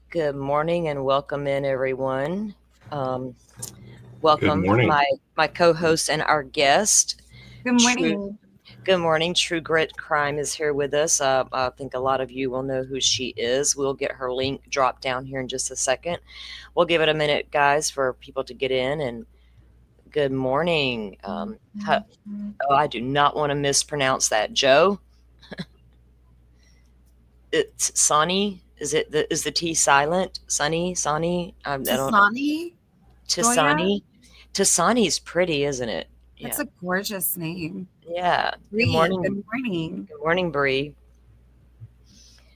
Good morning and welcome in, everyone. Um, Good welcome, morning. my co-host and our guest. Good True. morning. Good morning. True Grit Crime is here with us. I think a lot of you will know who she is. We'll get her link dropped down here in just a second. We'll give it a minute, guys, for people to get in. And good morning. Oh, I do not want to mispronounce that. Joe, it's Sonny. Is the T silent? Sunny, Sonny. I don't. Tasani, Joya, Tisani. Tisani's pretty, isn't it? that's Yeah. a gorgeous name. Yeah. Good Bree, morning. good morning. Good morning, Bree.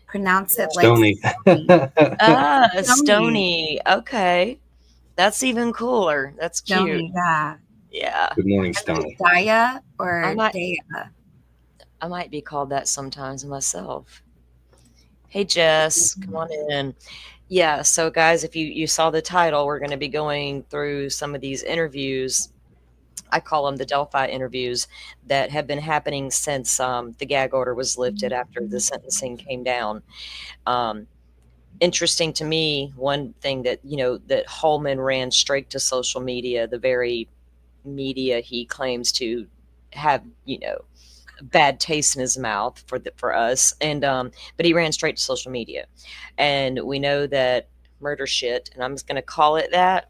Pronounce it like Stony. Stony. Ah, Stony. Stony. Okay. That's even cooler. That's cute. Stony, yeah. Yeah. Good morning, Is it Stony. Daya I or might Daya? I might be called that sometimes myself. Hey Jess, come on in. Yeah, so guys, if you saw the title, we're going to be going through some of these interviews. I call them the Delphi interviews that have been happening since the gag order was lifted after the sentencing came down. Um, Interesting to me, one thing that that Holman ran straight to social media, the very media he claims to have bad taste in his mouth for us, and but he ran straight to social media, and we know that murder shit, and I'm just going to call it that.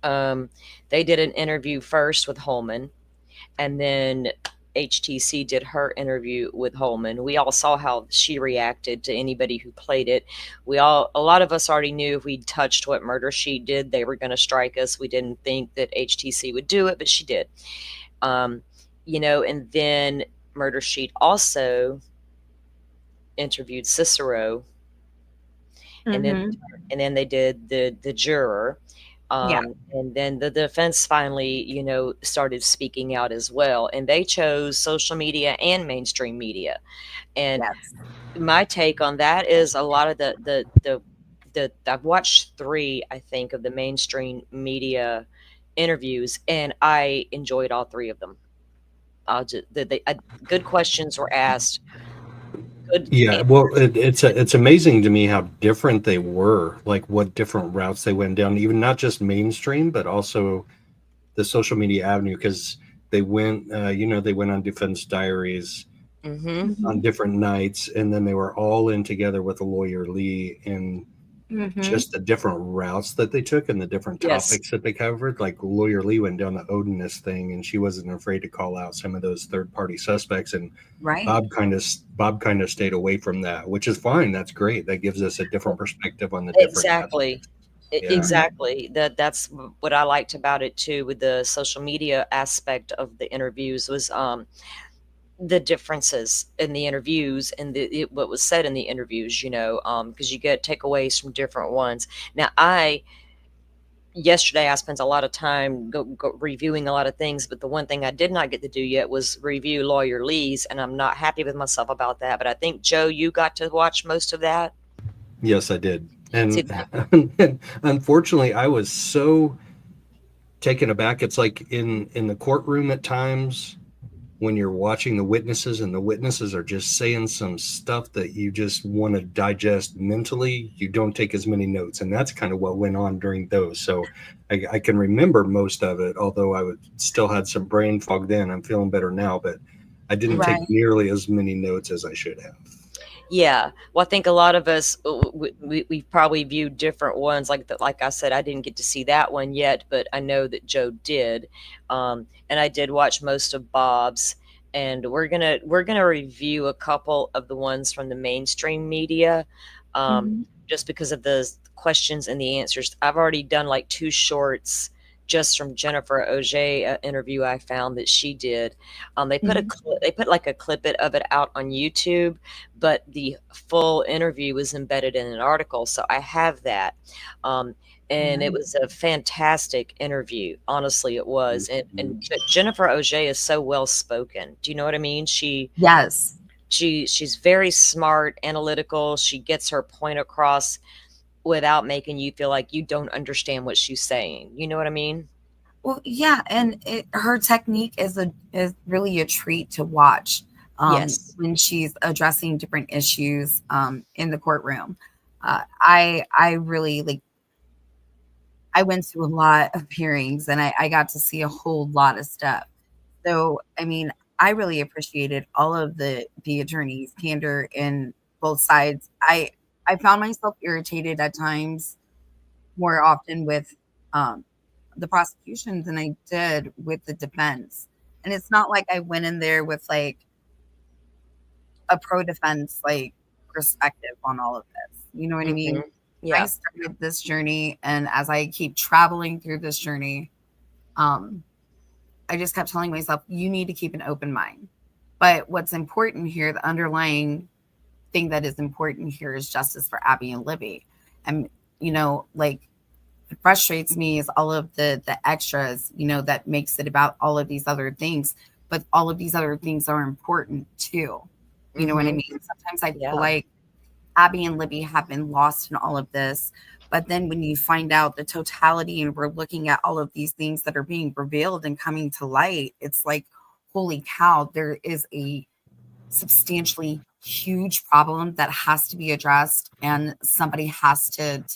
um, they did an interview first with Holman, and then HTC did her interview with Holman. We all saw how she reacted to anybody who played it. A lot of us already knew if we touched what Murder Sheet did, they were going to strike us. We didn't think that HTC would do it, but she did. Um, and then Murder Sheet also interviewed Cicero, and then Mm-hmm. they did the juror. Yeah. And then the defense finally, started speaking out as well. And they chose social media and mainstream media. And Yes. my take on that is a lot of the I've watched three, I think, of the mainstream media interviews, and I enjoyed all three of them. Good questions were asked. Good Yeah, well, answers. it's amazing to me how different they were, like what different routes they went down, even not just mainstream, but also the social media avenue, because they went, they went on Defense Diaries Mm-hmm. on Mm-hmm. different nights, and then they were all in together with a lawyer Lee, and Mm-hmm. just the different routes that they took and the different Yes. topics that they covered. Like Lawyer Lee went down the Odinist thing, and she wasn't afraid to call out some of those third party suspects. And Right. Bob kind of stayed away from that, which is fine. That's great. That gives us a different perspective on the different Exactly. aspects. Yeah. Mm-hmm. Exactly. That's what I liked about it too, with the social media aspect of the interviews, was the differences in the interviews and what was said in the interviews, because you get takeaways from different ones. Now, yesterday I spent a lot of time reviewing a lot of things, but the one thing I did not get to do yet was review Lawyer Lee's, and I'm not happy with myself about that. But I think, Joe, you got to watch most of that. Yes, I did. See, And, and unfortunately, I was so taken aback. It's like in the courtroom at times when you're watching the witnesses, and the witnesses are just saying some stuff that you just want to digest mentally, you don't take as many notes. And that's kind of what went on during those. So I can remember most of it, although I would still had some brain fog then. I'm feeling better now, but I didn't take Right. nearly as many notes as I should have. yeah, well, I think a lot of us, we probably viewed different ones. Like I said, I didn't get to see that one yet, but I know that Joe did, and I did watch most of Bob's. And we're gonna review a couple of the ones from the mainstream media, um, Mm-hmm. just because of the questions and the answers. I've already done like two shorts just from Jennifer Auger interview I found that she did. Mm-hmm. They put like a clip of it out on YouTube, but the full interview was embedded in an article, so I have that. Um, and it was a fantastic interview. Honestly, it was. And Jennifer Auger is so well spoken. Do you know what I mean? Yes. She's very smart, analytical. She gets her point across without making you feel like you don't understand what she's saying. You know what I mean? Well, yeah, and her technique is really a treat to watch Yes. when she's addressing different issues in the courtroom. I really like. I went to a lot of hearings, and I got to see a whole lot of stuff. So, I mean, I really appreciated all of the attorneys' candor in both sides. I found myself irritated at times more often with um, the prosecution than I did with the defense. And it's not like I went in there with like a pro defense like perspective on all of this. You know what I Mhm. mean? I Yeah. started this journey, and as I keep traveling through this journey, um, I just kept telling myself, you need to keep an open mind. But what's important here, the underlying thing that is important here is justice for Abby and Libby. And, like it frustrates me is all of the extras, that makes it about all of these other things. But all of these other things are important too. You know what I Mhm. mean? Sometimes I feel Yeah. like Abby and Libby have been lost in all of this. But then when you find out the totality and we're looking at all of these things that are being revealed and coming to light, it's like, holy cow, there is a substantially huge problem that has to be addressed, and somebody has to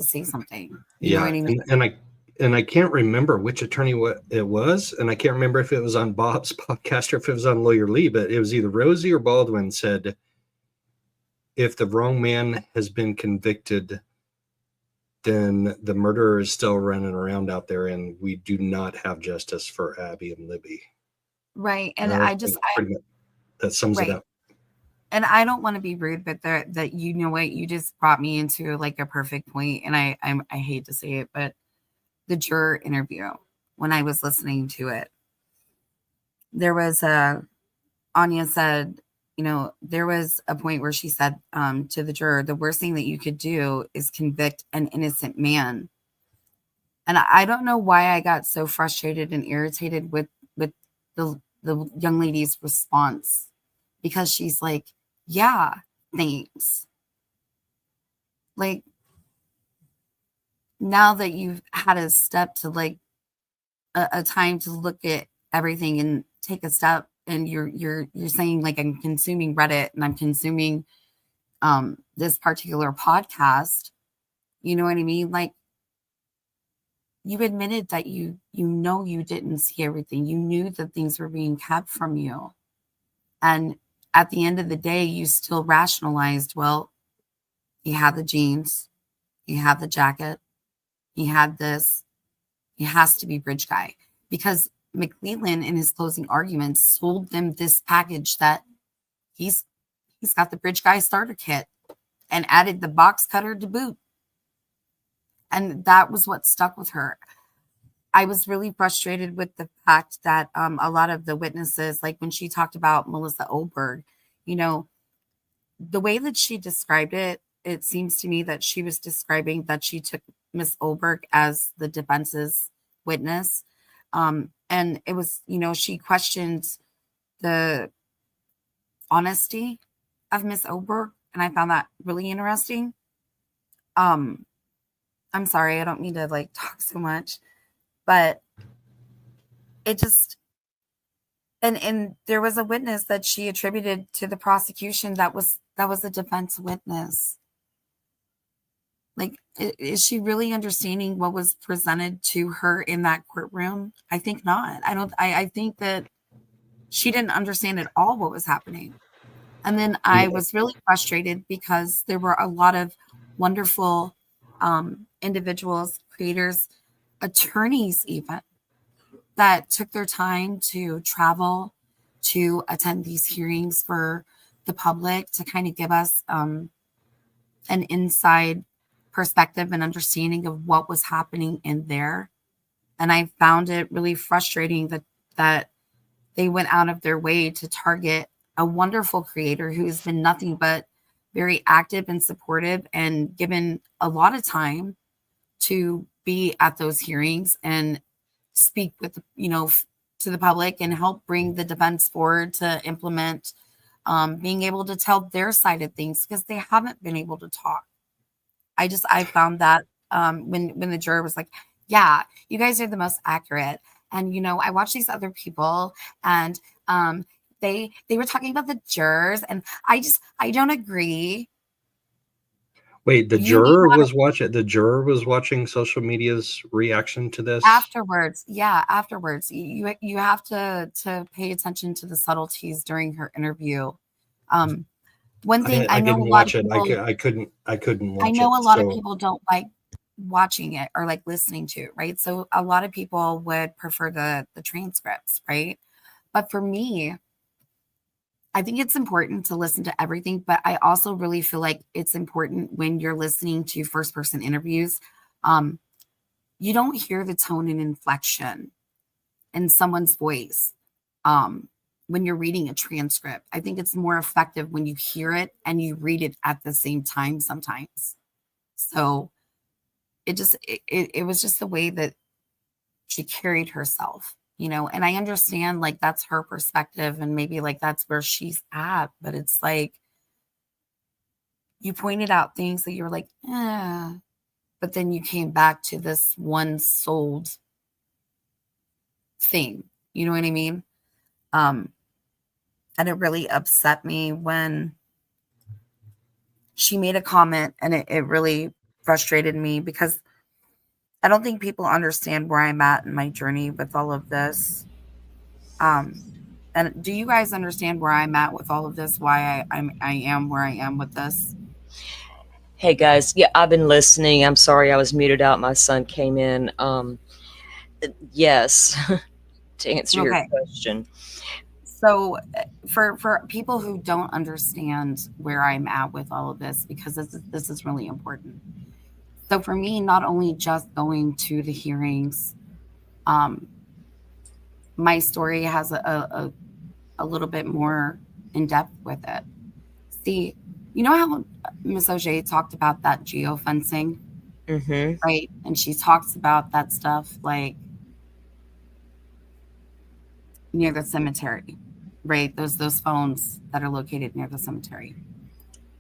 say something. You know what Yeah, I mean? and I can't remember which attorney what it was, and I can't remember if it was on Bob's podcast or if it was on Lawyer Lee, but it was either Rosie or Baldwin said, if the wrong man has been convicted, then the murderer is still running around out there, and we do not have justice for Abby and Libby. Right. And And I I just think pretty much that sums it right. up. And I don't want to be rude, but that you know what, you just brought me into like a perfect point, and I hate to say it, but the juror interview, when I was listening to it, there was a Anya said, there was a point where she said to the juror, the worst thing that you could do is convict an innocent man. And I don't know why I got so frustrated and irritated with the young lady's response, because she's like, yeah, thanks. Like, now that you've had a step to like a time to look at everything and take a step, and you're saying like, I'm consuming Reddit and I'm consuming this particular podcast, you know what I mean? Like, you admitted that you didn't see everything. You knew that things were being kept from you. And at the end of the day, you still rationalized, well, he had the jeans, he had the jacket, he had this, he has to be bridge guy. Because McLeland in his closing arguments sold them this package that he's he's got the bridge guy starter kit and added the box cutter to boot. And that was what stuck with her. I was really frustrated with the fact that a lot of the witnesses, like when she talked about Melissa Oberg, you know, the way that she described it, it seems to me that she was describing that she took Miss Oberg as the defense's witness. And it was, she questioned the honesty of Miss Oberg, and I found that really interesting. Um, I'm sorry, I don't mean to like talk so much, but it just and there was a witness that she attributed to the prosecution that was a defense witness. Like, is she really understanding what was presented to her in that courtroom? I think not. I don't. I think that she didn't understand at all what was happening. And then I And was really frustrated because there were a lot of wonderful individuals, creators, attorneys, even that took their time to travel to attend these hearings for the public to kind of give us an inside perspective and understanding of what was happening in there. And I found it really frustrating that they went out of their way to target a wonderful creator who has been nothing but very active and supportive and given a lot of time to be at those hearings and speak with to the public and help bring the defense forward to implement being able to tell their side of things, because they haven't been able to talk. I found that when the juror was like, yeah, you guys are the most accurate, and I watch these other people, and they were talking about the jurors, and I don't agree. Wait, the You may juror want was watching. The juror was watching social media's reaction to this. afterwards, yeah, afterwards, you have to pay attention to the subtleties during her interview. One thing I I know a didn't lot of watch it. people, I couldn't I watch it. know a lot of So people don't like watching it or like listening to it, right? So a lot of people would prefer the transcripts, right? But for me, I think it's important to listen to everything, but I also really feel like it's important when you're listening to first person interviews. Um, you don't hear the tone and inflection in someone's voice when you're reading a transcript. I think it's more effective when you hear it and you read it at the same time sometimes. So it was just the way that she carried herself, and I understand like that's her perspective and maybe like that's where she's at, but it's like you pointed out things that you were like, but then you came back to this one sold thing. You know what I mean? Um, and it really upset me when she made a comment, and it really frustrated me because I don't think people understand where I'm at in my journey with all of this. Um, and do you guys understand where I'm at with all of this? Why I am where I am with this? Hey guys, yeah, I've been listening. I'm sorry I was muted out. My son came in. Yes, to answer your Okay. question. So for people who don't understand where I'm at with all of this, because this is really important. So for me, not only just going to the hearings, um, my story has a little bit more in depth with it. See, you know how Miss O'Shea talked about that geofencing, Mm-hmm. right? And she talks about that stuff like near the cemetery, right? Those phones that are located near the cemetery.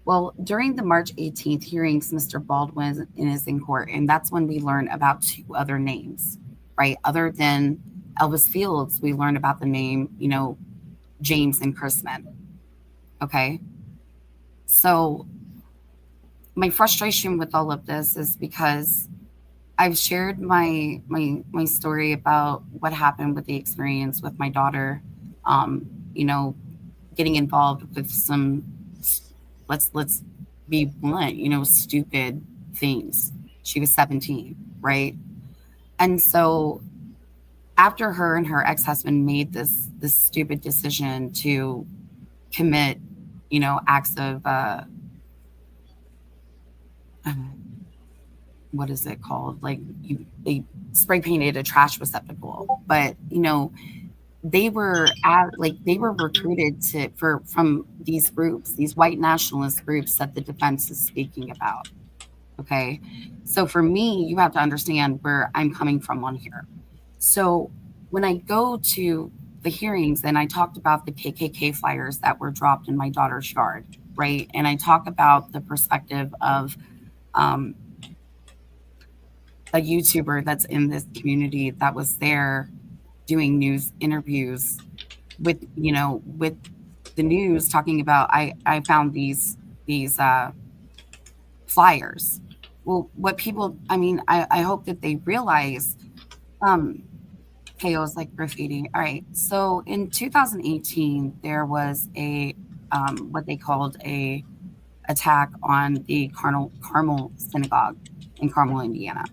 Well, during the March 18th hearings, Mr. Baldwin is in court, and that's when we learn about two other names, right? Other than Elvis Fields, we learn about the name, James and Chrisman. Okay. So my frustration with all of this is because I've shared my story about what happened with the experience with my daughter, um, you know, getting involved with some, let's be blunt, stupid things. She was 17, right? And so after her and her ex-husband made this stupid decision to commit, acts of what is it called? Like they spray painted a trash receptacle, but they were recruited from these groups, these white nationalist groups that the defense is speaking about. Okay. So for me, you have to understand where I'm coming from on here. So when I go to the hearings and I talked about the KKK flyers that were dropped in my daughter's yard, right? And I talk about the perspective of um, a YouTuber that's in this community that was there doing news interviews with the news talking about I found these flyers. Well, what people, I mean, I hope that they realize um chaos like graffiti. All right. So in 2018, there was a what they called a attack on the Carmel Synagogue in Carmel, Indiana.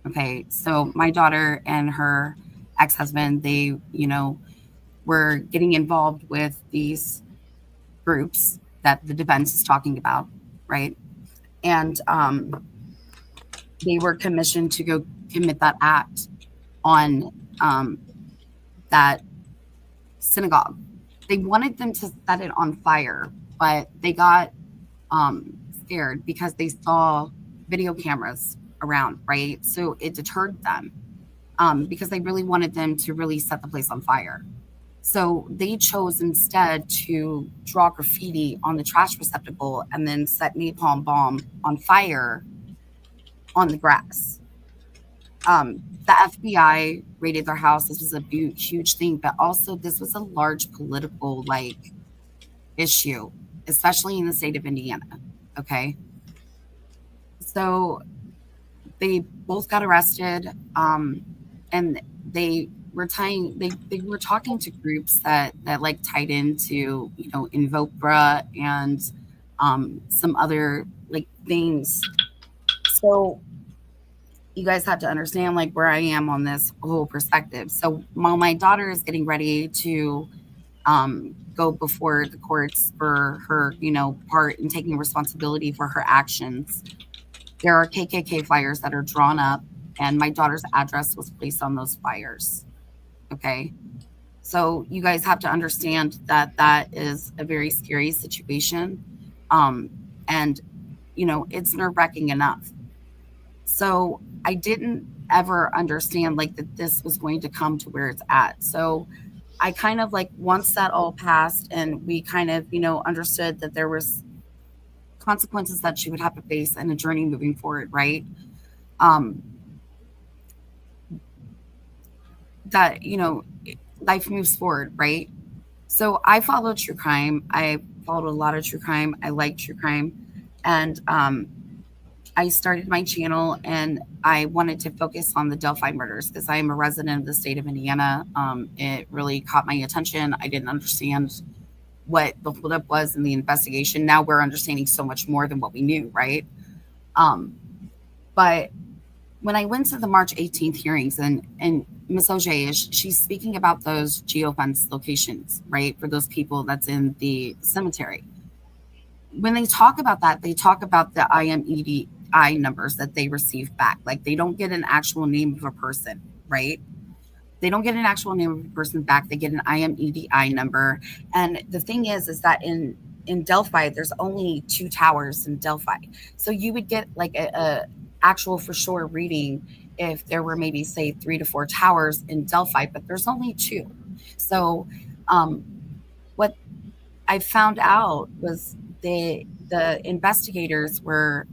Okay. So my daughter and her ex-husband, they, were getting involved with these groups that the defense is talking about, right? And they were commissioned to go commit that act on that synagogue. They wanted them to set it on fire, but they got scared because they saw video cameras around, right? So it deterred them because they really wanted them to really set the place on fire. So they chose instead to draw graffiti on the trash receptacle and then set napalm bomb on fire on the grass. The FBI raided their house. This was a huge thing, but also this was a large political like issue, especially in the state of Indiana. Okay. So they both got arrested. And they were talking to groups that like tied into, Invokra and some other like things. So you guys have to understand like where I am on this whole perspective. So while my daughter is getting ready to go before the courts for her, part in taking responsibility for her actions, there are KKK flyers that are drawn up, and my daughter's address was placed on those flyers. Okay. So you guys have to understand that that is a very scary situation. And, it's nerve wracking enough. So I didn't ever understand like that this was going to come to where it's at. So I kind of like once that all passed and we kind of, understood that there was consequences that she would have to face and a journey moving forward, right? Um, that, life moves forward, right? So I follow true crime. I followed a lot of true crime. I like true crime. And I started my channel and I wanted to focus on the Delphi murders because I am a resident of the state of Indiana. It really caught my attention. I didn't understand what the holdup was in the investigation. Now we're understanding so much more than what we knew, right? Um, but when I went to the March 18th hearings and Ms. Auger, she's speaking about those geofence locations, right? For those people that's in the cemetery. When they talk about that, they talk about the IMEDI numbers that they receive back. Like they don't get an actual name of a person, right? They don't get an actual name of a person back. They get an IMEDI number. And the thing is that in Delphi, there's only 2 towers in Delphi. So you would get like a actual for sure reading if there were maybe say 3 to 4 towers in Delphi, but there's only 2. So um, what I found out was the investigators were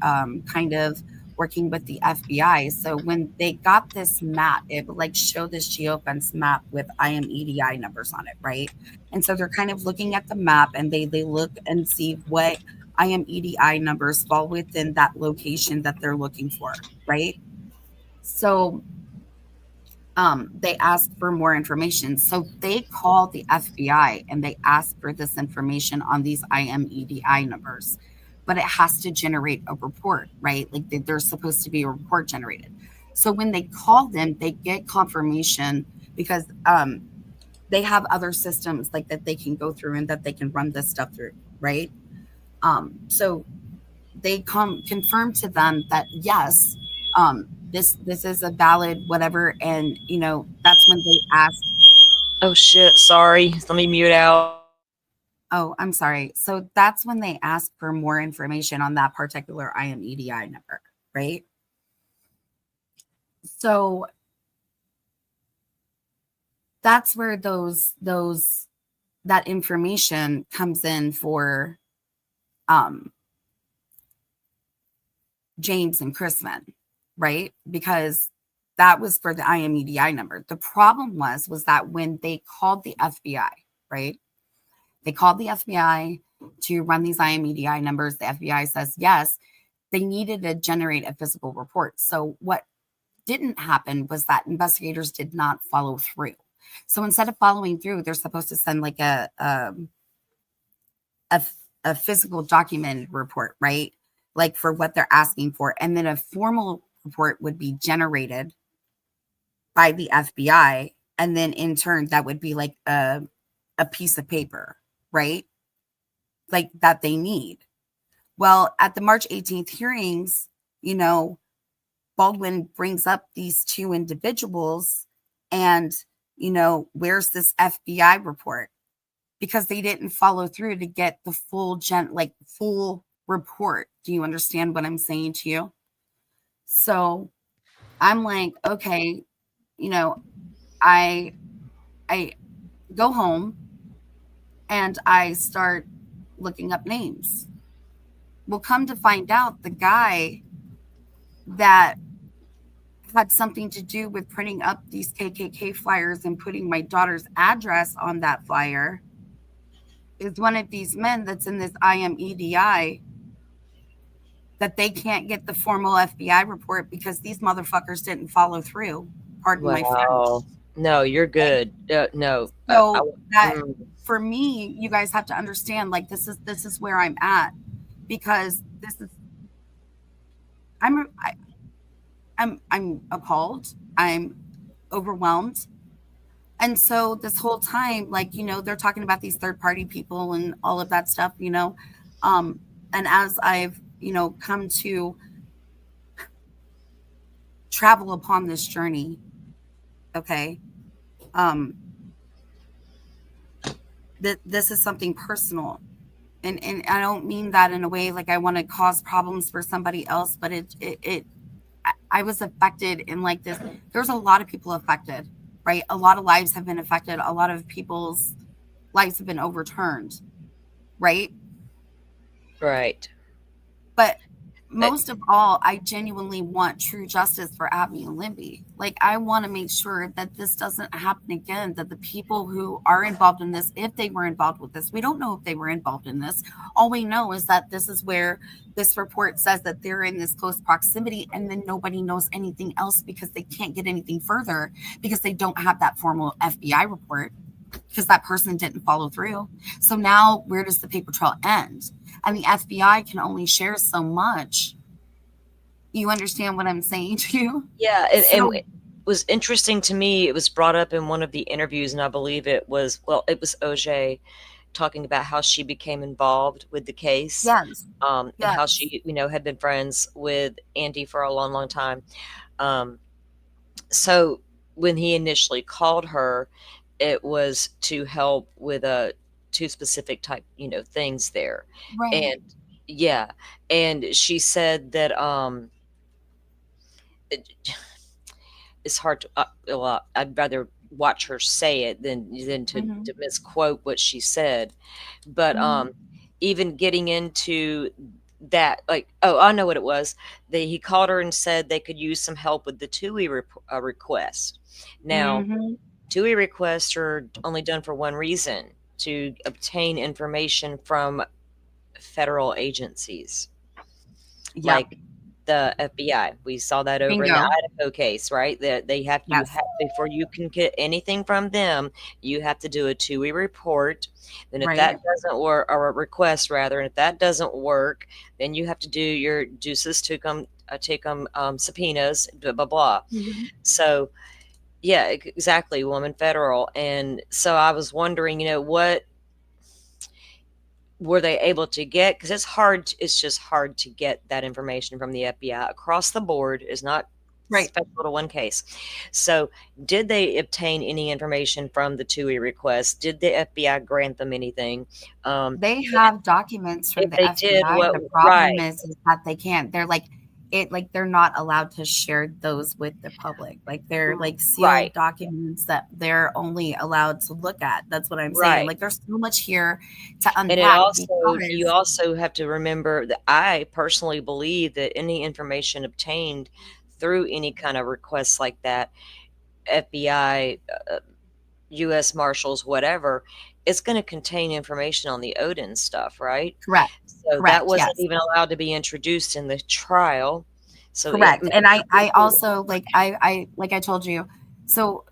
kind of working with the FBI. So when they got this map, it would like show this geofence map with IMEDI numbers on it, right? And so they're kind of looking at the map and they look and see what IMEDI numbers fall within that location that they're looking for, right? So they asked for more information. So they called the FBI and they asked for this information on these IMEDI numbers, but it has to generate a report, right? Like there's supposed to be a report generated. So when they call them, they get confirmation because they have other systems like that they can go through and that they can run this stuff through, right? So they confirm to them that yes, this is a valid whatever, and that's when they ask. Oh shit, sorry. Let me mute out. Oh, I'm sorry. So that's when they ask for more information on that particular IMEDI number, right? So that's where that information comes in for James and Chrisman, right? Because that was for the IMEDI number. The problem was that when they called the FBI, right? They called the FBI to run these IMEDI numbers. The FBI says yes, they needed to generate a physical report. So what didn't happen was that investigators did not follow through. So instead of following through, they're supposed to send like a physical documented report, right? Like for what they're asking for. And then a formal report would be generated by the FBI. And then in turn, that would be like a piece of paper, right? Like that they need. Well, at the March 18th hearings, Baldwin brings up these 2 individuals and, where's this FBI report? Because they didn't follow through to get the full full report. Do you understand what I'm saying to you? So I'm like, okay, I go home and I start looking up names. Well, come to find out, the guy that had something to do with printing up these KKK flyers and putting my daughter's address on that flyer is one of these men that's in this IMEDI that they can't get the formal FBI report because these motherfuckers didn't follow through. Pardon my French. Wow. No, you're good. No. So that mm, for me, you guys have to understand, like, this is where I'm at, because this is I'm appalled. I'm overwhelmed. And so this whole time, like, they're talking about these third party people and all of that stuff, and as I've, come to travel upon this journey, okay, this is something personal. And I don't mean that in a way like I want to cause problems for somebody else, but I was affected in like this. There's a lot of people affected, right? A lot of lives have been affected. A lot of people's lives have been overturned, right? right. But most of all, I genuinely want true justice for Abby and Libby. Like, I want to make sure that this doesn't happen again, that the people who are involved in this, if they were involved with this, we don't know if they were involved in this. All we know is that this is where this report says that they're in this close proximity, and then nobody knows anything else because they can't get anything further because they don't have that formal FBI report because that person didn't follow through. So now where does the paper trail end? And the FBI can only share so much. You understand what I'm saying to you? Yeah, and it was interesting to me. It was brought up in one of the interviews, and I believe it was OJ talking about how she became involved with the case. Yes. And how she, had been friends with Andy for a long, long time. So when he initially called her, it was to help with two specific type, things there. Right. And yeah, and she said that it's hard to well, I'd rather watch her say it than to misquote what she said. But even getting into that, like, I know what it was. He called her and said they could use some help with the TUI request. Now, TUI requests are only done for one reason: to obtain information from federal agencies, like the FBI. We saw that over in the Idaho case, right? That they have you have, before you can get anything from them, you have to do a TUI report. Then if that doesn't work, or a request rather, and if that doesn't work, then you have to do your juices to take them subpoenas, blah blah blah. So yeah, exactly, woman federal. And so I was wondering, what were they able to get? Because it's just hard to get that information from the FBI across the board. Is not special to one case. So did they obtain any information from the TUI request? Did the FBI grant them anything? They have documents from the FBI. The problem is that they can't. They're like, they're not allowed to share those with the public. Like, they're like sealed documents that they're only allowed to look at. That's what I'm saying. Like, there's so much here to unpack. And you also have to remember that I personally believe that any information obtained through any kind of requests like that, FBI, U.S. Marshals, whatever, it's going to contain information on the Odin stuff, right? Correct. So that wasn't even allowed to be introduced in the trial. So correct. And I also, like I told you, so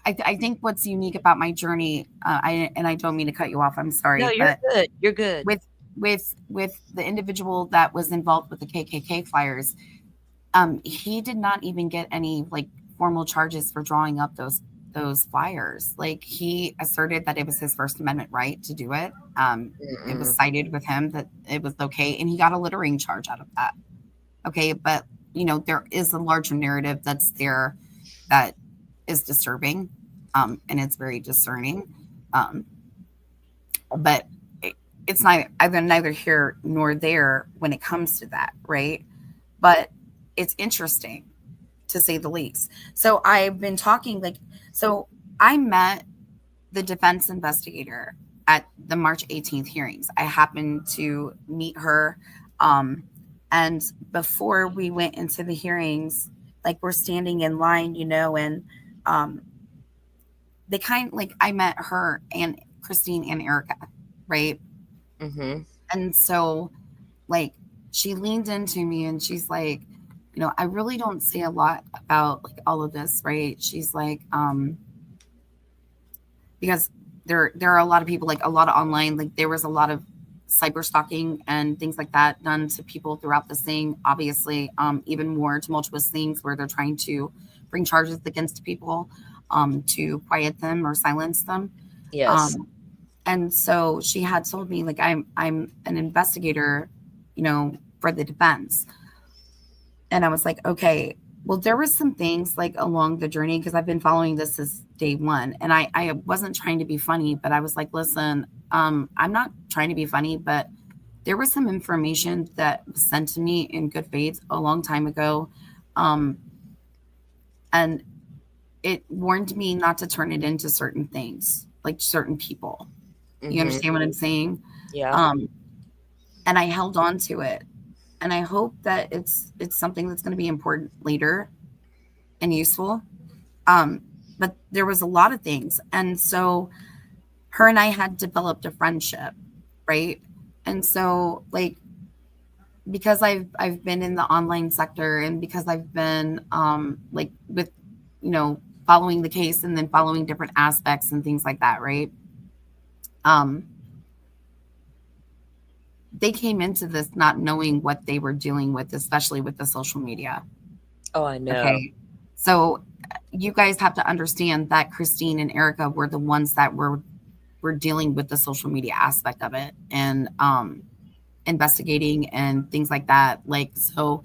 I think what's unique about my journey, I don't mean to cut you off. I'm sorry. No, you're good. You're good. With the individual that was involved with the KKK flyers, he did not even get any like formal charges for drawing up those flyers. Like, he asserted that it was his First Amendment right to do it. It was cited with him that it was okay, and he got a littering charge out of that. Okay, but there is a larger narrative that's there that is disturbing, and it's very discerning. But it's not neither here nor there when it comes to that, right? But it's interesting, to say the least. So I've been talking, so I met the defense investigator at the March 18th hearings. I happened to meet her. And before we went into the hearings, like we're standing in line, and um they kind like I met her and Christine and Erica, right? Mm-hmm. And so like she leaned into me and she's like, I really don't say a lot about like all of this, right? She's like, because there are a lot of people, like a lot of online, like there was a lot of cyber stalking and things like that done to people throughout this thing. Obviously, even more tumultuous things where they're trying to bring charges against people, to quiet them or silence them. Yes. Um, and so she had told me like I'm an investigator, for the defense. And I was like, okay, well, there was some things like along the journey because I've been following this since day one. And I wasn't trying to be funny, but I was like, listen, I'm not trying to be funny, but there was some information that was sent to me in good faith a long time ago. Um, and it warned me not to turn it into certain things, like certain people. You Mm-hmm. understand what I'm saying? Yeah. Um, and I held on to it. And I hope that it's something that's going to be important later and useful. Um, but there was a lot of things. And so her and I had developed a friendship, right? And so like because I've been in the online sector and because I've been like with following the case and then following different aspects and things like that, right? Um they came into this not knowing what they were dealing with, especially with the social media. Oh, I know. Okay. So you guys have to understand that Christine and Erica were the ones that were dealing with the social media aspect of it and investigating and things like that. Like so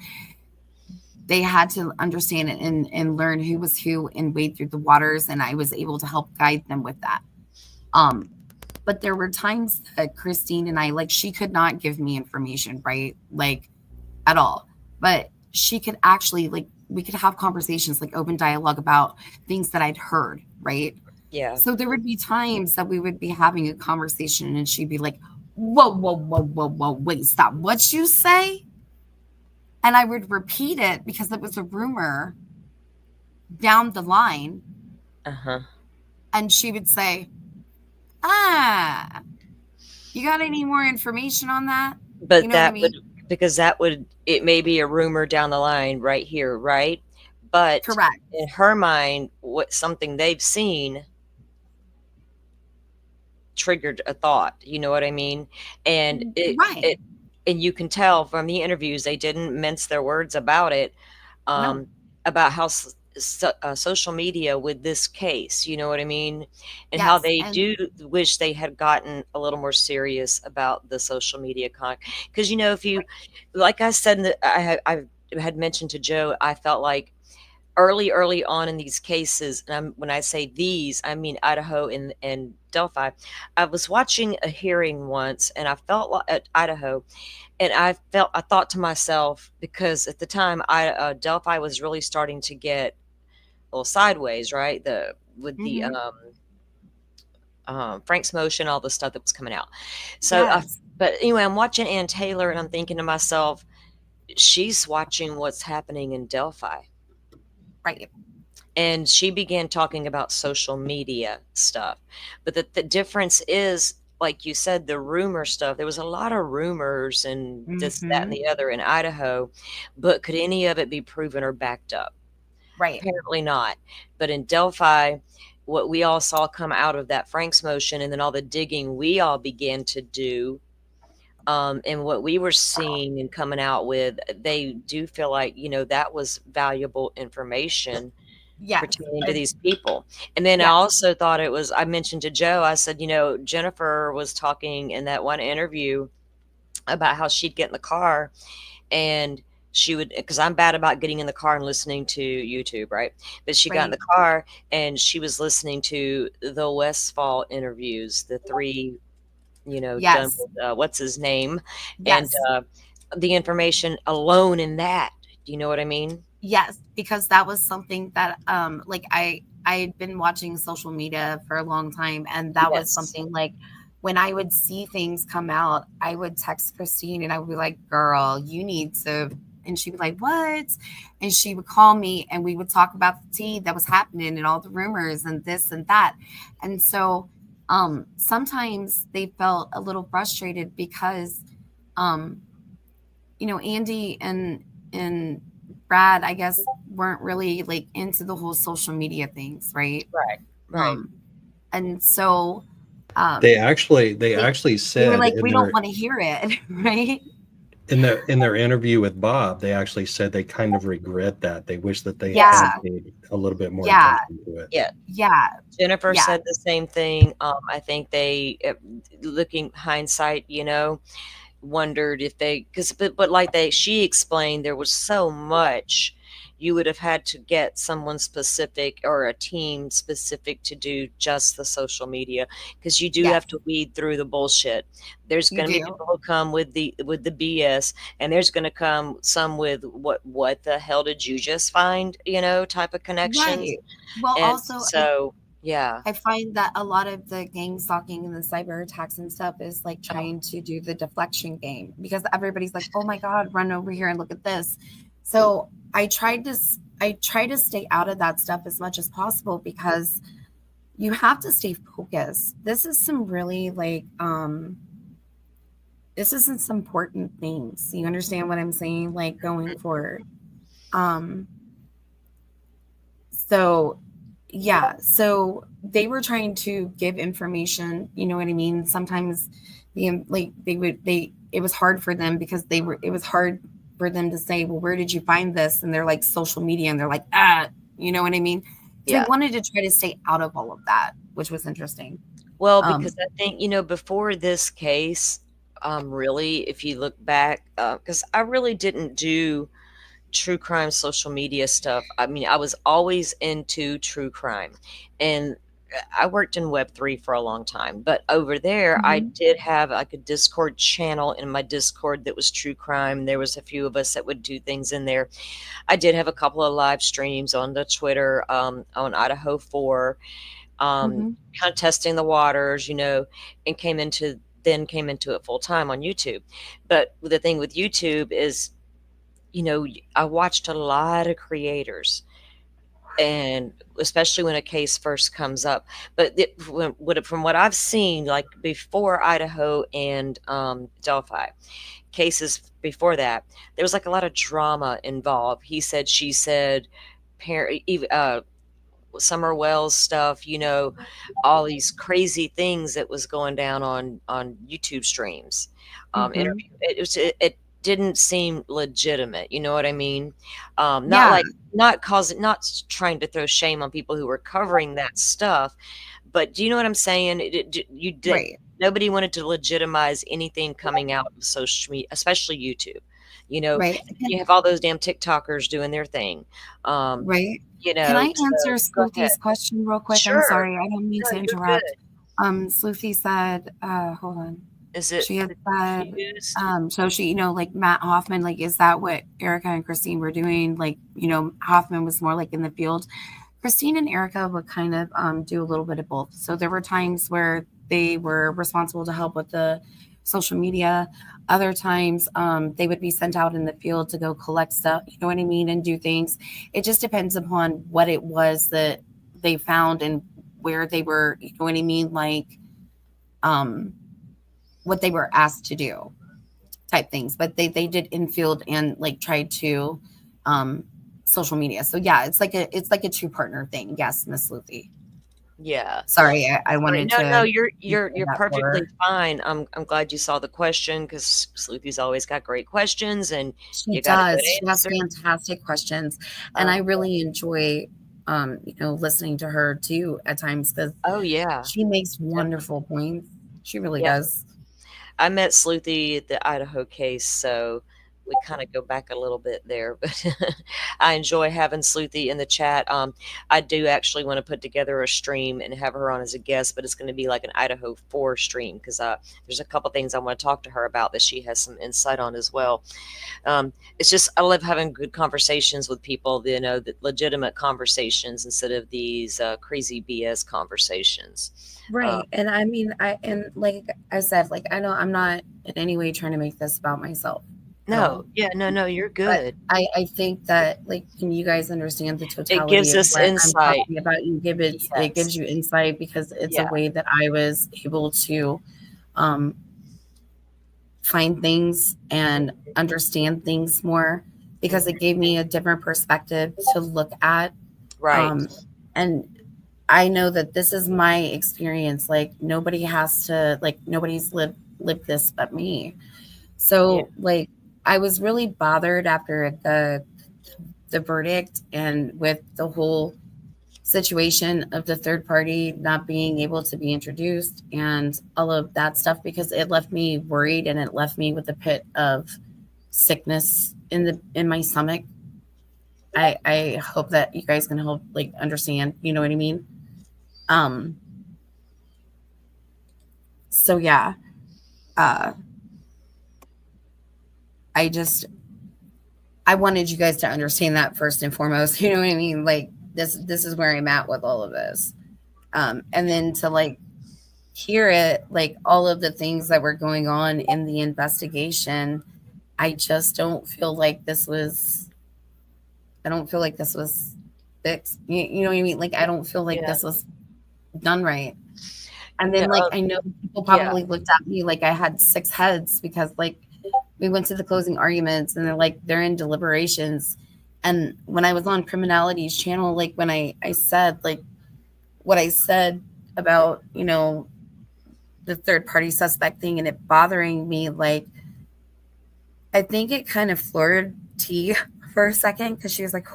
they had to understand it and learn who was who and wade through the waters, and I was able to help guide them with that. Um but there were times that Christine and I, like, she could not give me information, right? Like at all. But she could actually, like, we could have conversations, like open dialogue about things that I'd heard, right? Yeah. So there would be times that we would be having a conversation and she'd be like, whoa, whoa, whoa, whoa, whoa, wait, stop. What you say? And I would repeat it because it was a rumor down the line. Uh-huh. And she would say, ah, you got any more information on that? You But know what I that would, mean? because that would, it may be a rumor down the line right here, right? But Correct. in her mind, what something they've seen triggered a thought, you know what I mean? And Right. and you can tell from the interviews they didn't mince their words about it, No. um, about how social media with this case, you know what I mean? And how Yes. they And do wish they had gotten a little more serious about the social media because if you, like I said, that I had mentioned to Joe, I felt like early on in these cases, and when I say these, I mean Idaho and Delphi. I was watching a hearing once, and I felt like at Idaho, and I thought to myself, because at the time Delphi was really starting to get a little sideways, right? The with the mhm. Frank's motion, all the stuff that was coming out. So, Yes. but anyway, I'm watching Ann Taylor, and I'm thinking to myself, she's watching what's happening in Delphi. Right. And she began talking about social media stuff. But the difference is, like you said, the rumor stuff. There was a lot of rumors and this, that, and Mhm. the other in Idaho, but could any of it be proven or backed up? Right. Apparently not. But in Delphi, what we all saw come out of that Frank's motion and then all the digging we all began to do, and what we were seeing and coming out with, they do feel like, that was valuable information Yes. pertaining to these people. And then I Yes. also thought it was, I mentioned to Joe, I said, Jennifer was talking in that one interview about how she'd get in the car and she would, because I'm bad about getting in the car and listening to YouTube, right? But she got in Right. the car and she was listening to the Westfall interviews, the three, done Yes. with, what's his name? And Yes. the information alone in that, do you know what I mean? Yes. Because that was something that like I had been watching social media for a long time, and that was Yes. something like when I would see things come out, I would text Christine and I would be like, girl, you need to And she'd be like, what? And she would call me and we would talk about the tea that was happening and all the rumors and this and that. And so sometimes they felt a little frustrated because, um, Andy and Brad, I guess, weren't really like into the whole social media things, right? Right. Right. Um, and so They um, actually they, they were said like, we don't want to hear it, right? in their interview with Bob, they actually said they kind of regret that. They wish that they Yeah, had paid a little bit more yeah, attention to it. Yeah. yeah, Jennifer yeah. said the same thing. I think they, looking hindsight, wondered if they, because but like she explained, there was so much you would have had to get someone specific or a team specific to do just the social media, because you do Yes, have to weed through the bullshit. There's you going to be do. people who come with the BS, and there's going to come some with what the hell did you just find, type of connections. Right. Well, And also, so yeah. I find that a lot of the gang stalking and the cyber attacks and stuff is like Oh, trying to do the deflection game because everybody's like, "Oh my God, run over here and look at this." So I try to stay out of that stuff as much as possible because you have to stay focused. This is some really like this isn't some important things. You understand what I'm saying? Like going forward. Um, So, yeah, so they were trying to give information, you know what I mean? Sometimes like it was hard for them because it was hard for them to say, well, where did you find this? And they're like social media and they're like, you know what I mean? So I yeah. wanted to try to stay out of all of that, which was interesting. Well, because Um, I think, before this case, really, if you look back, because I really didn't do true crime social media stuff. I mean, I was always into true crime, and I worked in Web3 for a long time. But over there, I mhm, did have like a Discord channel in my Discord that was true crime. There was a few of us that would do things in there. I did have a couple of live streams on the Twitter, on Idaho 4, mhm, kind of testing the waters, and came into it full time on YouTube. But the thing with YouTube is, I watched a lot of creators, and especially when a case first comes up. But from what I've seen, like before Idaho and Delphi cases before that, there was like a lot of drama involved. He said, she said, parent, Summer Wells stuff, all these crazy things that was going down on YouTube streams. mhm. Interview. It didn't seem legitimate. You know what I mean? Not Yeah, like not trying to throw shame on people who were covering that stuff, but do you know what I'm saying? You did. right, Nobody wanted to legitimize anything coming out of social media, especially YouTube. right. You have all those damn TikTokers doing their thing. Um, Right. Can I answer so go ahead. Sloothy's question real quick? I'm Sure. sorry, I don't mean No, to you're interrupt. good. Sloothy said, hold on. Is it She had said, confused? so she, like Matt Hoffman, like, is that what Erica and Christine were doing? Like, Hoffman was more like in the field. Christine and Erica would kind of do a little bit of both. So there were times where they were responsible to help with the social media. Other times they would be sent out in the field to go collect stuff, you know what I mean, and do things. It just depends upon what it was that they found and where they were, you know what I mean, like um, what they were asked to do type things. But they did infield and like tried to um, social media. So yeah, it's like a two partner thing. Yes, Miss Lucy. Yeah. Sorry, I Sorry. wanted No, no, to you're that for perfectly her. fine. I'm glad you saw the question, because Sleepy's always got great questions and She you got a good does. She has answer. fantastic questions, and Um, I really enjoy, listening to her too at times because oh yeah, she makes definitely. wonderful points. She really Yeah. does. I met Sleuthy at the Idaho case, so we kind of go back a little bit there, but I enjoy having Sleuthy in the chat. I do actually want to put together a stream and have her on as a guest, but it's going to be like an Idaho 4 stream, because there's a couple things I want to talk to her about that she has some insight on as well. It's just, I love having good conversations with people, the legitimate conversations instead of these crazy BS conversations. Uh, Right. And and like I said, like I know I'm not in any way trying to make this about myself. at all. No, yeah, no, you're But good. I think that, like, can you guys understand the It totality gives of us what I'm insight. talking about? It gives Yes. you insight because it's a Yeah. way that I was able to um, find things and understand things more because it Mhm. gave me a different perspective to look at. Right. Um, and I know that this is my experience. Like nobody has to, like nobody's lived this but me. Yeah. So like I was really bothered after the verdict and with the whole situation of the third party not being able to be introduced and all of that stuff because it left me worried and it left me with a pit of sickness in my stomach. I hope that you guys can help like understand, you know what I mean? Um so yeah, uh I just I wanted you guys to understand that first and foremost, you know what I mean? Like this is where I'm at with all of this. And then to like hear it, like all of the things that were going on in the investigation, I just don't feel like this was, I don't feel like this was fixed. You know what I mean? Like, I don't feel like Yeah. this was done right. And Yeah. then, like, I know people Yeah. probably looked at me like I had six heads because, like, we went to the closing arguments and they're like, they're in deliberations. And when I was on Criminality's channel, like, when I said, like, what I said about, you know, the third party suspect thing and it bothering me, like I think it kind of floored T for a second because she was like,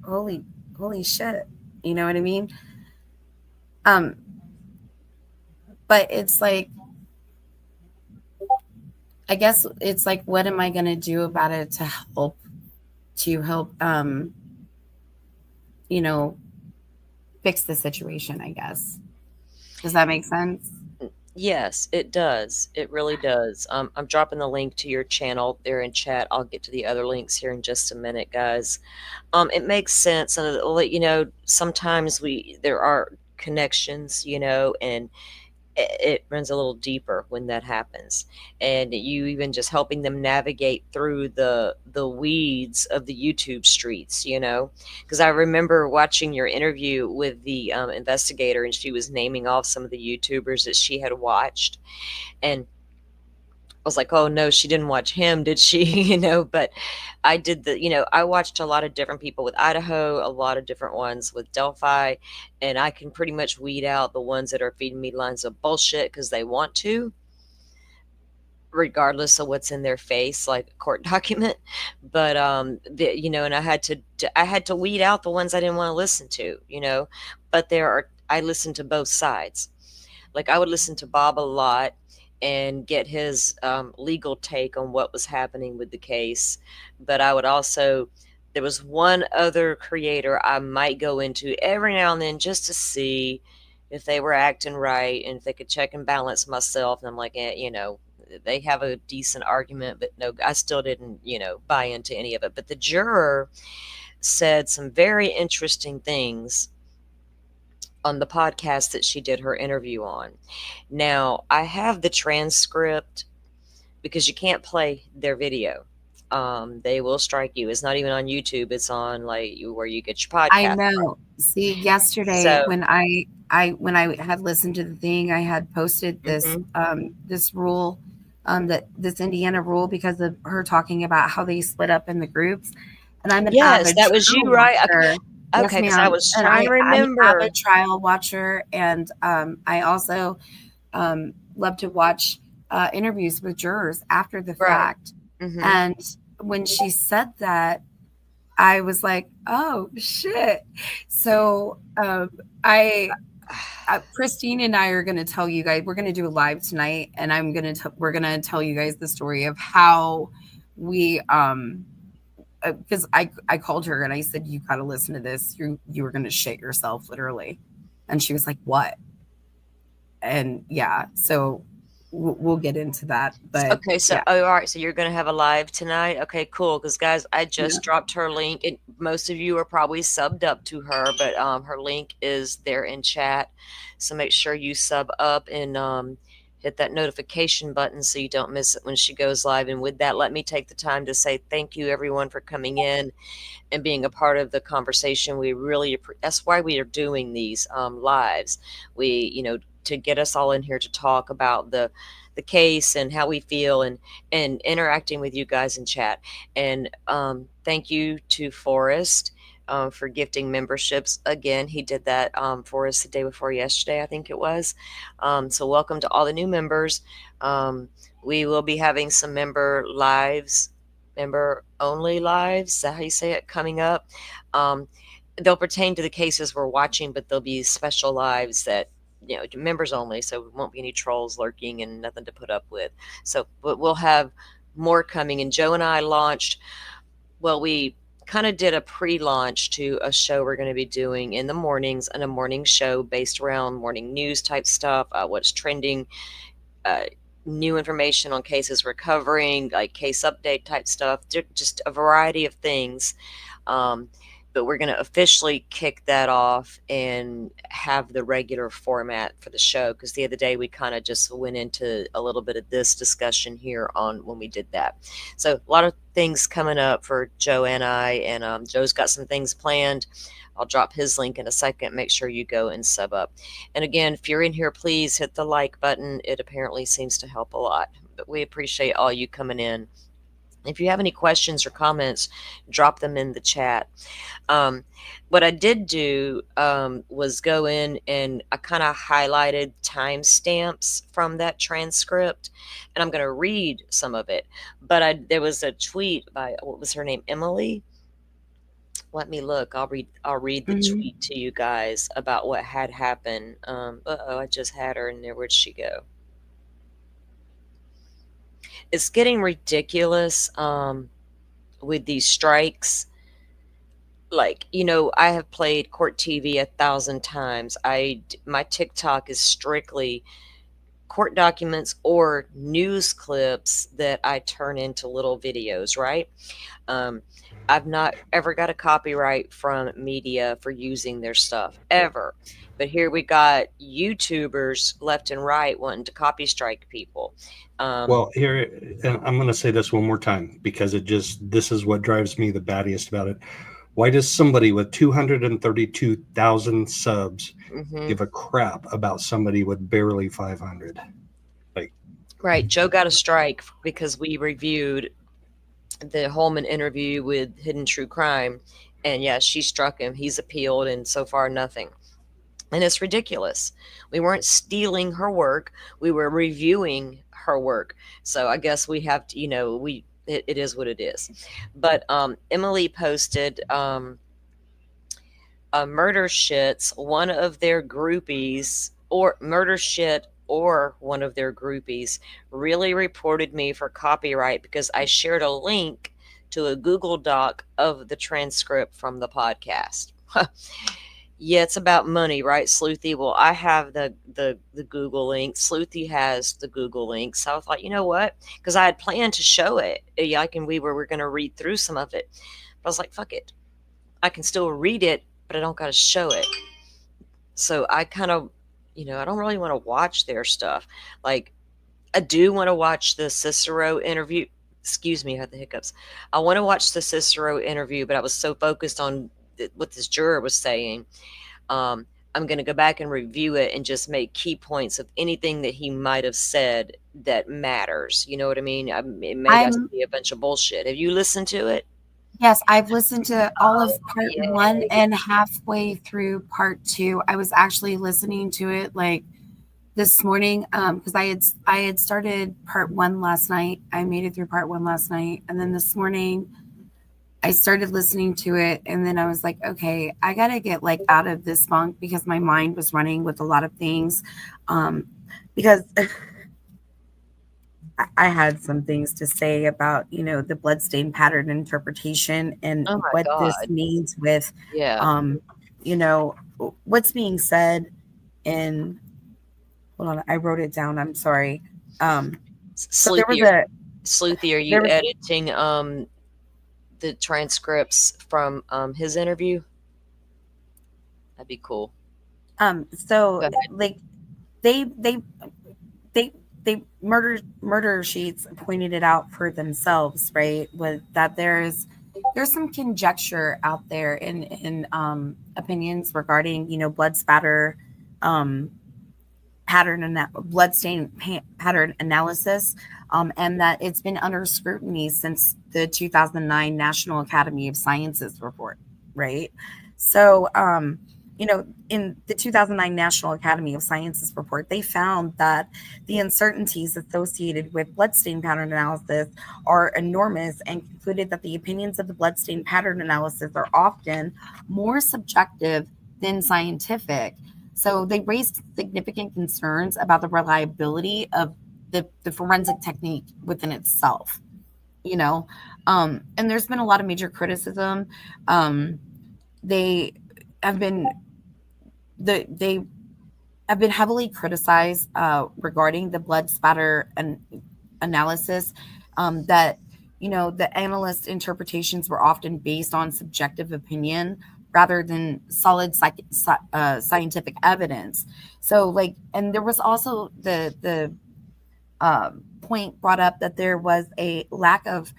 holy shit, you know what I mean? Um, but it's like I guess it's like, what am I gonna do about it to help you know fix the situation? I guess, does that make sense? Yes, it does. It really does. I'm dropping the link to your channel there in chat. I'll get to the other links here in just a minute, guys. It makes sense, and sometimes there are connections, and it runs a little deeper when that happens, and you even just helping them navigate through the weeds of the YouTube streets, because I remember watching your interview with the investigator, and she was naming off some of the YouTubers that she had watched, and I was like, oh no, she didn't watch him, did she? But I did I watched a lot of different people with Idaho, a lot of different ones with Delphi, and I can pretty much weed out the ones that are feeding me lines of bullshit because they want to, regardless of what's in their face, like a court document. But and I had to weed out the ones I didn't want to listen to, but I listened to both sides. Like I would listen to Bob a lot and get his legal take on what was happening with the case. But I would also, there was one other creator I might go into every now and then just to see if they were acting right and if they could check and balance myself. And I'm like, they have a decent argument, but no, I still didn't, buy into any of it. But the juror said some very interesting things on the podcast that she did her interview on. Now, I have the transcript because you can't play their video. They will strike you. It's not even on YouTube. It's on where you get your I podcast from. know. See, yesterday So, when I had listened to the thing, I had posted this mhm. this rule, that this Indiana rule because of her talking about how they split up in the groups. And I'm an Yes, avid that was you, trial right? watcher. Yes, Okay, because I ma'am. was And trying to I'm an remember. avid trial watcher, and I also love to watch interviews with jurors after the Right. fact. Hmm. And when she said that, I was like, oh shit. So Christine and I are going to tell you guys, we're going to do a live tonight, and we're going to tell you guys the story of how we, because I called her and I said, you got to listen to this. You were going to shit yourself, literally. And she was like, what? And yeah, so we'll get into that. But Okay, so yeah, all right, so you're gonna have a live tonight. Okay, cool. Because guys, I yeah. just dropped her link, and most of you are probably subbed up to her, but her link is there in chat. So make sure you sub up and hit that notification button so you don't miss it when she goes live. And with that, let me take the time to say thank you, everyone, for coming in and being a part of the conversation. We really, that's why we are doing these lives. We, to get us all in here to talk about the case and how we feel, and interacting with you guys in chat. And thank you to Forrest for gifting memberships. Again, he did that for us the day before yesterday, I think it was. So welcome to all the new members. We will be having some member lives, member only lives, is that how you say it, coming up. They'll pertain to the cases we're watching, but there'll be special lives that, members only, so there won't be any trolls lurking and nothing to put up with. So, but we'll have more coming. And Joe and I launched, well, we kind of did a pre-launch to a show we're going to be doing in the mornings, and a morning show based around morning news type stuff, what's trending, new information on cases we're covering, like case update type stuff, just a variety of things. But we're going to officially kick that off and have the regular format for the show, because the other day we kind of just went into a little bit of this discussion here on when we did that. So a lot of things coming up for Joe and I, and Joe's got some things planned. I'll drop his link in a second. Make sure you go and sub up. And again, if you're in here, please hit the like button. It apparently seems to help a lot. But we appreciate all you coming in. If you have any questions or comments, drop them in the chat. What I did do was go in and I kind of highlighted timestamps from that transcript, and I'm going to read some of it. But there was a tweet by, what was her name, Emily? Let me look. I'll read the tweet to you guys about what had happened. I just had her in there. Where'd she go? It's getting ridiculous with these strikes. Like, I have played court TV 1,000 times. My TikTok is strictly court documents or news clips that I turn into little videos, right? I've not ever got a copyright from media for using their stuff, ever. But here we got YouTubers left and right wanting to copy strike people. Well, here, and I'm going to say this one more time, because this is what drives me the battiest about it. Why does somebody with 232,000 subs give a crap about somebody with barely 500? Right. Joe got a strike because we reviewed the Holman interview with Hidden True Crime, and yeah, she struck him. He's appealed, and so far nothing. And it's ridiculous. We weren't stealing her work. We were reviewing her work. So I guess we have to, it is what it is. But Emily posted Murder Shit's one of their groupies, or Murder Shit or one of their groupies really reported me for copyright because I shared a link to a Google Doc of the transcript from the podcast. Yeah, it's about money, right, Sleuthy? Well, I have the Google link. Sleuthy has the Google link. So I was like, you know what? Because I had planned to show it. Like, and we're going to read through some of it. But I was like, fuck it. I can still read it, but I don't got to show it. So I kind of, I don't really want to watch their stuff. Like, I do want to watch the Cicero interview. Excuse me, I had the hiccups. I want to watch the Cicero interview, but I was so focused on what this juror was saying. I'm going to go back and review it and just make key points of anything that he might have said that matters. You know what I mean? It may just be a bunch of bullshit. Have you listened to it? Yes, I've listened to all of part 1 and halfway through part 2. I was actually listening to it like this morning because I had started part 1 last night. I made it through part 1 last night, and then this morning I started listening to it, and then I was like, okay, I gotta get like out of this funk because my mind was running with a lot of things, because I had some things to say about, the bloodstain pattern interpretation and what this means with, what's being said in, hold on, I wrote it down. I'm sorry. So there was Sleuthy, are you editing the transcripts from his interview? That'd be cool. So like they they murder sheets pointed it out for themselves, right? With that there's some conjecture out there in opinions regarding, you know, blood spatter, um, blood stain pattern analysis, and that it's been under scrutiny since the 2009 National Academy of Sciences report, right? So, you know, in the 2009 National Academy of Sciences report, they found that the uncertainties associated with blood stain pattern analysis are enormous, and concluded that the opinions of the blood stain pattern analysis are often more subjective than scientific. So they raised significant concerns about the reliability of the forensic technique within itself, you know. And there's been a lot of major criticism. Um, they have been they have been heavily criticized regarding the blood spatter and analysis, that, you know, the analyst interpretations were often based on subjective opinion rather than solid scientific evidence. So like, and there was also the point brought up that there was a lack of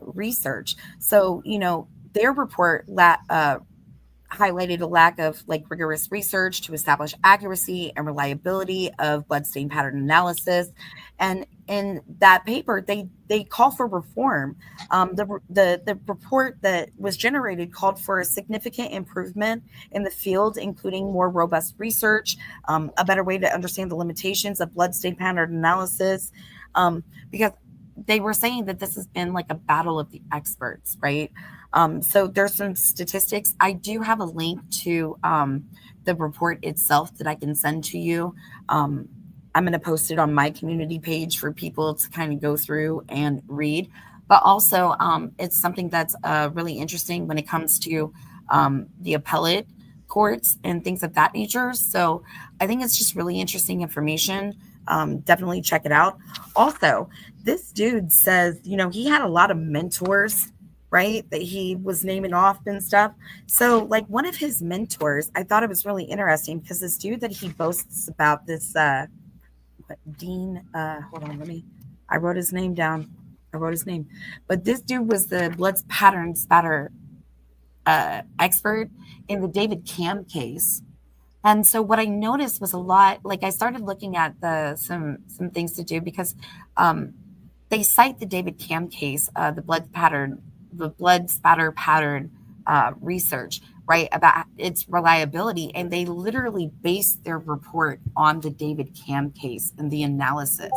research. So, you know, their report highlighted a lack of like rigorous research to establish accuracy and reliability of bloodstain pattern analysis. And in that paper, they call for reform. The report that was generated called for a significant improvement in the field, including more robust research, a better way to understand the limitations of bloodstain pattern analysis, because they were saying that this has been like a battle of the experts, right? So there's some statistics. I do have a link to the report itself that I can send to you. I'm going to post it on my community page for people to kind of go through and read. But also, it's something that's really interesting when it comes to the appellate courts and things of that nature. So I think it's just really interesting information. Definitely check it out. Also, this dude says, you know, he had a lot of mentors, right? That he was naming off and stuff. So, like, one of his mentors, I thought it was really interesting because this dude that he boasts about, this Dean, hold on, I wrote his name down. I wrote his name. But this dude was the blood pattern spatter expert in the David Cam case. And so what I noticed was a lot, like I started looking at some things to do because they cite the David Cam case, the blood spatter pattern research, right, about its reliability, and they literally based their report on the David Cam case and the analysis.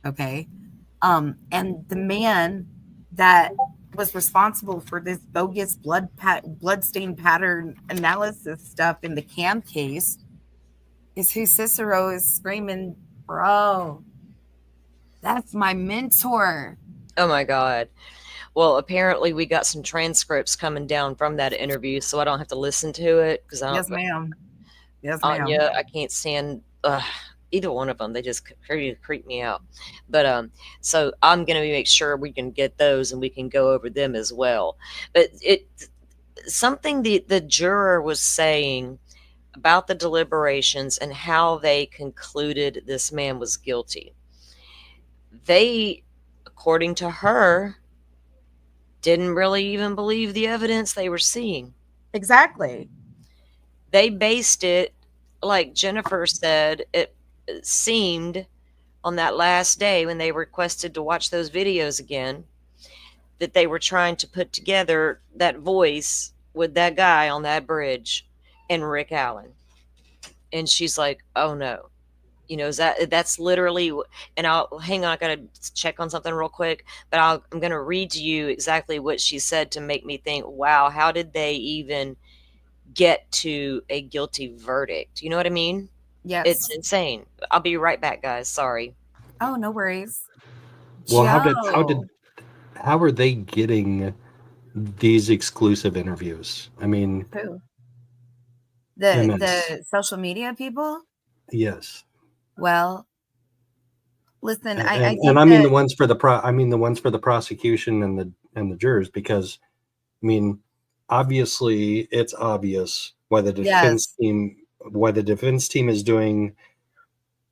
Okay, and the man that was responsible for this bogus blood stain pattern analysis stuff in the Cam case is who Cicero is screaming, bro, that's my mentor. Oh my God. Well, apparently we got some transcripts coming down from that interview, so I don't have to listen to it because I Yes, don't. ma'am. Yes, ma'am. Anya, I can't stand either one of them. They just creep me out. But so I'm gonna make sure we can get those and we can go over them as well. But something the juror was saying about the deliberations and how they concluded this man was guilty. They, according to her, didn't really even believe the evidence they were seeing. Exactly. They based it, like Jennifer said, it seemed on that last day when they requested to watch those videos again, that they were trying to put together that voice with that guy on that bridge and Rick Allen. And she's like, oh no. You know, that's literally, and I'll hang on, I gotta check on something real quick, but I'm gonna read to you exactly what she said to make me think, wow, how did they even get to a guilty verdict? You know what I mean? Yes. It's insane. I'll be right back, guys. Sorry. Oh, no worries. Well, Joe. how are they getting these exclusive interviews? I mean, Who? MS. The social media people? Yes. Well, listen, I And think I mean that the ones for the prosecution and the jurors, because I mean, obviously it's obvious why the defense yes, team is doing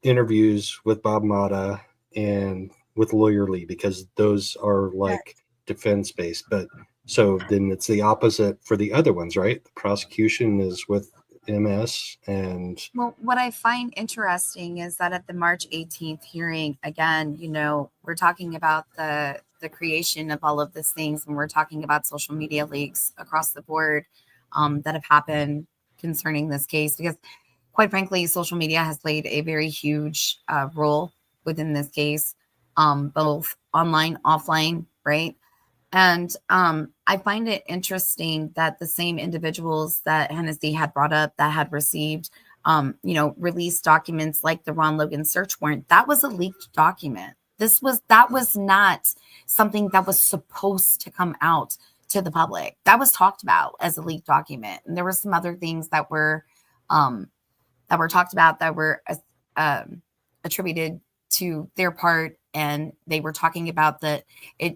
interviews with Bob Mata and with Lawyer Lee, because those are like defense based. But so then it's the opposite for the other ones, right? The prosecution is with MS and Well, what I find interesting is that at the March 18th hearing, again, we're talking about the creation of all of these things, and we're talking about social media leaks across the board that have happened concerning this case. Because, quite frankly, social media has played a very huge role within this case, both online, offline, right? And I find it interesting that the same individuals that Hennessy had brought up that had received, released documents like the Ron Logan search warrant, that was a leaked document. That was not something that was supposed to come out to the public. That was talked about as a leaked document, and there were some other things um, that were talked about that were attributed to their part, and they were talking about that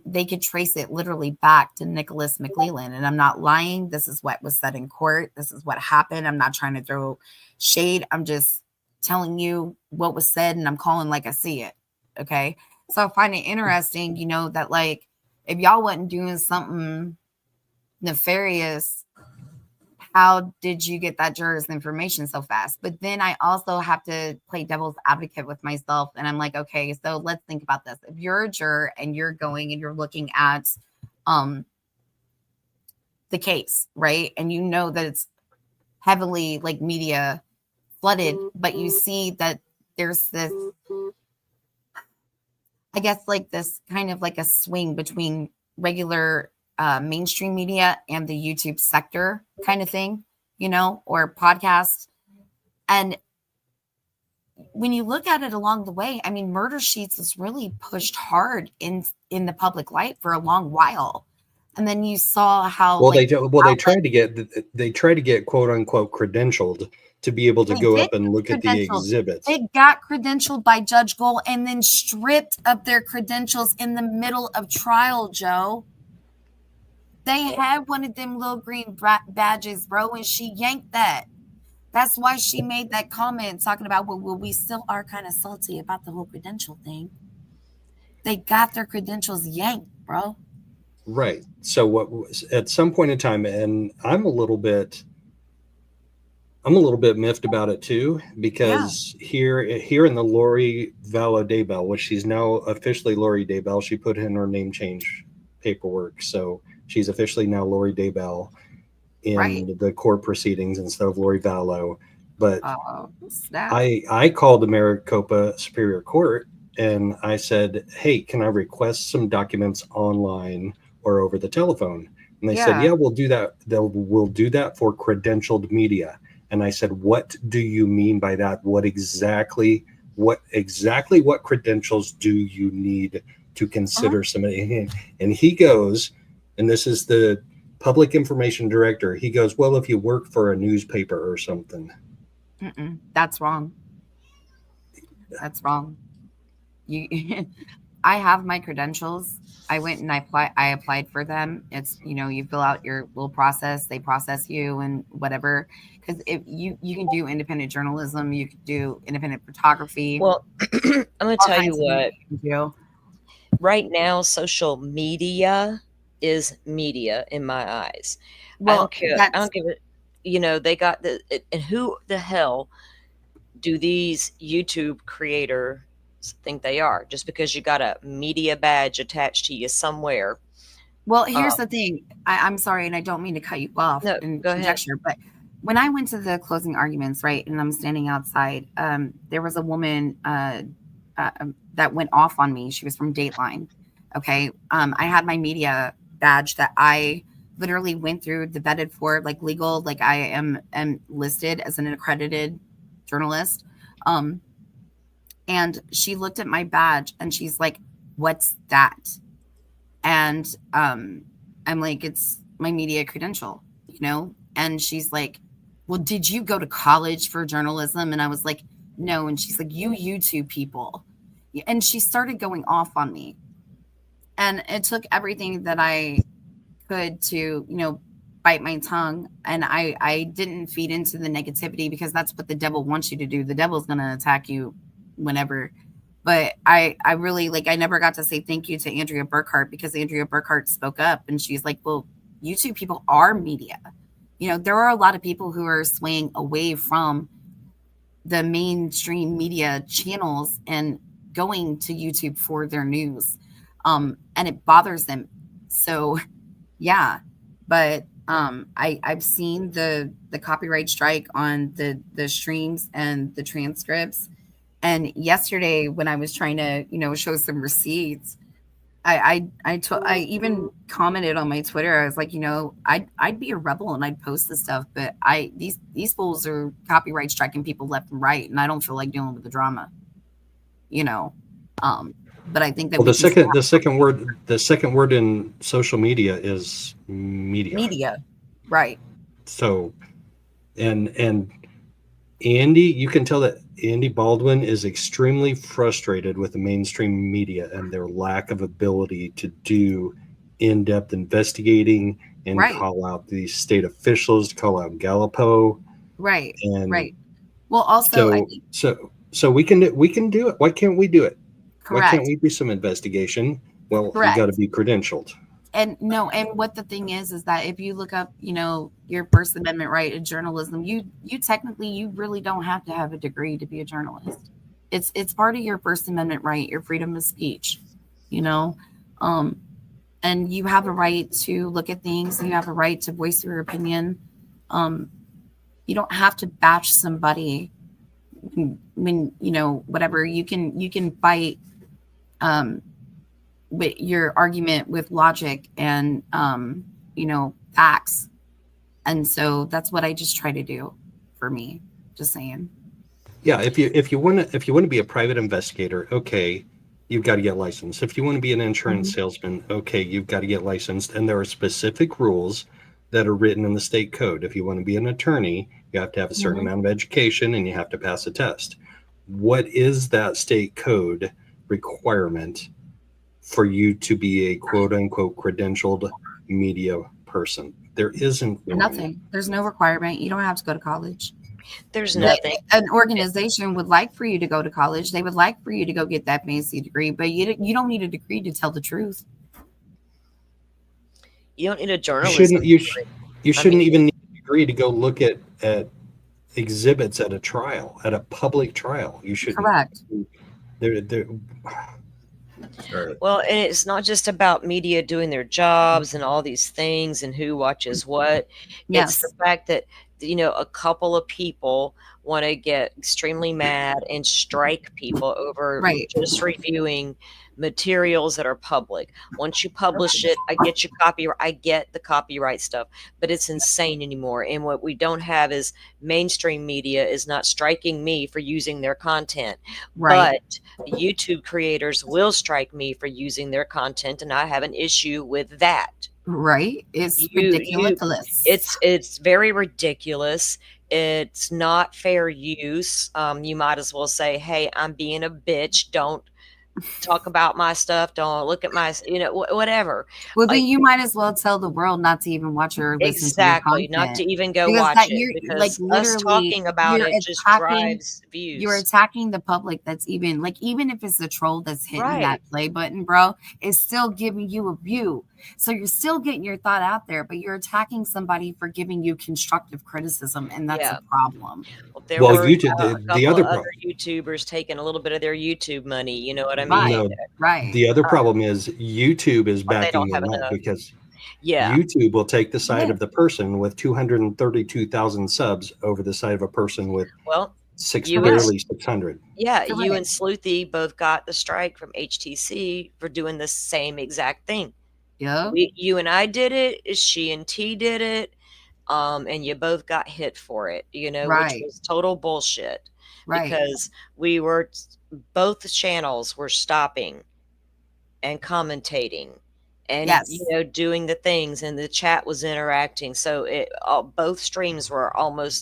they could trace it literally back to Nicholas McLeland. And I'm not lying. This is what was said in court. This is what happened. I'm not trying to throw shade. I'm just telling you what was said, and I'm calling like I see it. Okay. So I find it interesting, that like if y'all wasn't doing something nefarious, how did you get that juror's information so fast? But then I also have to play devil's advocate with myself. And I'm like, okay, so let's think about this. If you're a juror and you're going and you're looking at the case, right? And you know that it's heavily like media flooded, but you see that there's this, I guess, like this kind of like a swing between regular mainstream media and the YouTube sector kind of thing, or podcast. And when you look at it along the way, I mean, Murder Sheets is really pushed hard in the public light for a long while. And then you saw how they tried to get quote unquote credentialed to be able to go up and look at the exhibits. They got credentialed by Judge Gold and then stripped of their credentials in the middle of trial, Joe. They had one of them little green badges, bro, and she yanked that. That's why she made that comment talking about, well, we still are kind of salty about the whole credential thing. They got their credentials yanked, bro. Right. So what was at some point in time, and I'm a little bit miffed about it too, because here in the Lori Vallow Daybell, which she's now officially Lori Daybell, she put in her name change paperwork. So she's officially now Lori Daybell in the court proceedings instead of Lori Vallow. But I called the Maricopa Superior Court and I said, hey, can I request some documents online or over the telephone? And they said, yeah, we'll do that. We'll do that for credentialed media. And I said, what do you mean by that? What exactly what credentials do you need to consider somebody? And he goes, and this is the public information director. He goes, well, if you work for a newspaper or something. That's wrong. That's wrong. I have my credentials. I went and I applied for them. It's, you fill out your little process, they process you and whatever. Because if you can do independent journalism, you can do independent photography. Well, I'm going to tell you what. Right now, social media is media in my eyes. Well, I don't care. I don't give it. They got and who the hell do these YouTube creators think they are? Just because you got a media badge attached to you somewhere. Well, here's the thing. I'm sorry, and I don't mean to cut you off and conjecture, but when I went to the closing arguments, right, and I'm standing outside, there was a woman that went off on me. She was from Dateline. Okay. I had my media badge that I literally went through the vetted for, like legal, like I am listed as an accredited journalist. And she looked at my badge and she's like, what's that? And I'm like, it's my media credential, and she's like, well, did you go to college for journalism? And I was like, no. And she's like, you YouTube people. And she started going off on me. And it took everything that I could to, bite my tongue. And I didn't feed into the negativity, because that's what the devil wants you to do. The devil's going to attack you whenever. But I really like, I never got to say thank you to Andrea Burkhart, because Andrea Burkhart spoke up and she's like, well, YouTube people are media. There are a lot of people who are swaying away from the mainstream media channels and going to YouTube for their news. And it bothers them. So yeah. But I've seen the copyright strike on the streams and the transcripts. And yesterday when I was trying to, show some receipts, I even commented on my Twitter. I was like, I'd be a rebel and I'd post this stuff, but these fools are copyright striking people left and right, and I don't feel like dealing with the drama, you know. But I think that Well, the second word in social media is media. Right? So, and Andy, you can tell that Andy Baldwin is extremely frustrated with the mainstream media and their lack of ability to do in-depth investigating and Right. call out these state officials, to call out Gallipo. Right. And Right. Well, also, I think, so we can do it. Why can't we do it? Why correct. can't we do some investigation? Well, Correct. you got to be credentialed. And no, and what the thing is that if you look up, your First Amendment right in journalism, you technically, you really don't have to have a degree to be a journalist. It's part of your First Amendment right, your freedom of speech, and you have a right to look at things, and you have a right to voice your opinion. You don't have to bash somebody when whatever. You can fight with your argument with logic and facts. And so that's what I just try to do for me. Just saying. Yeah, if you want to be a private investigator, okay, you've got to get licensed. If you want to be an insurance salesman, okay, you've got to get licensed. And there are specific rules that are written in the state code. If you want to be an attorney, you have to have a certain amount of education and you have to pass a test. What is that state code requirement for you to be a quote unquote credentialed media person? There isn't one. Nothing. There's no requirement. You don't have to go to college. There's nothing. An organization would like for you to go to college. They would like for you to go get that fancy degree, but you don't need a degree to tell the truth. You don't need a journalism. You shouldn't even need a degree to go look at exhibits at a trial, at a public trial. You shouldn't. Correct. Well, and it's not just about media doing their jobs and all these things and who watches what. Yes. It's the fact that, a couple of people want to get extremely mad and strike people over just reviewing materials that are public. Once you publish it, I get the copyright stuff, but it's insane anymore. And what we don't have is mainstream media is not striking me for using their content, but YouTube creators will strike me for using their content, and I have an issue with that. Right. It's ridiculous. It's very ridiculous. It's not fair use. You might as well say, hey, I'm being a bitch. Don't talk about my stuff. Don't look at my, whatever. Well, then you might as well tell the world not to even watch or listen to your content. Not to even go watch it, because us talking about it just drives views. You're attacking the public. That's even if it's a troll that's hitting that play button, bro, it's still giving you a view. So you're still getting your thought out there, but you're attacking somebody for giving you constructive criticism, and that's a problem. Well, there were the other YouTubers taking a little bit of their YouTube money. You know what I mean? Right. The other problem is YouTube is backing them up, because YouTube will take the side of the person with 232,000 subs over the side of a person with barely 600. Yeah, you and Sleuthy both got the strike from HTC for doing the same exact thing. Yeah, you and I did it. She and T did it, and you both got hit for it. Which was total bullshit. Right, because both channels were stopping and commentating, and doing the things, and the chat was interacting. So both streams were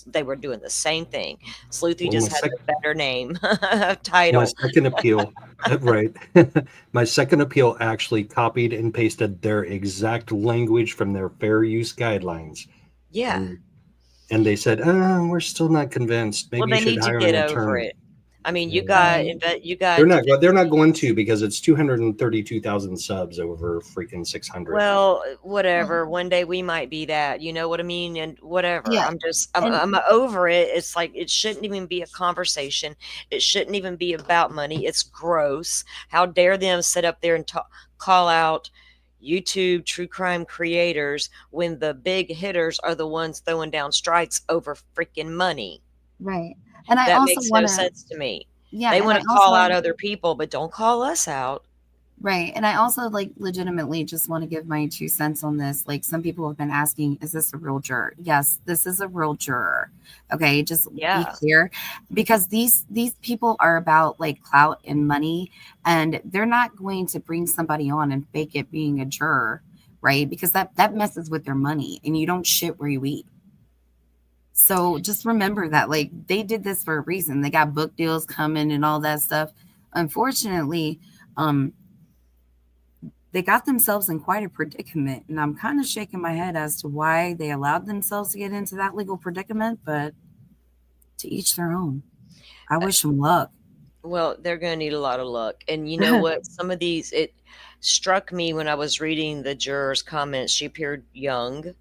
they were doing the same thing. Sleuthy just had a better name title. My second appeal, my second appeal actually copied and pasted their exact language from their fair use guidelines. Yeah. And they said, we're still not convinced. Maybe they need to get over it. I mean, Right. you got They're not going to, because it's 232,000 subs over freaking 600. well, Well, whatever. One day we might be that, you know what I mean? And whatever. yeah. And I'm over it. It's like it shouldn't even be a conversation. It shouldn't even be about money. It's gross. How dare them sit up there and call out YouTube true crime creators when the big hitters are the ones throwing down strikes over freaking money. right. And I That also makes want no to, sense to me. yeah. They And want I to call also, out other people, but don't call us out. right. And I also like legitimately just want to give my 2 cents on this. Like some people have been asking, is this a real juror? Yes, this is a real juror. Okay, just be Yeah. clear because these people are about like clout and money, and they're not going to bring somebody on and fake it being a juror, right? Because that messes with their money and you don't shit where you eat. So just remember that like they did this for a reason. They got book deals coming and all that stuff. Unfortunately, um they got themselves in quite a predicament. And I'm kind of shaking my head as to why they allowed themselves to get into that legal predicament, but to each their own. I wish them luck. Well, they're going to need a lot of luck. And you know what? Some of these, it struck me when I was reading the jurors' comments. She appeared young.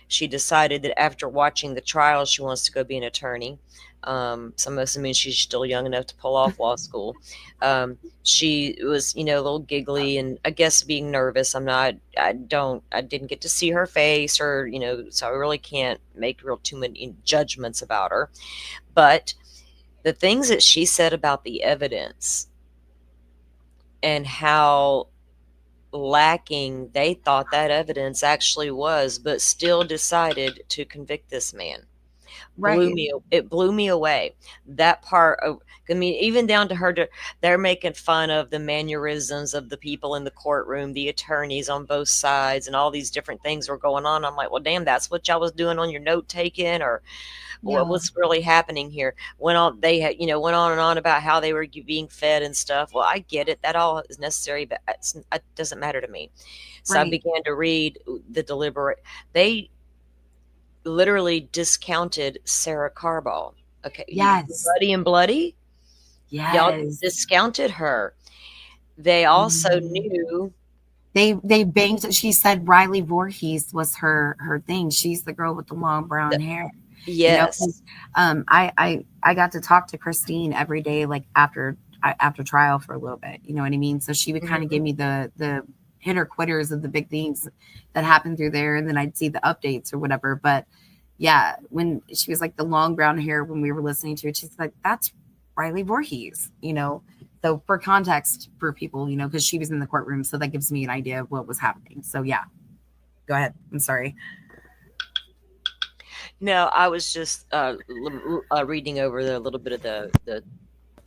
She decided that after watching the trial, she wants to go be an attorney. So I'm assuming she's still young enough to pull off law school. She was, a little giggly and I guess being nervous. I didn't get to see her face or, so I really can't make real too many judgments about her. But the things that she said about the evidence and how lacking they thought that evidence actually was, but still decided to convict this man. Right. It blew me away. That part of, I mean, even down to her, they're making fun of the mannerisms of the people in the courtroom, the attorneys on both sides, and all these different things were going on. I'm like, well, damn, that's what y'all was doing on your note taking, or what Yeah. was really happening here. Went on and on about how they were being fed and stuff. Well, I get it. That all is necessary, but it doesn't matter to me. So I Right. began to read the deliberate. They literally discounted Sarah Carball. Okay, Yes. Buddy and Bloody, y'all Yes. discounted her. They also Mhm. knew. They banged. She said Riley Voorhees was her thing. She's the girl with the long brown That, hair. Because yes. I got to talk to Christine every day, like after trial for a little bit. You know what I mean? So she would kind of Mhm. give me the hitter quitters of the big things that happened through there, and then I'd see the updates or whatever. But yeah, when she was like the long brown hair when we were listening to it, she's like, "That's Riley Voorhees," you know. So for context for people, because she was in the courtroom, so that gives me an idea of what was happening. So yeah, go ahead. I'm sorry. No, I was just reading over a little bit of the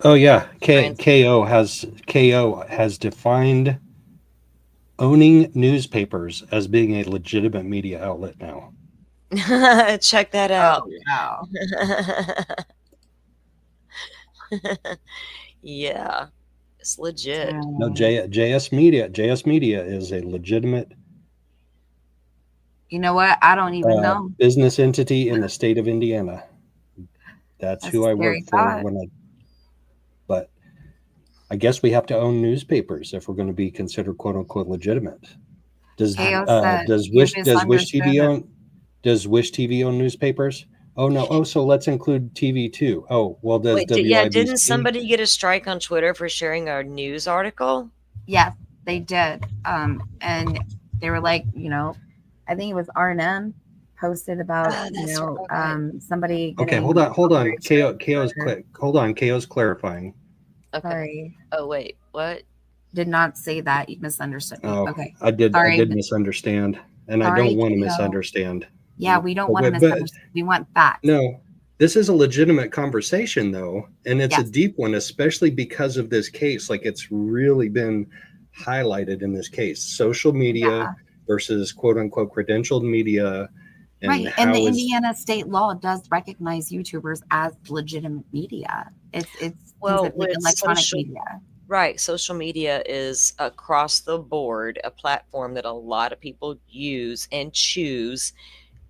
Oh yeah, trans. KO has defined owning newspapers as being a legitimate media outlet now. Check that out. Oh wow. Yeah, it's legit. No, Dang. JS Media is a legitimate You know what? I don't even know. business entity in the state of Indiana. That's That's who a I scary work for thought. but I guess we have to own newspapers if we're going to be considered quote unquote legitimate. Does KO said you Wish TV misunderstood. does Wish TV own newspapers? Oh no. Oh, so let's include TV too. Oh, well, does Wait, yeah, didn't WIBC? somebody get a strike on Twitter for sharing a news article? Yes, they did. And they were like, I think it was R&M posted about, That's okay. somebody Okay, getting hold on. arrested KO's for, quick. Hold on. KO's clarifying. Okay. sorry, Oh wait, what? did not say that. You misunderstood me. Oh, Okay. I Sorry. did misunderstand, and I don't Sorry, want to KO. misunderstand. Yeah, we don't want to But misunderstand. We want facts. no, this is a legitimate conversation though, and it's a Yes. deep one, especially because of this case. Like it's really been highlighted in this case. Social media Yeah. versus quote unquote credentialed media, and Right. And the how is Indiana state law does recognize YouTubers as legitimate media. It's Well, considered like with electronic social media. right, social media is across the board a platform that a lot of people use and choose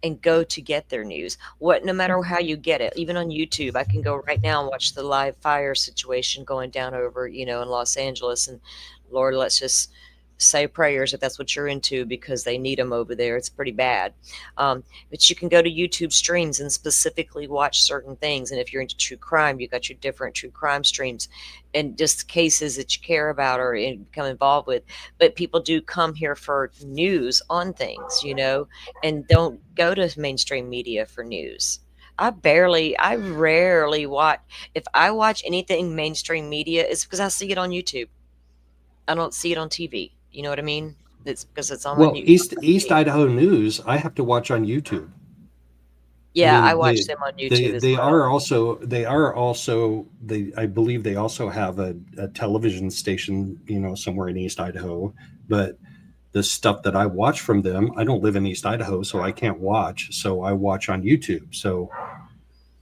and go to get their news. What, no matter how you get it, even on YouTube, I can go right now and watch the live fire situation going down over, in Los Angeles. And Lord, let's just say prayers if that's what you're into, because they need them over there. It's pretty bad. But you can go to YouTube streams and specifically watch certain things. And if you're into true crime, you got your different true crime streams and just cases that you care about or become involved with. But people do come here for news on things, and don't go to mainstream media for news. I rarely watch. If I watch anything mainstream media, it's because I see it on YouTube. I don't see it on TV. You know what I mean? It's because it's on my Well, new East TV. Idaho News, I have to watch on YouTube. I Yeah, I mean, watch them on YouTube as they well. are also they I believe they also have a television station, somewhere in East Idaho. But the stuff that I watch from them, I don't live in East Idaho, so I can't watch. So I watch on YouTube. So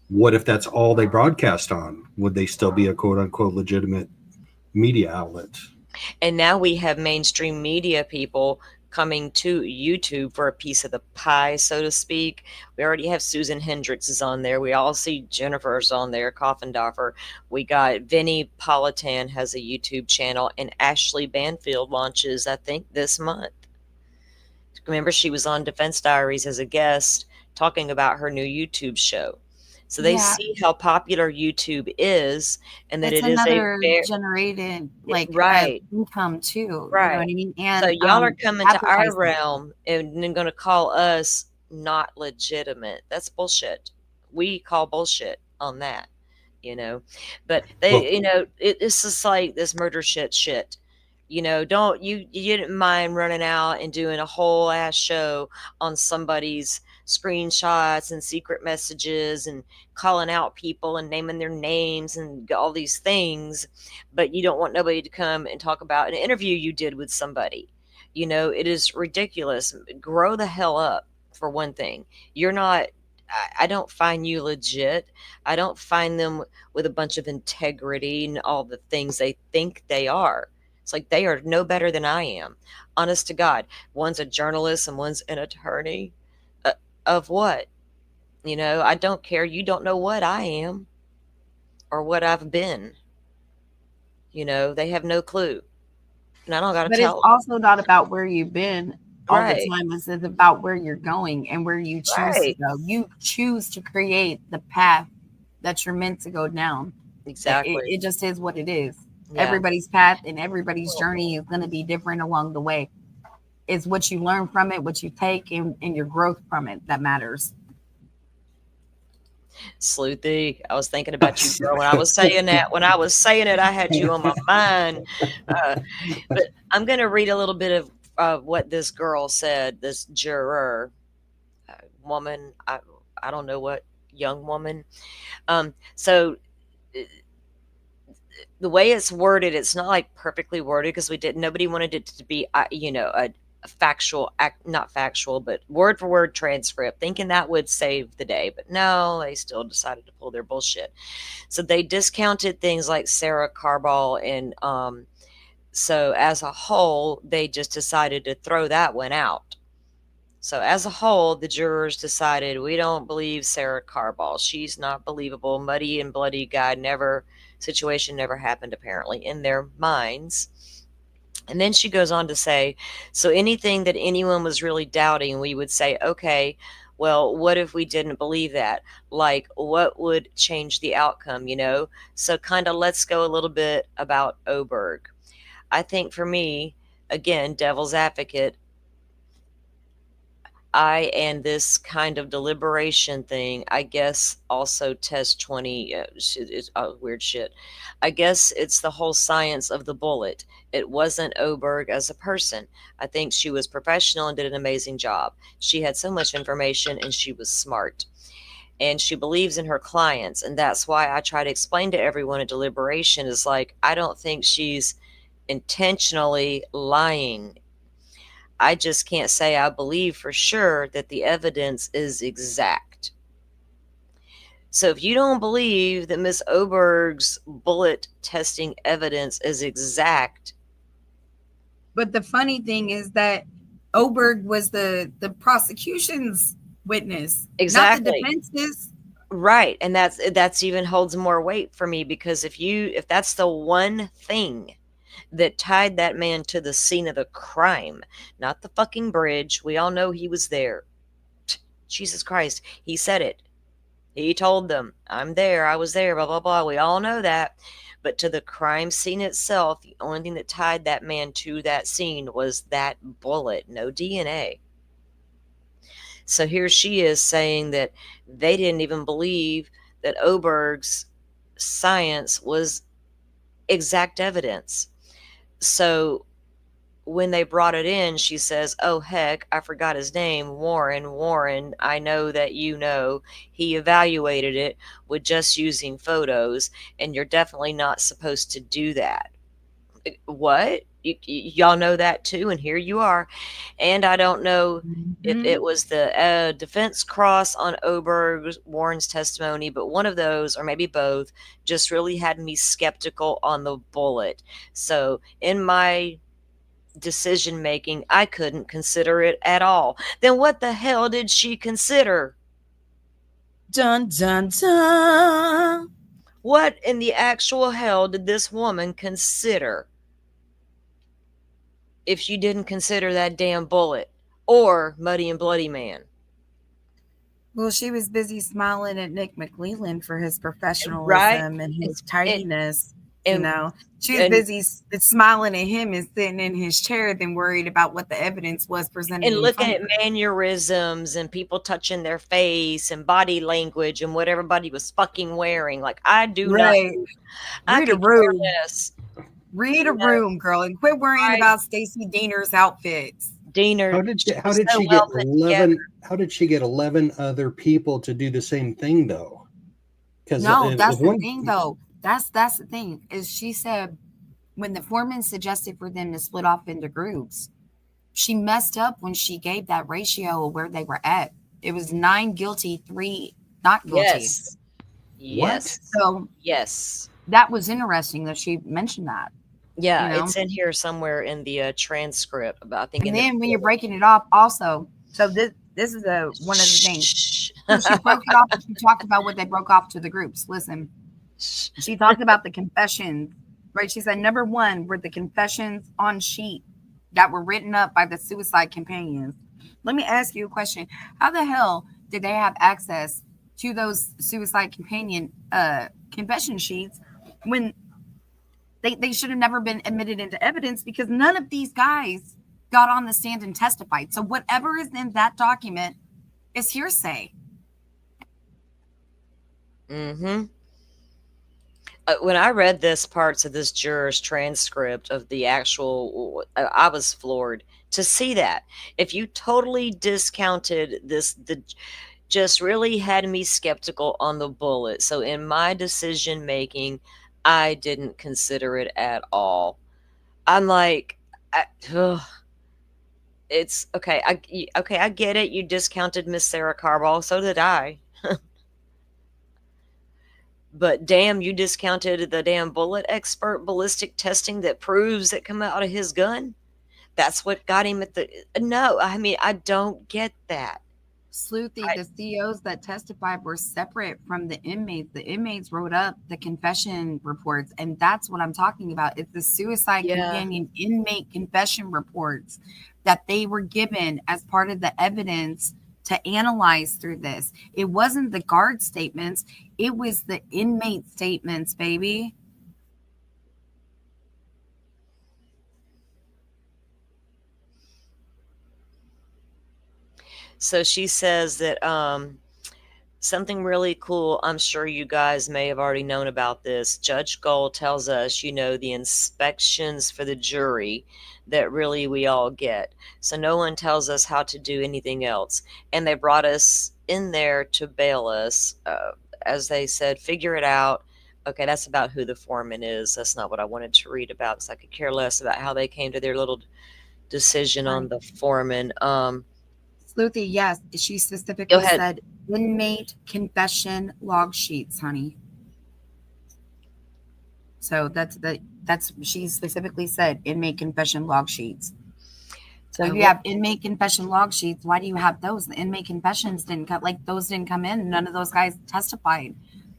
what if that's all they broadcast on? Would they still be a quote unquote legitimate media outlet? And now we have mainstream media people coming to YouTube for a piece of the pie, so to speak. We already have Susan Hendricks is on there. We all see Jennifer's on there, Coffindoffer. We got Vinnie Politan has a YouTube channel, and Ashley Banfield launches, I think, this month. Remember, she was on Defense Diaries as a guest talking about her new YouTube show. So they Yeah, see how popular YouTube is, and that it's it is a another very generated right. income too. You know what Right. I mean? So And y'all are coming to our advertising. realm and then gonna call us not legitimate. That's bullshit. We call bullshit on that, you know. But Well, they, it's just like this murder shit. Don't you didn't mind running out and doing a whole ass show on somebody's screenshots and secret messages and calling out people and naming their names and all these things, but you don't want nobody to come and talk about an interview you did with somebody. It is ridiculous. Grow the hell up, for one thing. You're not, I don't find you legit. I don't find them with a bunch of integrity and all the things they think they are. It's like they are no better than I am. Honest to God. One's a journalist and one's an attorney. Uh, of what? I don't care. You don't know what I am or what I've been. They have no clue. And I don't got to But it's tell them. also not about where you've been all the Right. time. It's about where you're going and where you choose to Right. go. You choose to create the path that you're meant to go down. Exactly. It just is what it is. Yeah. Everybody's path and everybody's journey is going to be different along the way. It's what you learn from it, what you take, and your growth from it that matters. Sleuthy. I was thinking about you, girl, when I was saying that. When I was saying it, I had you on my mind. Uh, but I'm going to read a little bit of what this girl said, this juror, woman. I don't know what young woman. So the way it's worded, it's not like perfectly worded because nobody wanted it to be, a factual, not factual, but word for word transcript, thinking that would save the day. But no, they still decided to pull their bullshit. So they discounted things like Sarah Carball, and so as a whole, they just decided to throw that one out. So as a whole, the jurors decided we don't believe Sarah Carball. She's not believable. Muddy and bloody guy situation never happened apparently in their minds. And then she goes on to say, so anything that anyone was really doubting, we would say, okay, well, what if we didn't believe that? Like, what would change the outcome, So kind of let's go a little bit about Oberg. I think for me, again, devil's advocate, and this kind of deliberation thing, I guess also test 20 is weird shit. I guess it's the whole science of the bullet. It wasn't Oberg as a person. I think she was professional and did an amazing job. She had so much information and she was smart. And she believes in her clients. And that's why I try to explain to everyone a deliberation is like, I don't think she's intentionally lying. I just can't say I believe for sure that the evidence is exact. So if you don't believe that Miss Oberg's bullet testing evidence is exact, But the funny thing is that Oberg was the prosecution's witness, not the Exactly. defense's. Right. And that's even holds more weight for me, because if that's the one thing that tied that man to the scene of the crime, not the fucking bridge. We all know he was there. Jesus Christ. He said it. He told them, I'm there, I was there, blah, blah, blah. We all know that. But to the crime scene itself, the only thing that tied that man to that scene was that bullet, no DNA. So here she is saying that they didn't even believe that Oberg's science was exact evidence. So when they brought it in, she says, oh, heck, I forgot his name, Warren. Warren, I know that you know. He evaluated it with just using photos, and you're definitely not supposed to do that. What? Y'all know that too, and here you are. And I don't know if it was the defense cross on Oberg Warren's testimony, but one of those, or maybe both, just really had me skeptical on the bullet. So in my decision making, I couldn't consider it at all. Then what the hell did she consider? Dun, dun, dun. What in the actual hell did this woman consider if she didn't consider that damn bullet or Muddy and Bloody Man? Well, she was busy smiling at Nick McLeland for his professionalism Right? and his And, tidiness. and, You know, she was busy smiling at him and sitting in his chair than worried about what the evidence was presented. and looking at mannerisms and people touching their face and body language and what everybody was fucking wearing. Like, I do not. I Read a could care room. less. Read a room, girl, and quit worrying about Stacey Diener's outfits. Diener, How did so she well get put 11? together. How did she get 11 other people to do the same thing though? Because No, that's the thing though. That's the thing, is she said when the foreman suggested for them to split off into groups, she messed up when she gave that ratio of where they were at. It was 9 guilty, 3 not guilty. Yes. What? So Yes. that was interesting that she mentioned that. Yeah, You know? it's in here somewhere in the transcript. About, I think. And then when you're breaking it off, also, so this is one of the things. So she broke it off. She talked about what they broke off to the groups. Listen, she talked about the confessions, right? She said number 1 were the confessions on sheet that were written up by the suicide companions. Let me ask you a question. How the hell did they have access to those suicide companion confession sheets when they should have never been admitted into evidence, because none of these guys got on the stand and testified. So whatever is in that document is hearsay. Mm-hmm. When I read this parts of this juror's transcript of the actual, I was floored to see that. If you totally discounted this, just really had me skeptical on the bullet. So in my decision making, I didn't consider it at all. I'm like, it's okay. I get it. You discounted Miss Sarah Carball. So did I. But damn, you discounted the damn bullet expert ballistic testing that proves it come out of his gun. That's what got him at the. No, I mean, I don't get that. Sleuthy, the COs that testified were separate from the inmates. The inmates wrote up the confession reports, and that's what I'm talking about. It's the suicide companion inmate confession reports that they were given as part of the evidence to analyze through this. It wasn't the guard statements, it was the inmate statements, baby. So she says that something really cool, I'm sure you guys may have already known about this. Judge Gold tells us, the inspections for the jury that really we all get. So no one tells us how to do anything else. And they brought us in there to bail us. As they said, figure it out. Okay, that's about who the foreman is. That's not what I wanted to read about, because I could care less about how they came to their little decision on the foreman. Sleuthy, yes, she specifically said inmate confession log sheets, honey. So that's she specifically said inmate confession log sheets. So you have inmate confession log sheets. Why do you have those? The inmate confessions didn't come, like those didn't come in. None of those guys testified.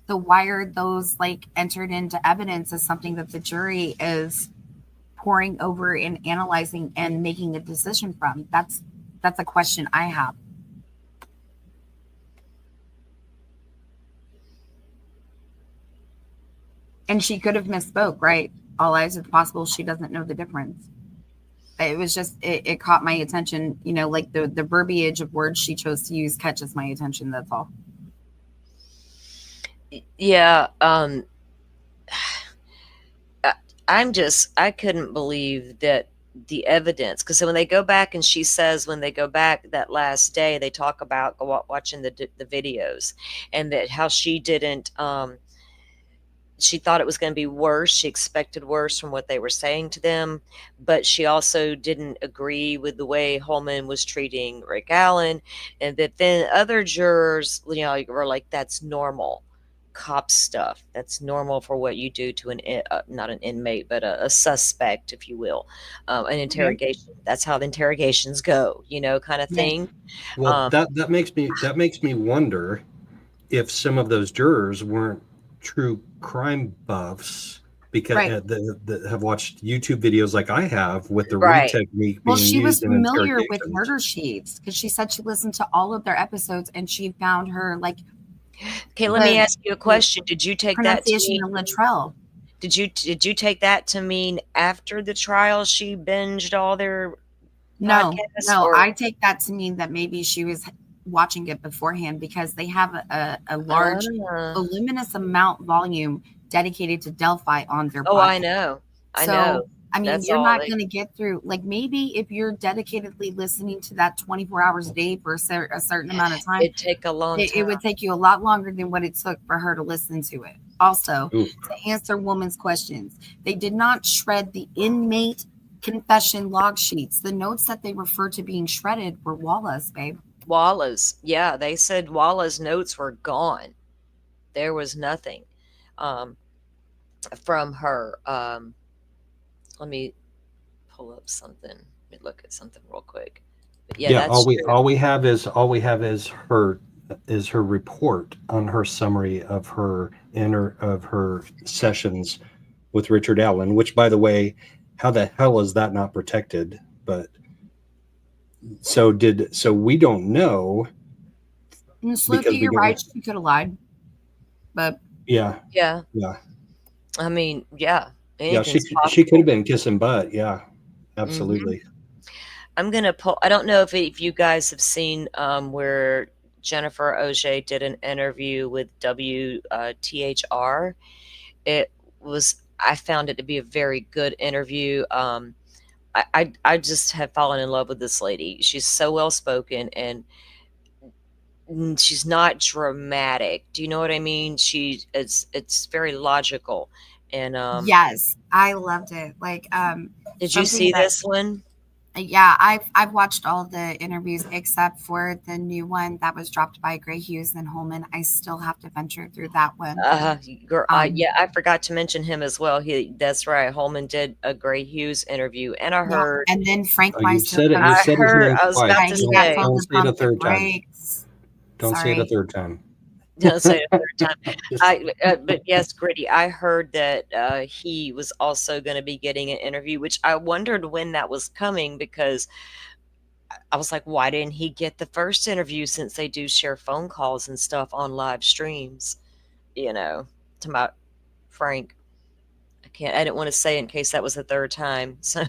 So why are those like entered into evidence as something that the jury is poring over and analyzing and making a decision from? That's a question I have. And she could have misspoke, right? All lives are possible. She doesn't know the difference. It was just, it caught my attention, you know, like the verbiage of words she chose to use catches my attention. That's all. Yeah. I couldn't believe that the evidence, because when they go back and she says when they go back that last day, they talk about watching the videos and that how she didn't, she thought it was going to be worse. She expected worse from what they were saying to them, but she also didn't agree with the way Holman was treating Rick Allen, and that then other jurors, you know, were like, that's normal cop stuff. That's normal for what you do to not an inmate, but a suspect, if you will, an interrogation. That's how the interrogations go, you know, kind of thing. Well, that makes me wonder if some of those jurors weren't true crime buffs, because that have watched YouTube videos like I have with the read technique being she was used in familiar with interrogations. murder sheets because she said she listened to all of their episodes and she found her like. Okay, let me ask you a question. Did you take that to mean of Luttrell? Did you take that to mean after the trial she binged all their podcasts? No, I take that to mean that maybe she was watching it beforehand because they have a large voluminous volume dedicated to Delphi on their podcast. Oh, I know. I know. I mean, you're not going to get through, like, maybe if you're dedicatedly listening to that 24 hours a day for a certain amount of time, it'd take a long time. It would take you a lot longer than what it took for her to listen to it. Also, to answer woman's questions, they did not shred the inmate confession log sheets. The notes that they refer to being shredded were Wallace, babe. Wallace. Yeah, they said Wallace's notes were gone. There was nothing from her. Let me pull up something. Let me look at something real quick. But yeah, that's all we have is her report on her summary of her sessions with Richard Allen, which, by the way, how the hell is that not protected? But so we don't know. Sleuthie, you're right. She could have lied, but yeah. I mean, yeah. Yeah, she could have been kissing butt. Yeah, absolutely. I'm gonna pull. I don't know if you guys have seen where Jennifer Auger did an interview with WTHR. I found it to be a very good interview. I just have fallen in love with this lady. She's so well spoken and she's not dramatic. Do you know what I mean? It's very logical. And yes, I loved it. Like, did you see this one? Yeah, I've watched all the interviews except for the new one that was dropped by Gray Hughes and Holman. I still have to venture through that one. Yeah, I forgot to mention him as well. That's right. Holman did a Gray Hughes interview, and I heard, and then Frank Meister. I was about to say, don't say it a third time. Don't say it a third time. Don't say it a third time. But yes, Gritty, I heard that he was also going to be getting an interview, which I wondered when that was coming, because I was like, why didn't he get the first interview, since they do share phone calls and stuff on live streams, you know, to my Frank. I didn't want to say it in case that was the third time. So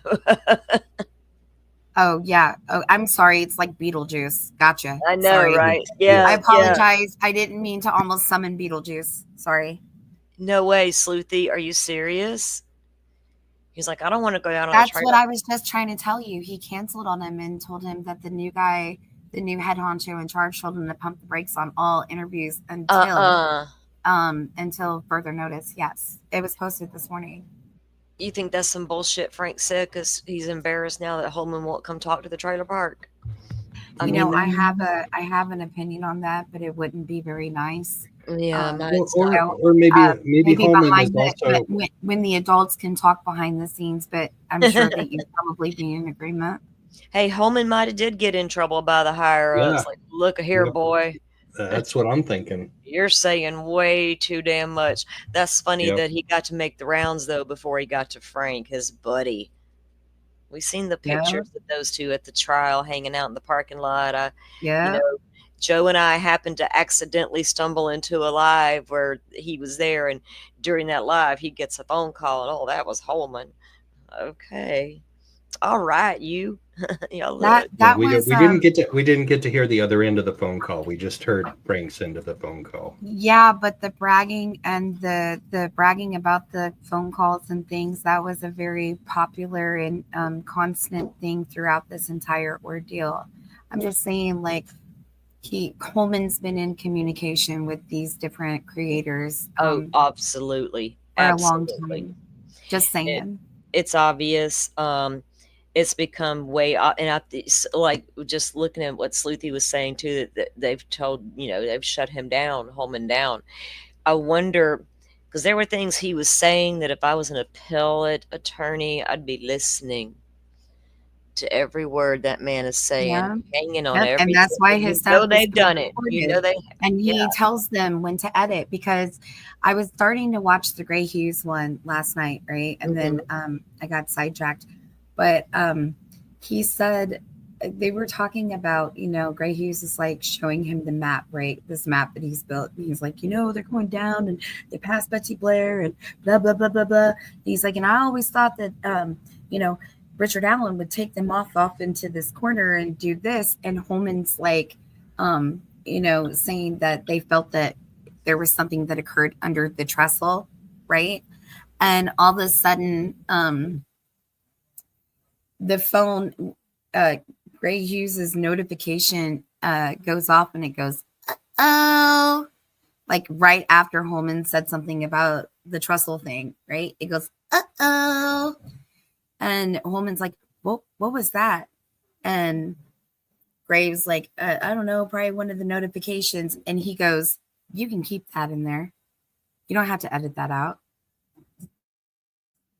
oh yeah. Oh, I'm sorry. It's like Beetlejuice. Gotcha. I know, sorry. right? Yeah. I apologize. Yeah. I didn't mean to almost summon Beetlejuice. Sorry. No way, Sleuthy. Are you serious? He's like, I don't want to go down on That's what I was just trying to tell you. He canceled on him and told him that the new guy, the new head honcho in charge, told him to pump the brakes on all interviews until further notice. Yes. It was posted this morning. You think that's some bullshit Frank said because he's embarrassed now that Holman won't come talk to the trailer park? I have an opinion on that, but it wouldn't be very nice. Yeah, or maybe Holman is also when the adults can talk behind the scenes, but I'm sure that you'd probably be in agreement. Hey, Holman might have did get in trouble by the higher ups. Yeah. Like, look here, Yep. boy, That's what I'm thinking. you're saying way too damn much. That's funny Yep. that he got to make the rounds though before he got to Frank, his buddy. We seen the Yeah. pictures of those two at the trial hanging out in the parking lot. You Yeah. know, Joe and I happened to accidentally stumble into a live where he was there, and during that live, he gets a phone call, and oh, that was Holman. Okay, all right, you, y'all look. Yeah, That was we didn't get to hear the other end of the phone call. We just heard Frank's end of the phone call. yeah, but the bragging and the bragging about the phone calls and things, that was a very popular and constant thing throughout this entire ordeal. I'm just saying, like, Coleman's been in communication with these different creators Oh, absolutely, for a long absolutely. time. Just saying. It's obvious. It's become way and like just looking at what Sleuthy was saying too, that they've told, they've shut him down, Holman down. I wonder, because there were things he was saying that if I was an appellate attorney, I'd be listening to every word that man is saying, Yeah. hanging on Yep, every and that's why his stuff is they've done it. You know recorded. they And he yeah. tells them when to edit, because I was starting to watch the Gray Hughes one last night, right? And then I got sidetracked. But he said they were talking about, Gray Hughes is like showing him the map, right? This map that he's built. And he's like, they're going down and they passed Betsy Blair and blah, blah, blah, blah, blah. And he's like, and I always thought that, Richard Allen would take them off into this corner and do this. And Holman's like, saying that they felt that there was something that occurred under the trestle, right? And all of a sudden, the phone, Gray Hughes's notification goes off, and it goes, oh, like right after Holman said something about the trestle thing, right? It goes, oh. And Holman's like, what was that? And Graves like, I don't know, probably one of the notifications. And he goes, you can keep that in there. You don't have to edit that out.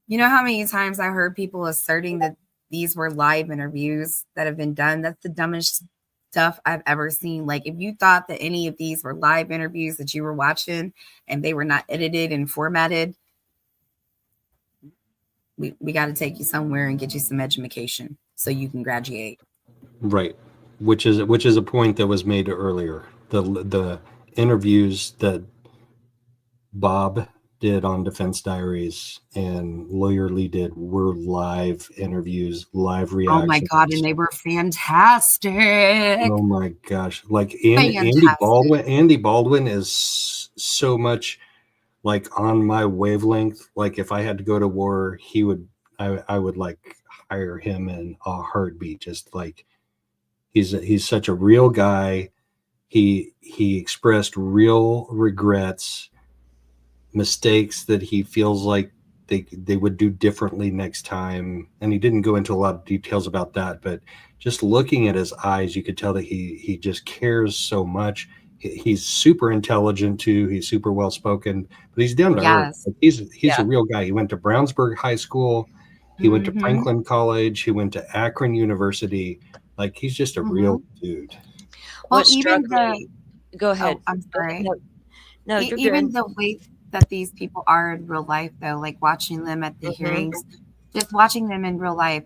You know how many times I heard people asserting that these were live interviews that have been done? That's the dumbest stuff I've ever seen. Like, if you thought that any of these were live interviews that you were watching and they were not edited and formatted, we got to take you somewhere and get you some education so you can graduate. Right, which is a point that was made earlier. The interviews that Bob did on Defense Diaries and Lawyer Lee did were live interviews, live reactions. Oh my God, and they were fantastic. Oh my gosh, like Andy Baldwin is so much like on my wavelength. Like if I had to go to war, I would like hire him in a heartbeat. Just like he's such a real guy. He expressed real regrets, mistakes that he feels like they would do differently next time. And he didn't go into a lot of details about that, but just looking at his eyes, you could tell that he just cares so much. He's super intelligent too. He's super well spoken, but he's down to earth. He's a real guy. He went to Brownsburg High School. He went to Franklin College. He went to Akron University. Like he's just a real dude. Well, even go ahead. Oh, I'm sorry. No, even the way that these people are in real life, though, like watching them at the hearings, just watching them in real life,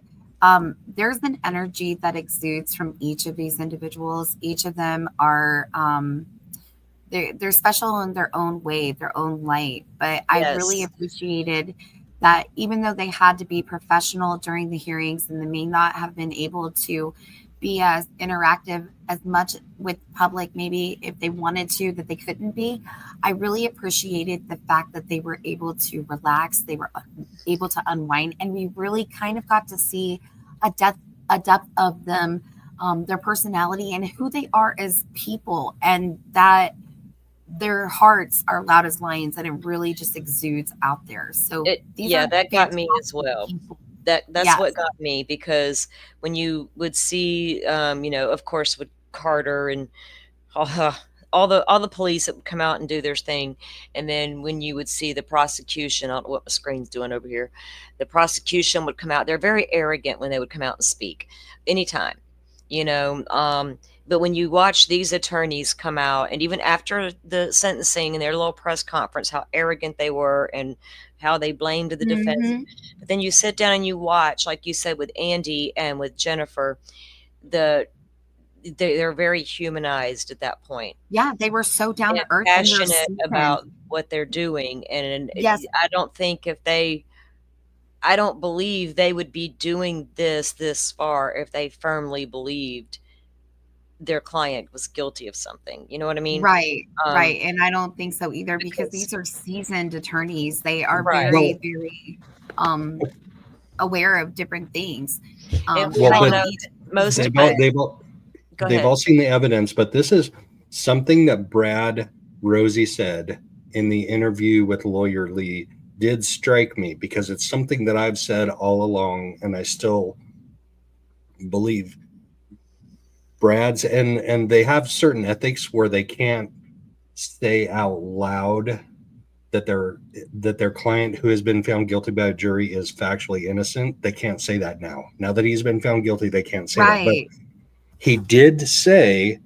there's an energy that exudes from each of these individuals. Each of them are they're special in their own way, their own light. But I really appreciated that even though they had to be professional during the hearings and they may not have been able to be as interactive as much with public, maybe if they wanted to, that they couldn't be. I really appreciated the fact that they were able to relax, they were able to unwind, and we really kind of got to see a depth of them, their personality and who they are as people, and that their hearts are loud as lions, and it really just exudes out there. So that got me as well. People. That's what got me, because when you would see, of course, with Carter and all the police that would come out and do their thing, and then when you would see the prosecution, I don't know what my screen's doing over here, the prosecution would come out. They're very arrogant when they would come out and speak anytime, you know. But when you watch these attorneys come out, and even after the sentencing and their little press conference, how arrogant they were and how they blamed the defense. Mhm. But then you sit down and you watch, like you said, with Andy and with Jennifer, they're very humanized at that point Yeah, they were so down and to earth in their passionate statement. about what they're doing. And Yes, I don't think I don't believe they would be doing this far if they firmly believed their client was guilty of something. You know what I mean? right, Um, right. And I don't think so either because because these are seasoned attorneys. They are right. very, Well, very aware of different things. And we And well, I all but know know each, that most they've of all but it. they've all Go they've ahead. all seen the evidence. But this is something that Brad Rosie said in the interview with lawyer Lee did strike me because it's something that I've said all along, and I still believe. Brad's and they have certain ethics where they can't say out loud that their client who has been found guilty by a jury is factually innocent. They can't say that now. Now that he's been found guilty, they can't say that. But right. he did say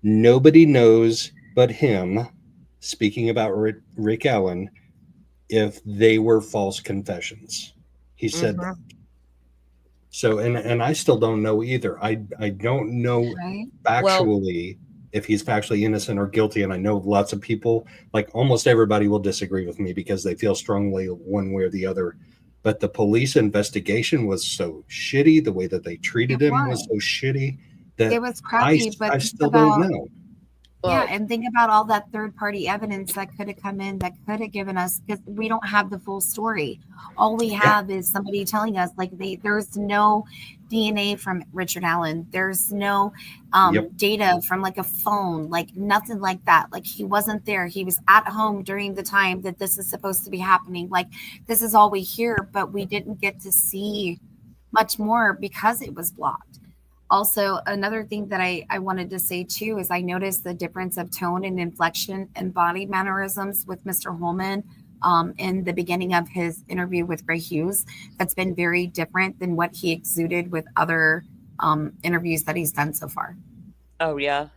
nobody knows but him, speaking about Rick Allen, if they were false confessions. He said that. Hmm. So, and I still don't know either. I don't know Right. Well, factually if he's factually innocent or guilty. And I know lots of people, like almost everybody, will disagree with me because they feel strongly one way or the other. But the police investigation was so shitty. The way that they treated It him was was. so shitty that It was crappy, but I think still don't about know. yeah, well, and think about all that third party evidence that could have come in that could have given us because we don't have the full story. All we Yeah. have is somebody telling us like there's no DNA from Richard Allen. There's no Yep. data from like a phone, like nothing like that. Like he wasn't there. He was at home during the time that this is supposed to be happening. Like this is all we hear, but we didn't get to see much more because it was blocked. Also, another thing that I wanted to say too is I noticed the difference of tone and inflection and body mannerisms with Mr. Holman in the beginning of his interview with Ray Hughes. That's been very different than what he exuded with other interviews that he's done so far. oh yeah.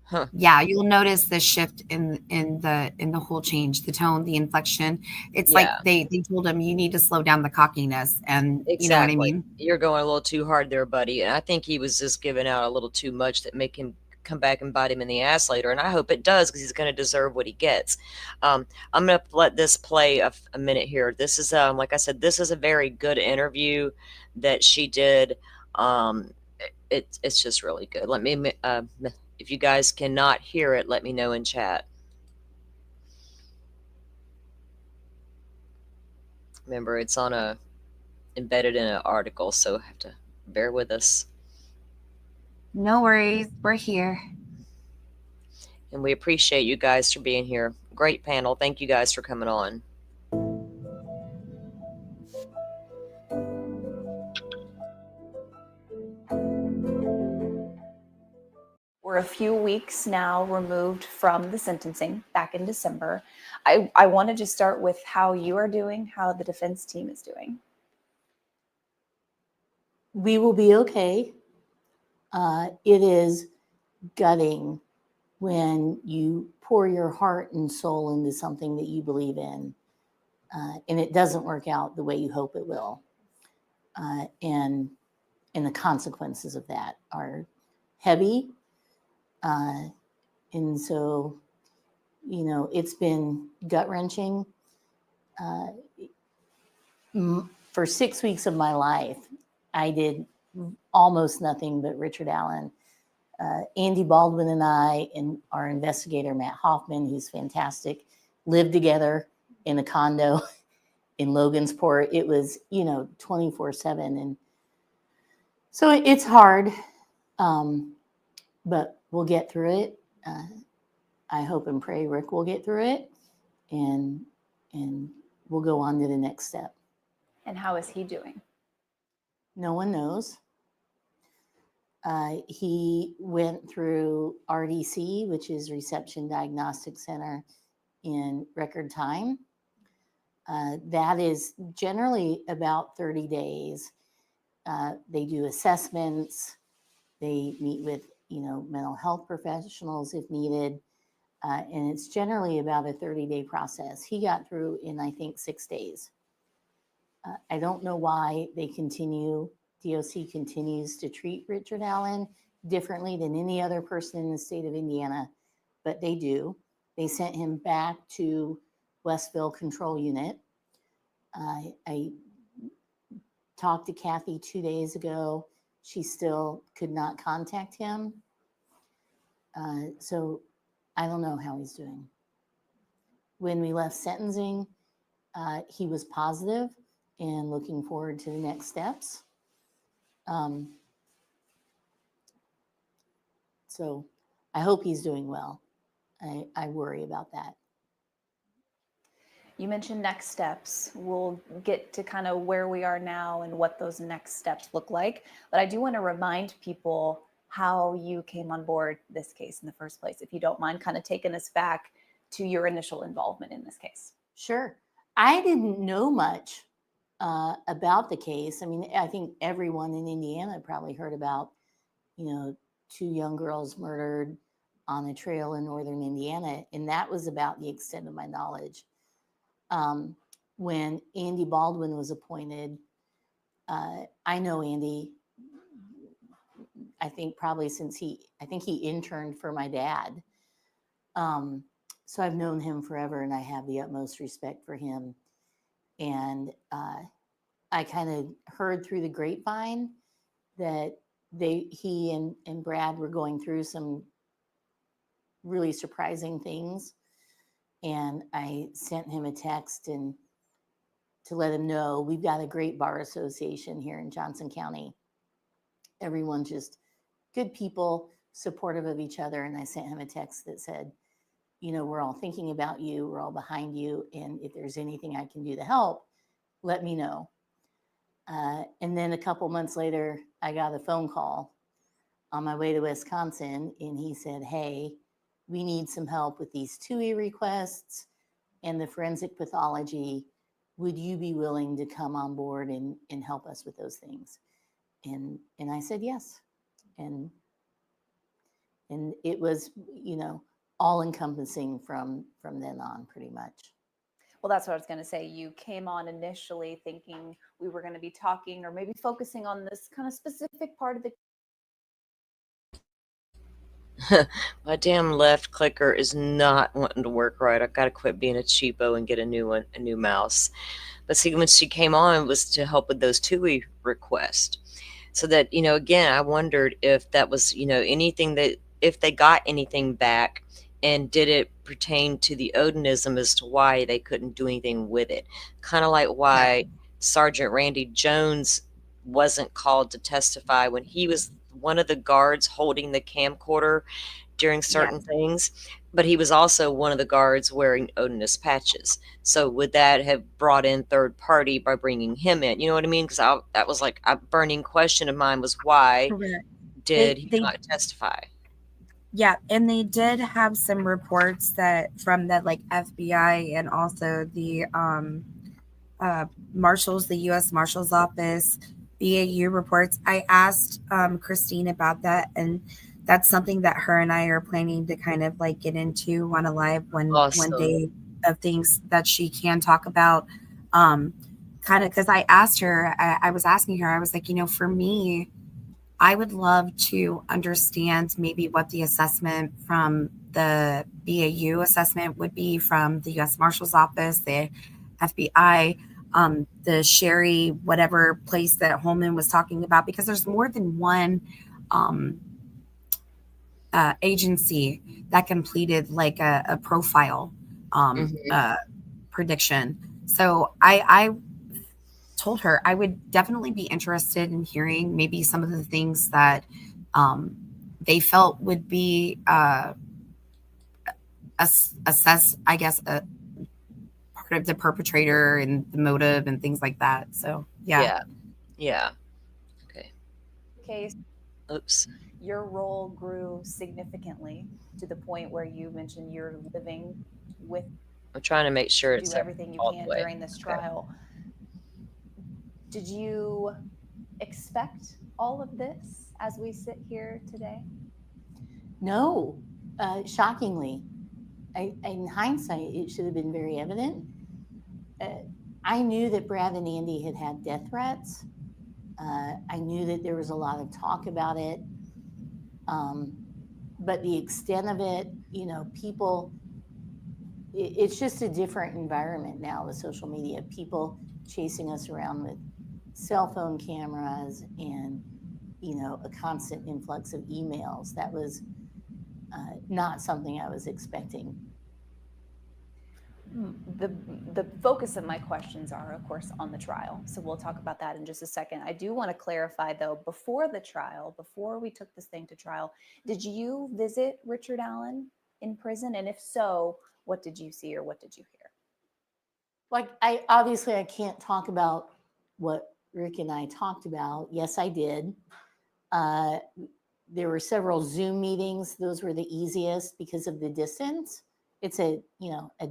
Huh. Yeah, you'll notice the shift in the whole change, the tone, the inflection. It's like Yeah. they told him you need to slow down the cockiness, and you know what I Exactly. mean. You're going a little too hard there, buddy. And I think he was just giving out a little too much that make him come back and bite him in the ass later. And I hope it does because he's going to deserve what he gets. I'm going to let this play a minute here. This is, like I said, this is a very good interview that she did. It's just really good. Let me, if you guys cannot hear it, let me know in chat. Remember, it's embedded in an article, so have to bear with us. No worries, we're here. And we appreciate you guys for being here. Great panel. Thank you guys for coming on. We're a few weeks now removed from the sentencing back in December. I wanted to start with how you are doing, how the defense team is doing. We will be okay. It is gutting when you pour your heart and soul into something that you believe in, and it doesn't work out the way you hope it will. And the consequences of that are heavy. And so, you know, it's been gut wrenching. For 6 weeks of my life, I did almost nothing but Richard Allen. Andy Baldwin and I and our investigator, Matt Hoffman, who's fantastic, lived together in a condo in Logansport. It was, 24/7. And so it's hard, but we'll get through it. I hope and pray Rick will get through it, and we'll go on to the next step. And how is he doing? No one knows. He went through RDC, which is Reception Diagnostic Center, in record time. That is generally about 30 days. They do assessments. They meet with, mental health professionals if needed. And it's generally about a 30-day process. He got through in, I think, 6 days. I don't know why DOC continues to treat Richard Allen differently than any other person in the state of Indiana, but they do. They sent him back to Westville Control Unit. I talked to Kathy 2 days ago. She still could not contact him. So I don't know how he's doing. When we left sentencing, he was positive and looking forward to the next steps. So I hope he's doing well. I worry about that. You mentioned next steps. We'll get to kind of where we are now and what those next steps look like. But I do want to remind people how you came on board this case in the first place, if you don't mind kind of taking us back to your initial involvement in this case. Sure. I didn't know much about the case. I mean, I think everyone in Indiana probably heard about, 2 young girls murdered on a trail in northern Indiana, and that was about the extent of my knowledge. When Andy Baldwin was appointed, I know Andy, I think probably since he interned for my dad. So I've known him forever, and I have the utmost respect for him. And I kind of heard through the grapevine that he and Brad were going through some really surprising things. And I sent him a text and to let him know we've got a great bar association here in Johnson County. Everyone's just good people, supportive of each other. And I sent him a text that said, we're all thinking about you. We're all behind you. And if there's anything I can do to help, let me know. And then a couple months later, I got a phone call on my way to Wisconsin. And he said, hey, we need some help with these TUI requests and the forensic pathology. Would you be willing to come on board and help us with those things? And I said yes. And it was, all encompassing from then on pretty much. Well, that's what I was going to say. You came on initially thinking we were going to be talking or maybe focusing on this kind of specific part of the. My damn left clicker is not wanting to work right. I've got to quit being a cheapo and get a new one, a new mouse. But see, when she came on, it was to help with those TUI requests. So that, again, I wondered if that was, anything that, if they got anything back, and did it pertain to the Odinism as to why they couldn't do anything with it? Kind of like why Sergeant Randy Jones wasn't called to testify when he was one of the guards holding the camcorder during certain things, but he was also one of the guards wearing Odinist patches. So would that have brought in third party by bringing him in? You know what I mean? Because that was like a burning question of mine, was why did he not testify? Yeah, and they did have some reports that from the FBI and also the marshals, the U.S. Marshal's Office, BAU reports. I asked Christine about that, and that's something that her and I are planning to kind of get into on a live one day of things that she can talk about. Kind of because I asked her, I was asking her, I was like, for me, I would love to understand maybe what the assessment from the BAU assessment would be from the U.S. Marshal's Office, the FBI, the Sherry, whatever place that Holman was talking about, because there's more than one agency that completed a profile prediction. So I told her I would definitely be interested in hearing maybe some of the things that they felt would be assess, I guess, part of the perpetrator and the motive and things like that. So yeah. Okay. Case. Oops. Your role grew significantly to the point where you mentioned you're living with, I'm trying to make sure do it's everything you all the can way. during this Okay. trial. Did you expect all of this as we sit here today? No, shockingly. In hindsight, it should have been very evident. I knew that Brad and Andy had death threats. I knew that there was a lot of talk about it. But the extent of it, people, it's just a different environment now with social media. People chasing us around with cell phone cameras and, a constant influx of emails. That was not something I was expecting. The focus of my questions are, of course, on the trial. So we'll talk about that in just a second. I do want to clarify, though, before the trial, before we took this thing to trial, did you visit Richard Allen in prison? And if so, what did you see or what did you hear? Like, I can't talk about what Rick and I talked about. Yes, I did. There were several Zoom meetings. Those were the easiest because of the distance. It's a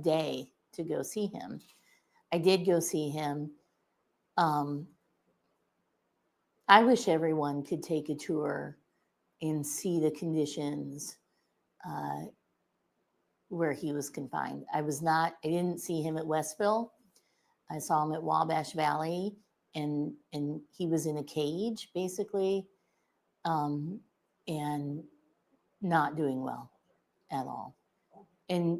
day to go see him. I did go see him. I wish everyone could take a tour and see the conditions where he was confined. I didn't see him at Westville. I saw him at Wabash Valley, and he was in a cage, basically, and not doing well at all. And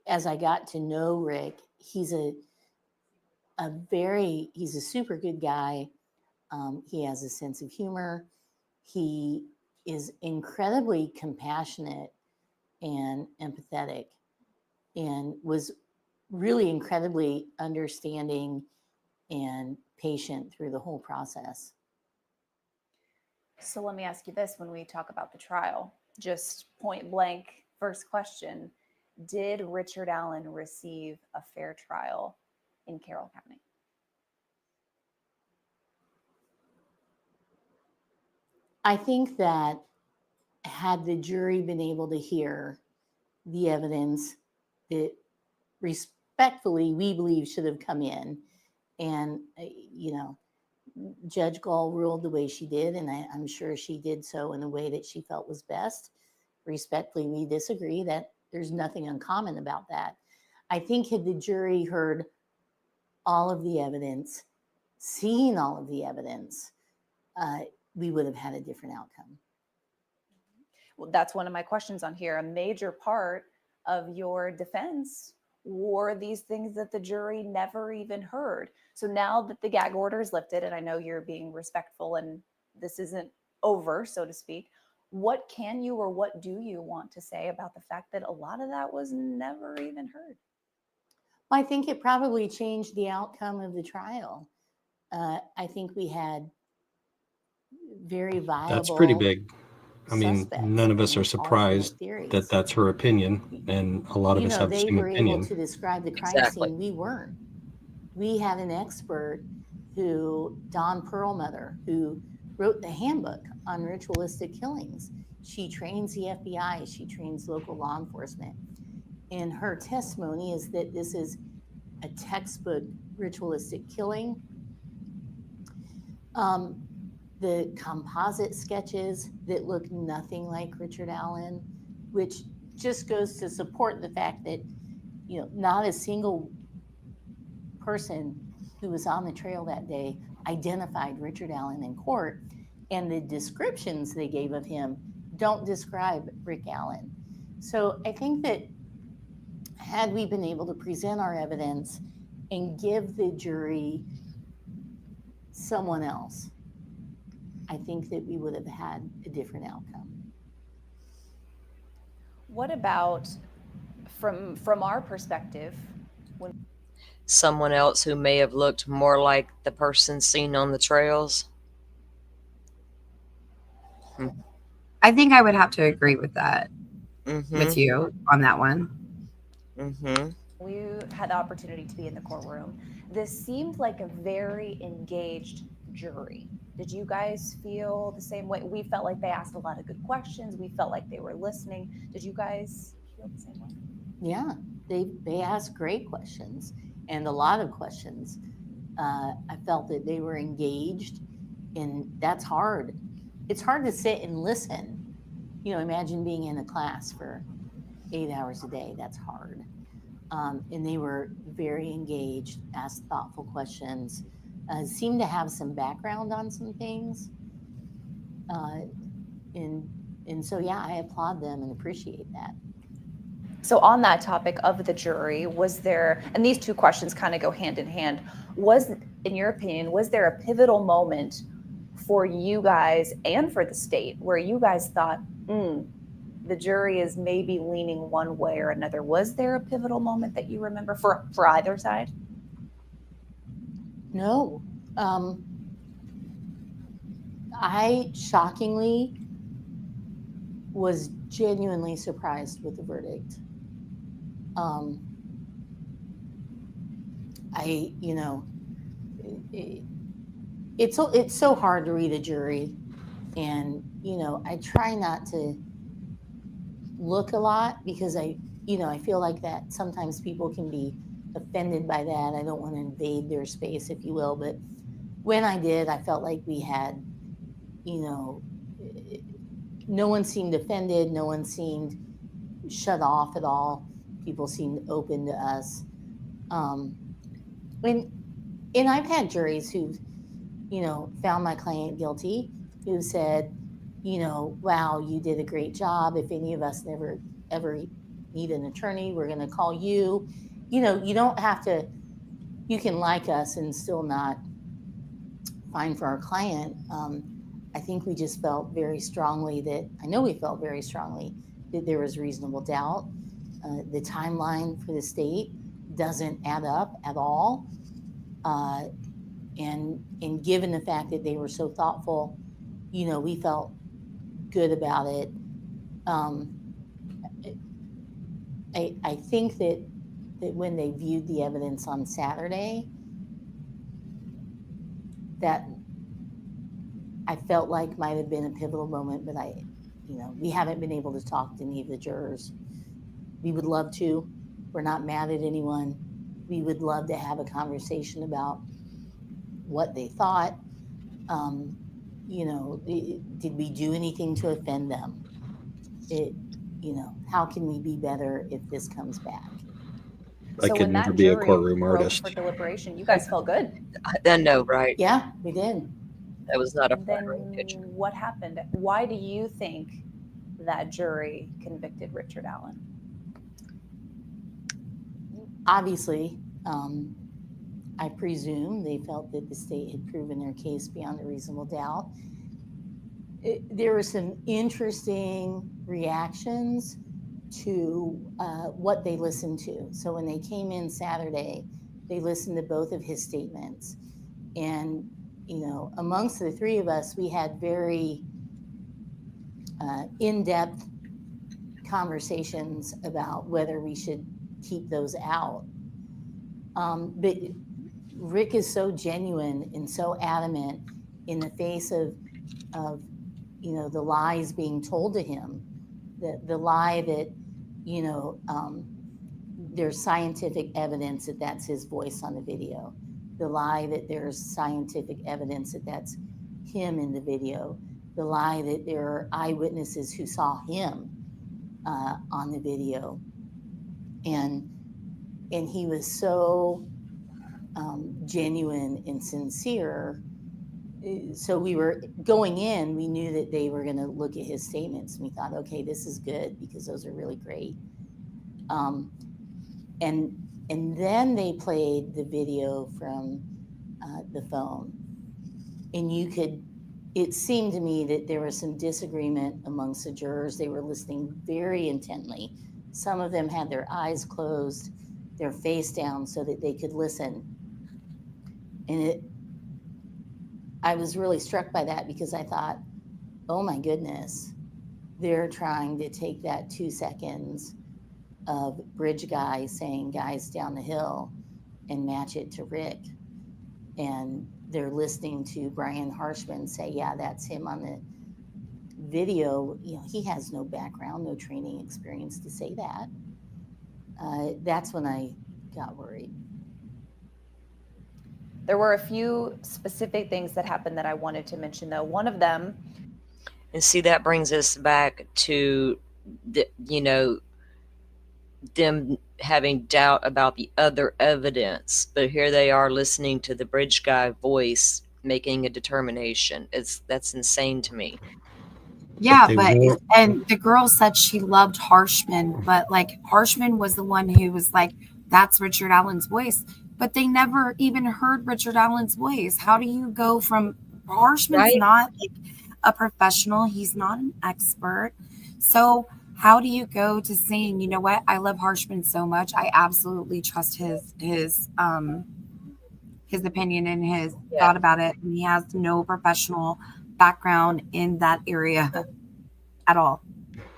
as I got to know Rick, he's a super good guy. He has a sense of humor. He is incredibly compassionate and empathetic, and was really incredibly understanding and patient through the whole process. So let me ask you this when we talk about the trial, just point blank, first question. Did Richard Allen receive a fair trial in Carroll County? I think that had the jury been able to hear the evidence that respectfully we believe should have come in, and Judge Gall ruled the way she did, and I'm sure she did so in a way that she felt was best. Respectfully, we disagree. That there's nothing uncommon about that. I think had the jury heard all of the evidence, seen all of the evidence, we would have had a different outcome. Well, that's one of my questions on here. A major part of your defense were these things that the jury never even heard. So now that the gag order is lifted, and I know you're being respectful and this isn't over, so to speak, what can you or what do you want to say about the fact that a lot of that was never even heard? Well, I think it probably changed the outcome of the trial. I think we had very viable. That's pretty big. I mean, suspects none of us and are surprised alternate theories. that that's her opinion, and a lot of us have the They same were opinion. able to describe the crime Exactly. scene. We weren't. We had an expert Dawn Perlmutter, who wrote the handbook on ritualistic killings. She trains the FBI, she trains local law enforcement. And her testimony is that this is a textbook ritualistic killing. The composite sketches that look nothing like Richard Allen, which just goes to support the fact that, not a single person who was on the trail that day identified Richard Allen in court. And the descriptions they gave of him don't describe Rick Allen. So I think that had we been able to present our evidence and give the jury someone else, I think that we would have had a different outcome. What about from our perspective? Someone else who may have looked more like the person seen on the trails? I think I would have to agree with that, Mm-hmm. with you on that one. Mm-hmm. We had the opportunity to be in the courtroom. This seemed like a very engaged jury. Did you guys feel the same way? We felt like they asked a lot of good questions. We felt like they were listening. Did you guys feel the same way? Yeah, they asked great questions and a lot of questions. I felt that they were engaged, and that's hard. It's hard to sit and listen. You know, imagine being in a class for 8 hours a day. That's hard. And they were very engaged, asked thoughtful questions, seemed to have some background on some things. And so, yeah, I applaud them and appreciate that. So on that topic of the jury, was there, and these two questions kind of go hand in hand, was, in your opinion, was there a pivotal moment for you guys and for the state where you guys thought, the jury is maybe leaning one way or another? Was there a pivotal moment that you remember for either side? No. I shockingly was genuinely surprised with the verdict. It's so hard to read a jury, and I try not to look a lot because I feel like that sometimes people can be offended by that. I don't want to invade their space, if you will, but when I did, I felt like we had, no one seemed offended, no one seemed shut off at all. People seemed open to us. And I've had juries who've, found my client guilty, who said, wow, you did a great job. If any of us ever need an attorney, we're going to call you. You don't have to, you can like us and still not fine for our client. I think we just felt very strongly we felt very strongly that there was reasonable doubt. The timeline for the state doesn't add up at all. And given the fact that they were so thoughtful, we felt good about it. I think that when they viewed the evidence on Saturday, that I felt like might have been a pivotal moment, but we haven't been able to talk to any of the jurors. We would love to. We're not mad at anyone. We would love to have a conversation about what they thought. Did we do anything to offend them? How can we be better if this comes back? I could never be a courtroom artist. For deliberation, you guys felt good. Then no, right? Yeah, we did. That was not a Then flattering picture. what happened? Why do you think that jury convicted Richard Allen? Obviously, I presume they felt that the state had proven their case beyond a reasonable doubt. There were some interesting reactions to what they listened to. So when they came in Saturday, they listened to both of his statements. And, amongst the three of us, we had very in-depth conversations about whether we should keep those out. But Rick is so genuine and so adamant in the face of the lies being told to him, the lie that there's scientific evidence that that's his voice on the video, the lie that there's scientific evidence that that's him in the video, the lie that there are eyewitnesses who saw him on the video, and he was so genuine and sincere. So we were going in, we knew that they were going to look at his statements. We thought, okay, this is good because those are really great. And then they played the video from the phone. And it seemed to me that there was some disagreement amongst the jurors. They were listening very intently. Some of them had their eyes closed, their face down so that they could listen. And I was really struck by that because I thought, oh my goodness, they're trying to take that 2 seconds of bridge guy saying guys down the hill and match it to Rick. and they're listening to Brian Harshman say, yeah, that's him on the video. You know, he has no background, no training experience to say that. That's when I got worried. There were a few specific things that happened that I wanted to mention, though. One of them, And see, that brings us back to them having doubt about the other evidence, but here they are listening to the bridge guy voice making a determination. That's insane to me. Yeah, They but were- and the girl said she loved Harshman, but like Harshman was the one who was like, that's Richard Allen's voice. But they never even heard Richard Allen's voice. How do you go from Harshman's Right. not like a professional, he's not an expert. So how do you go to saying, you know what, I love Harshman so much, I absolutely trust his opinion and his Yeah. thought about it, and he has no professional background in that area at all.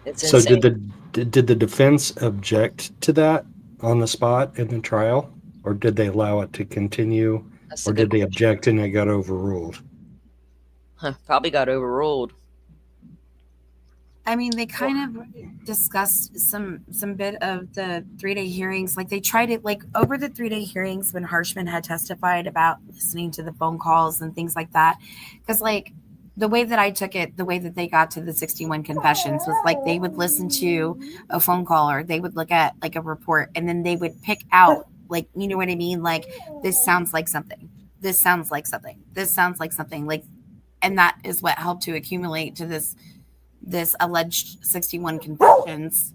It's So insane. did the defense object to that on the spot in the trial, or did they allow it to continue, That's a or good did they question. object and it got overruled? Probably got overruled. I mean, they kind of discussed some bit of the 3-day hearings. Like they tried it like over the 3-day hearings when Harshman had testified about listening to the phone calls and things like that. Because like the way that I took it, the way that they got to the 61 confessions was like they would listen to a phone call or they would look at like a report and then they would pick out like, you know what I mean? Like this sounds like something. This sounds like something. This sounds like something. Like, and that is what helped to accumulate to this alleged 61 confessions.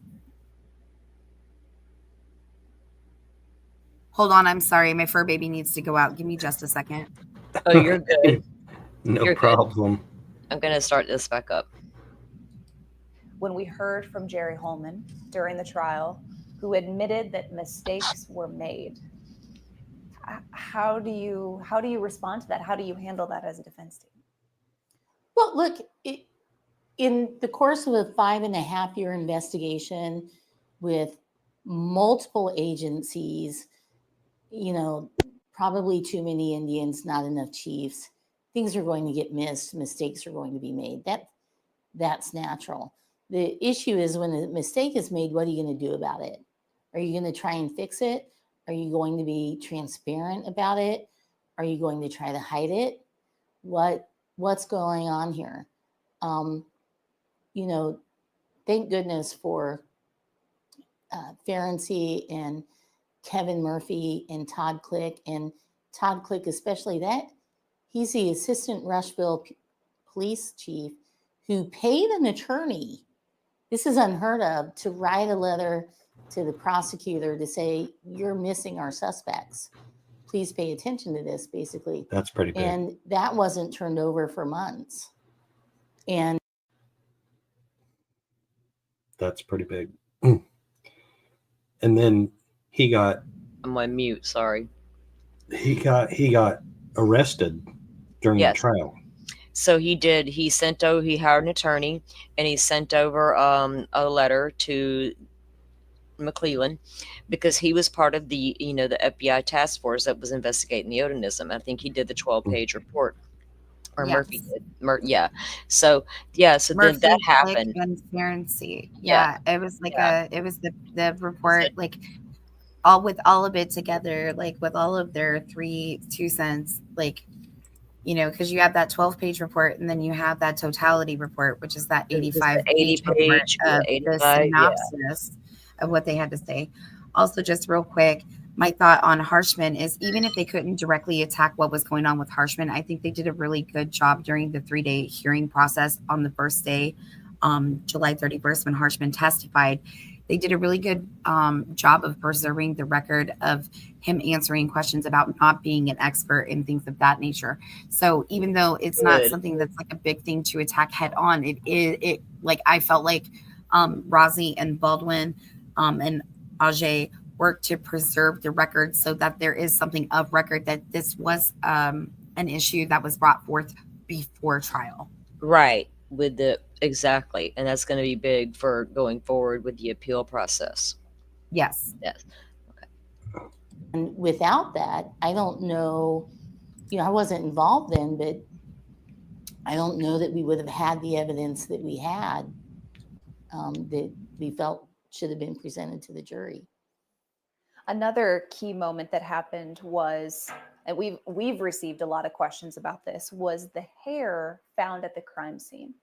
Hold on, I'm sorry. My fur baby needs to go out. Give me just a second. Oh, you're good. No You're good. problem. I'm going to start this back up. when we heard from Jerry Holman during the trial, who admitted that mistakes were made. How do you respond to that? How do you handle that as a defense team? Well, look, in the course of a 5.5-year investigation with multiple agencies, you know, probably too many Indians, not enough chiefs, things are going to get missed, mistakes are going to be made. That's natural. The issue is when a mistake is made, what are you going to do about it? Are you going to try and fix it? Are you going to be transparent about it? Are you going to try to hide it? What's going on here? You know, thank goodness for Ferenczi and Kevin Murphy and Todd Click, and Todd Click especially, that he's the assistant Rushville police chief who paid an attorney, this is unheard of, to write a letter to the prosecutor to say, you're missing our suspects. Please pay attention to this, basically. That's pretty big. And that wasn't turned over for months. And That's pretty big. And then he got I'm on mute, sorry. arrested during Yes. the trial. So he hired an attorney and he sent over a letter to McClellan because he was part of the the FBI task force that was investigating the Odenism. I think he did the 12-page report, or Yes. Murphy did. So then Murphy, that Click, happened. and Ferenczi. Yeah. Yeah, it was like Yeah. it was the report, like all of it together, like with all of their 2 cents, like, because you have that 12-page report and then you have that totality report, which is that It was the 85-page report 80-page, of the 85, yeah. synopsis of what they had to say. Also, just real quick, my thought on Harshman is even if they couldn't directly attack what was going on with Harshman, I think they did a really good job during the 3-day hearing process on the first day, July 31st, when Harshman testified. They did a really good job of preserving the record of him answering questions about not being an expert and things of that nature. So even though it's not Good. something that's like a big thing to attack head on, it like I felt like Rozzy and Baldwin and Ajay worked to preserve the record so that there is something of record that this was an issue that was brought forth before trial. Right. Exactly. And that's going to be big for going forward with the appeal process. Yes. Yes. And without that, I don't know I wasn't involved then, but I don't know that we would have had the evidence that we had that we felt should have been presented to the jury. Another key moment that happened was, and we've received a lot of questions about this, was the hair found at the crime scene.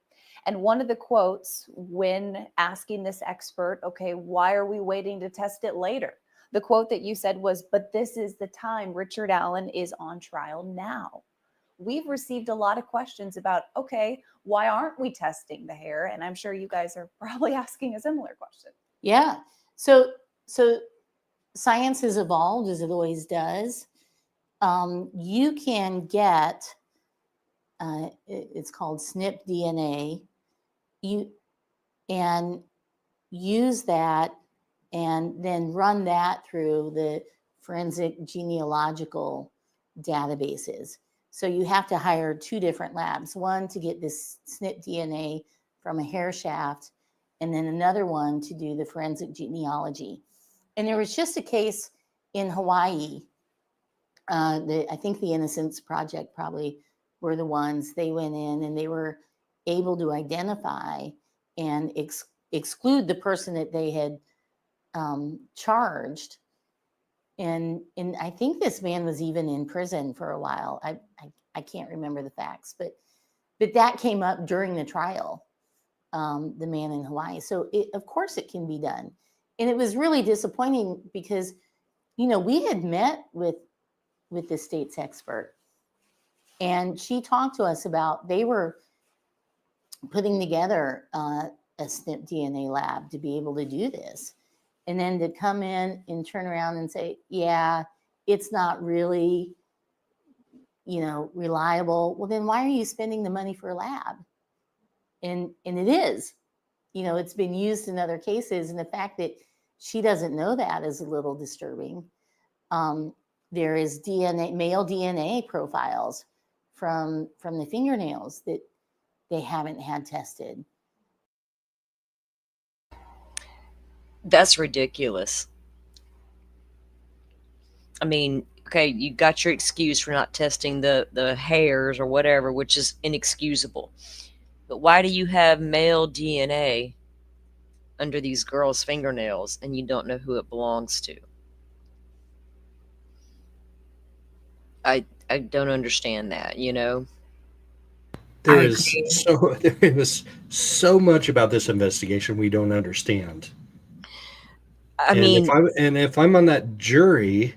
And one of the quotes when asking this expert, okay, why are we waiting to test it later? The quote that you said was, but this is the time. Richard Allen is on trial now. We've received a lot of questions about, okay, why aren't we testing the hair? And I'm sure you guys are probably asking a similar question. Yeah. So science has evolved, as it always does. You can get, it's called SNP DNA, and use that and then run that through the forensic genealogical databases. So you have to hire 2 different labs, one to get this SNP DNA from a hair shaft, and then another one to do the forensic genealogy. And there was just a case in Hawaii. I think the Innocence Project probably were the ones. They went in and they were able to identify and exclude the person that they had charged. And I think this man was even in prison for a while. I can't remember the facts, but that came up during the trial, the man in Hawaii. So of course it can be done. And it was really disappointing because, we had met with the state's expert, and she talked to us about they were putting together a SNP DNA lab to be able to do this. And then to come in and turn around and say, yeah, it's not really, reliable. Well, then why are you spending the money for a lab? And it is, it's been used in other cases. And the fact that she doesn't know that is a little disturbing. There is male DNA profiles from the fingernails that they haven't had tested. That's ridiculous. I mean, okay, you got your excuse for not testing the hairs or whatever, which is inexcusable. But why do you have male DNA under these girls' fingernails and you don't know who it belongs to? I don't understand that, There is so much about this investigation we don't understand. I mean, if I'm on that jury,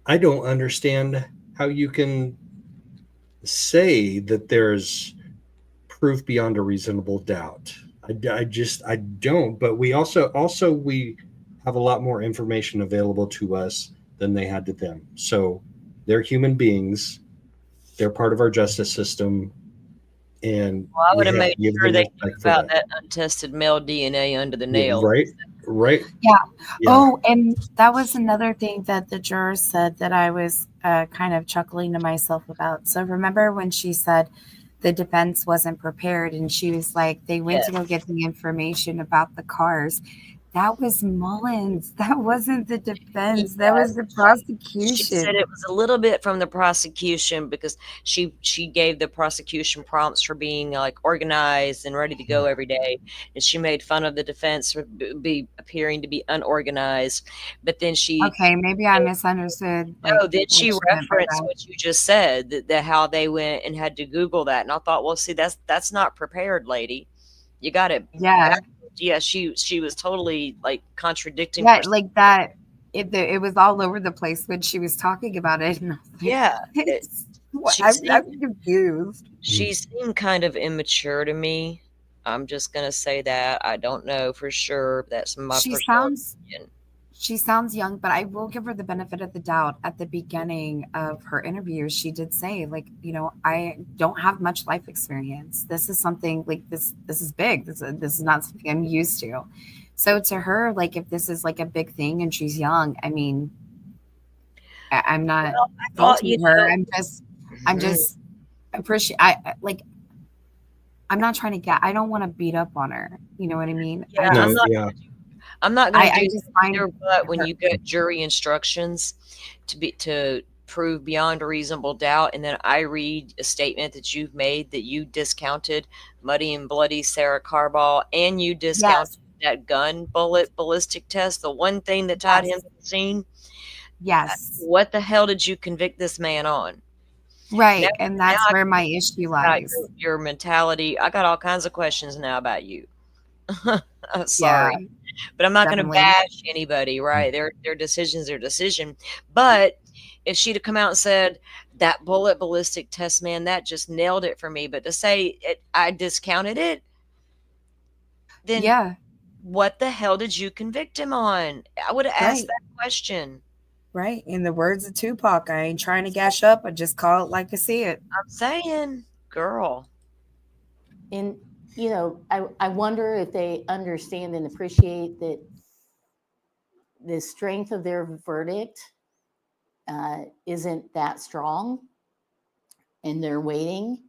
I don't understand how you can say that there's proof beyond a reasonable doubt. I don't. But we also we have a lot more information available to us than they had to them. So they're human beings. They're part of our justice system. And well, I would have made sure they knew about that untested male DNA under the nail. Right. Yeah. Oh, and that was another thing that the juror said that I was kind of chuckling to myself about. So remember when she said the defense wasn't prepared and she was like, they went to go get the information about the cars. That was Mullins. That wasn't the defense. That was the prosecution. She said it was a little bit from the prosecution because she gave the prosecution prompts for being like organized and ready to go every day, and she made fun of the defense for appearing to be unorganized. But then maybe I misunderstood. Then she referenced what you just said, that how they went and had to Google that, and I thought, well, see, that's not prepared, lady. You got it. Yeah. Yeah, she was totally like contradicting. Yeah, like that. It was all over the place when she was talking about it. And I'm confused. She seemed kind of immature to me. I'm just gonna say that. I don't know for sure. That's my personal opinion. She sounds young, but I will give her the benefit of the doubt. At the beginning of her interview, she did say, like, I don't have much life experience. This is something like this is big. This is not something I'm used to. So to her, like, if this is like a big thing and she's young, I mean, I'm not faulting her. I'm just appreciate. I'm not trying to I don't want to beat up on her. You know what I mean? Yeah, I'm not going to do either, but when you get jury instructions prove beyond a reasonable doubt, and then I read a statement that you've made that you discounted Muddy and Bloody Sarah Carball, and you discounted that gun bullet ballistic test, the one thing that tied him to the scene. Yes. What the hell did you convict this man on? Right. Now, And that's now where my issue about lies. your mentality. I got all kinds of questions now about you. I'm sorry, Yeah, but I'm not going to definitely. bash anybody, right? Their decisions, their decision. But if she'd have come out and said that bullet ballistic test, man, that just nailed it for me. But to say I discounted it, then Yeah. what the hell did you convict him on? I would have asked Right. that question. Right. In the words of Tupac, I ain't trying to gash up. I just call it like I see it. I'm saying, girl. And, you know, I wonder if they understand and appreciate that the strength of their verdict isn't that strong, and they're waiting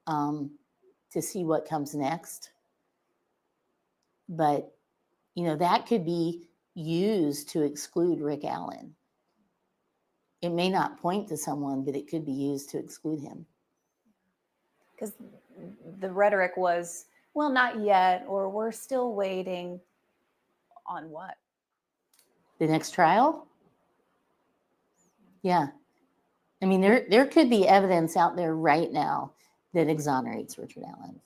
to see what comes next. But, you know, that could be used to exclude Rick Allen. It may not point to someone, but it could be used to exclude him. Because the rhetoric was, well, not yet, or we're still waiting on what? The next trial? Yeah. I mean, there could be evidence out there right now that exonerates Richard Allen.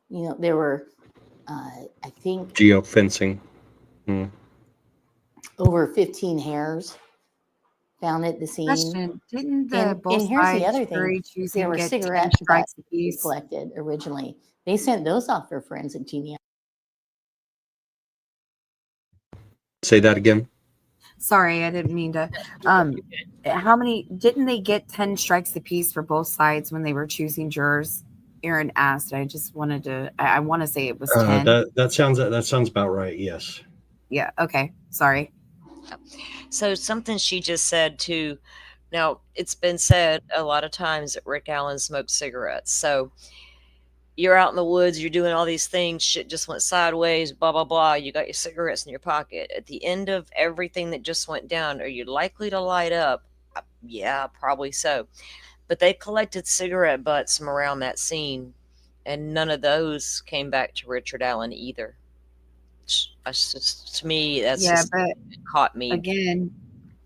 You know, there were, I think, Geofencing. over 15 hairs found at the scene. Question: didn't the And both here's the sides other thing. jury There choosing were get 10 cigarette strikes butts apiece? collected originally. They sent those off for forensic genealogy. Say that again. Sorry, I didn't mean to. How many didn't they get 10 strikes apiece for both sides when they were choosing jurors? Aaron asked. I just wanted to. I want to say it was 10. That sounds about right. Yes. Yeah. Okay. Sorry. So something she just said too. Now, it's been said a lot of times that Rick Allen smoked cigarettes. So you're out in the woods, you're doing all these things, shit just went sideways, blah, blah, blah. You got your cigarettes in your pocket. At the end of everything that just went down, are you likely to light up? Yeah, probably so. But they collected cigarette butts from around that scene, and none of those came back to Richard Allen either. That's just, to me, that's Yeah, just but caught me. again,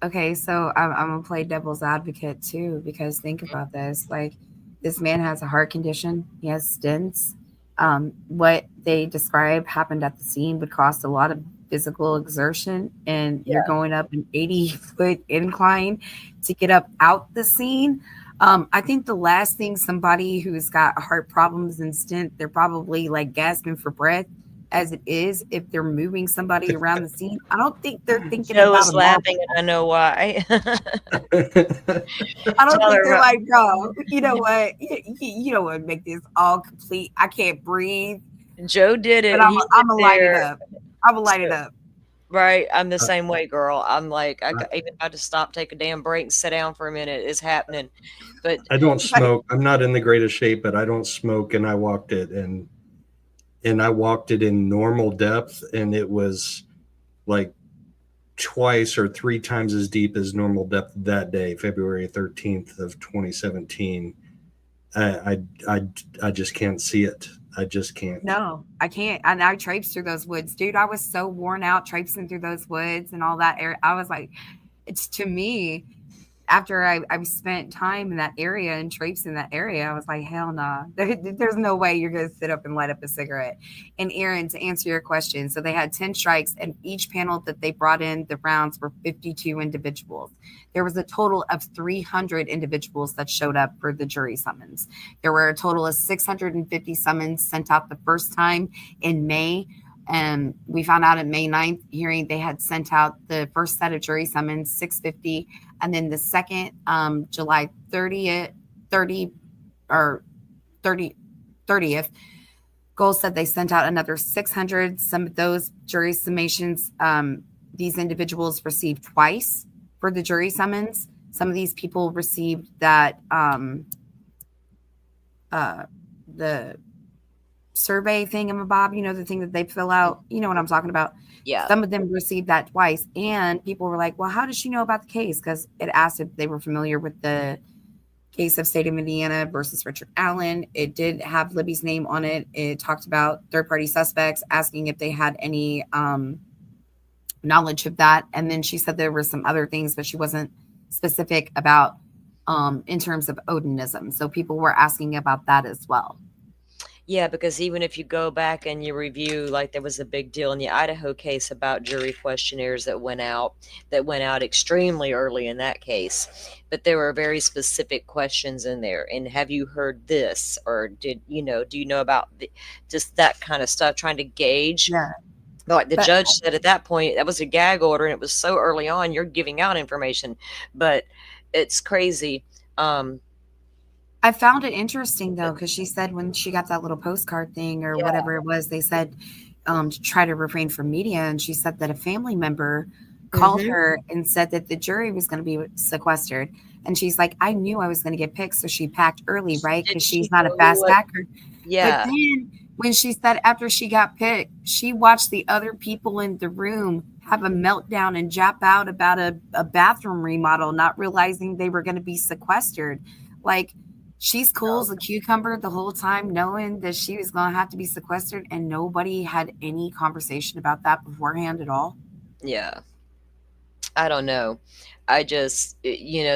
okay, so I'm gonna play devil's advocate too, because think about this: like, this man has a heart condition, he has stents. What they describe happened at the scene would cost a lot of physical exertion, and you're going up an 80-foot incline to get up out the scene. I think the last thing somebody who's got heart problems and stent, they're probably like gasping for breath. As it is, if they're moving somebody around the scene, I don't think they're thinking Joe about was a laughing, marble. and I know why. I don't Tell think her they're about- like, bro, you know what? You don't want to make this all complete. I can't breathe, Joe did it. but He I'm went gonna light it there. up. I'm gonna light it up. Right. I'm the same way, girl. I'm like, even had to stop, take a damn break, and sit down for a minute. It's happening. But I don't smoke. I'm not in the greatest shape, but I don't smoke, and I walked it, and I walked it in normal depth, and it was like twice or three times as deep as normal depth that day, February 13th of 2017. I just can't see it. I just can't. No, I can't. And I traipsed through those woods, dude. I was so worn out traipsing through those woods and all that area. I was like, it's to me, after I spent time in that area and traipsing in that area, I was like, hell nah. There's no way you're going to sit up and light up a cigarette. And Aaron, to answer your question, so they had 10 strikes, and each panel that they brought in the rounds were 52 individuals. There was a total of 300 individuals that showed up for the jury summons. There were a total of 650 summons sent out the first time in May. And we found out at May 9th hearing they had sent out the first set of jury summons, 650. And then the second, July 30th, Gold said they sent out another 600. Some of those jury summations, these individuals received twice for the jury summons. Some of these people received that, survey thingamabob, the thing that they fill out, you know what I'm talking about. Yeah. Some of them received that twice, and people were like, well, how does she know about the case? Because it asked if they were familiar with the case of state of Indiana versus Richard Allen. It did have Libby's name on it. It talked about third-party suspects, asking if they had any knowledge of that. And then she said there were some other things, but she wasn't specific about in terms of Odinism. So people were asking about that as well. Yeah, because even if you go back and you review, like there was a big deal in the Idaho case about jury questionnaires that went out extremely early in that case. But there were very specific questions in there. And have you heard this? Or do you know about just that kind of stuff, trying to gauge. Yeah. Like the judge said at that point, that was a gag order, and it was so early on, you're giving out information. But it's crazy. I found it interesting though, because she said when she got that little postcard thing or whatever it was, they said to try to refrain from media. And she said that a family member called her and said that the jury was going to be sequestered. And she's like, I knew I was going to get picked. So she packed early, right? Because she's not a fast packer. Yeah. But then when she said after she got picked, she watched the other people in the room have a meltdown and jap out about a bathroom remodel, not realizing they were going to be sequestered. Like, she's cool as a cucumber the whole time, knowing that she was going to have to be sequestered, and nobody had any conversation about that beforehand at all. Yeah. I don't know. I just, a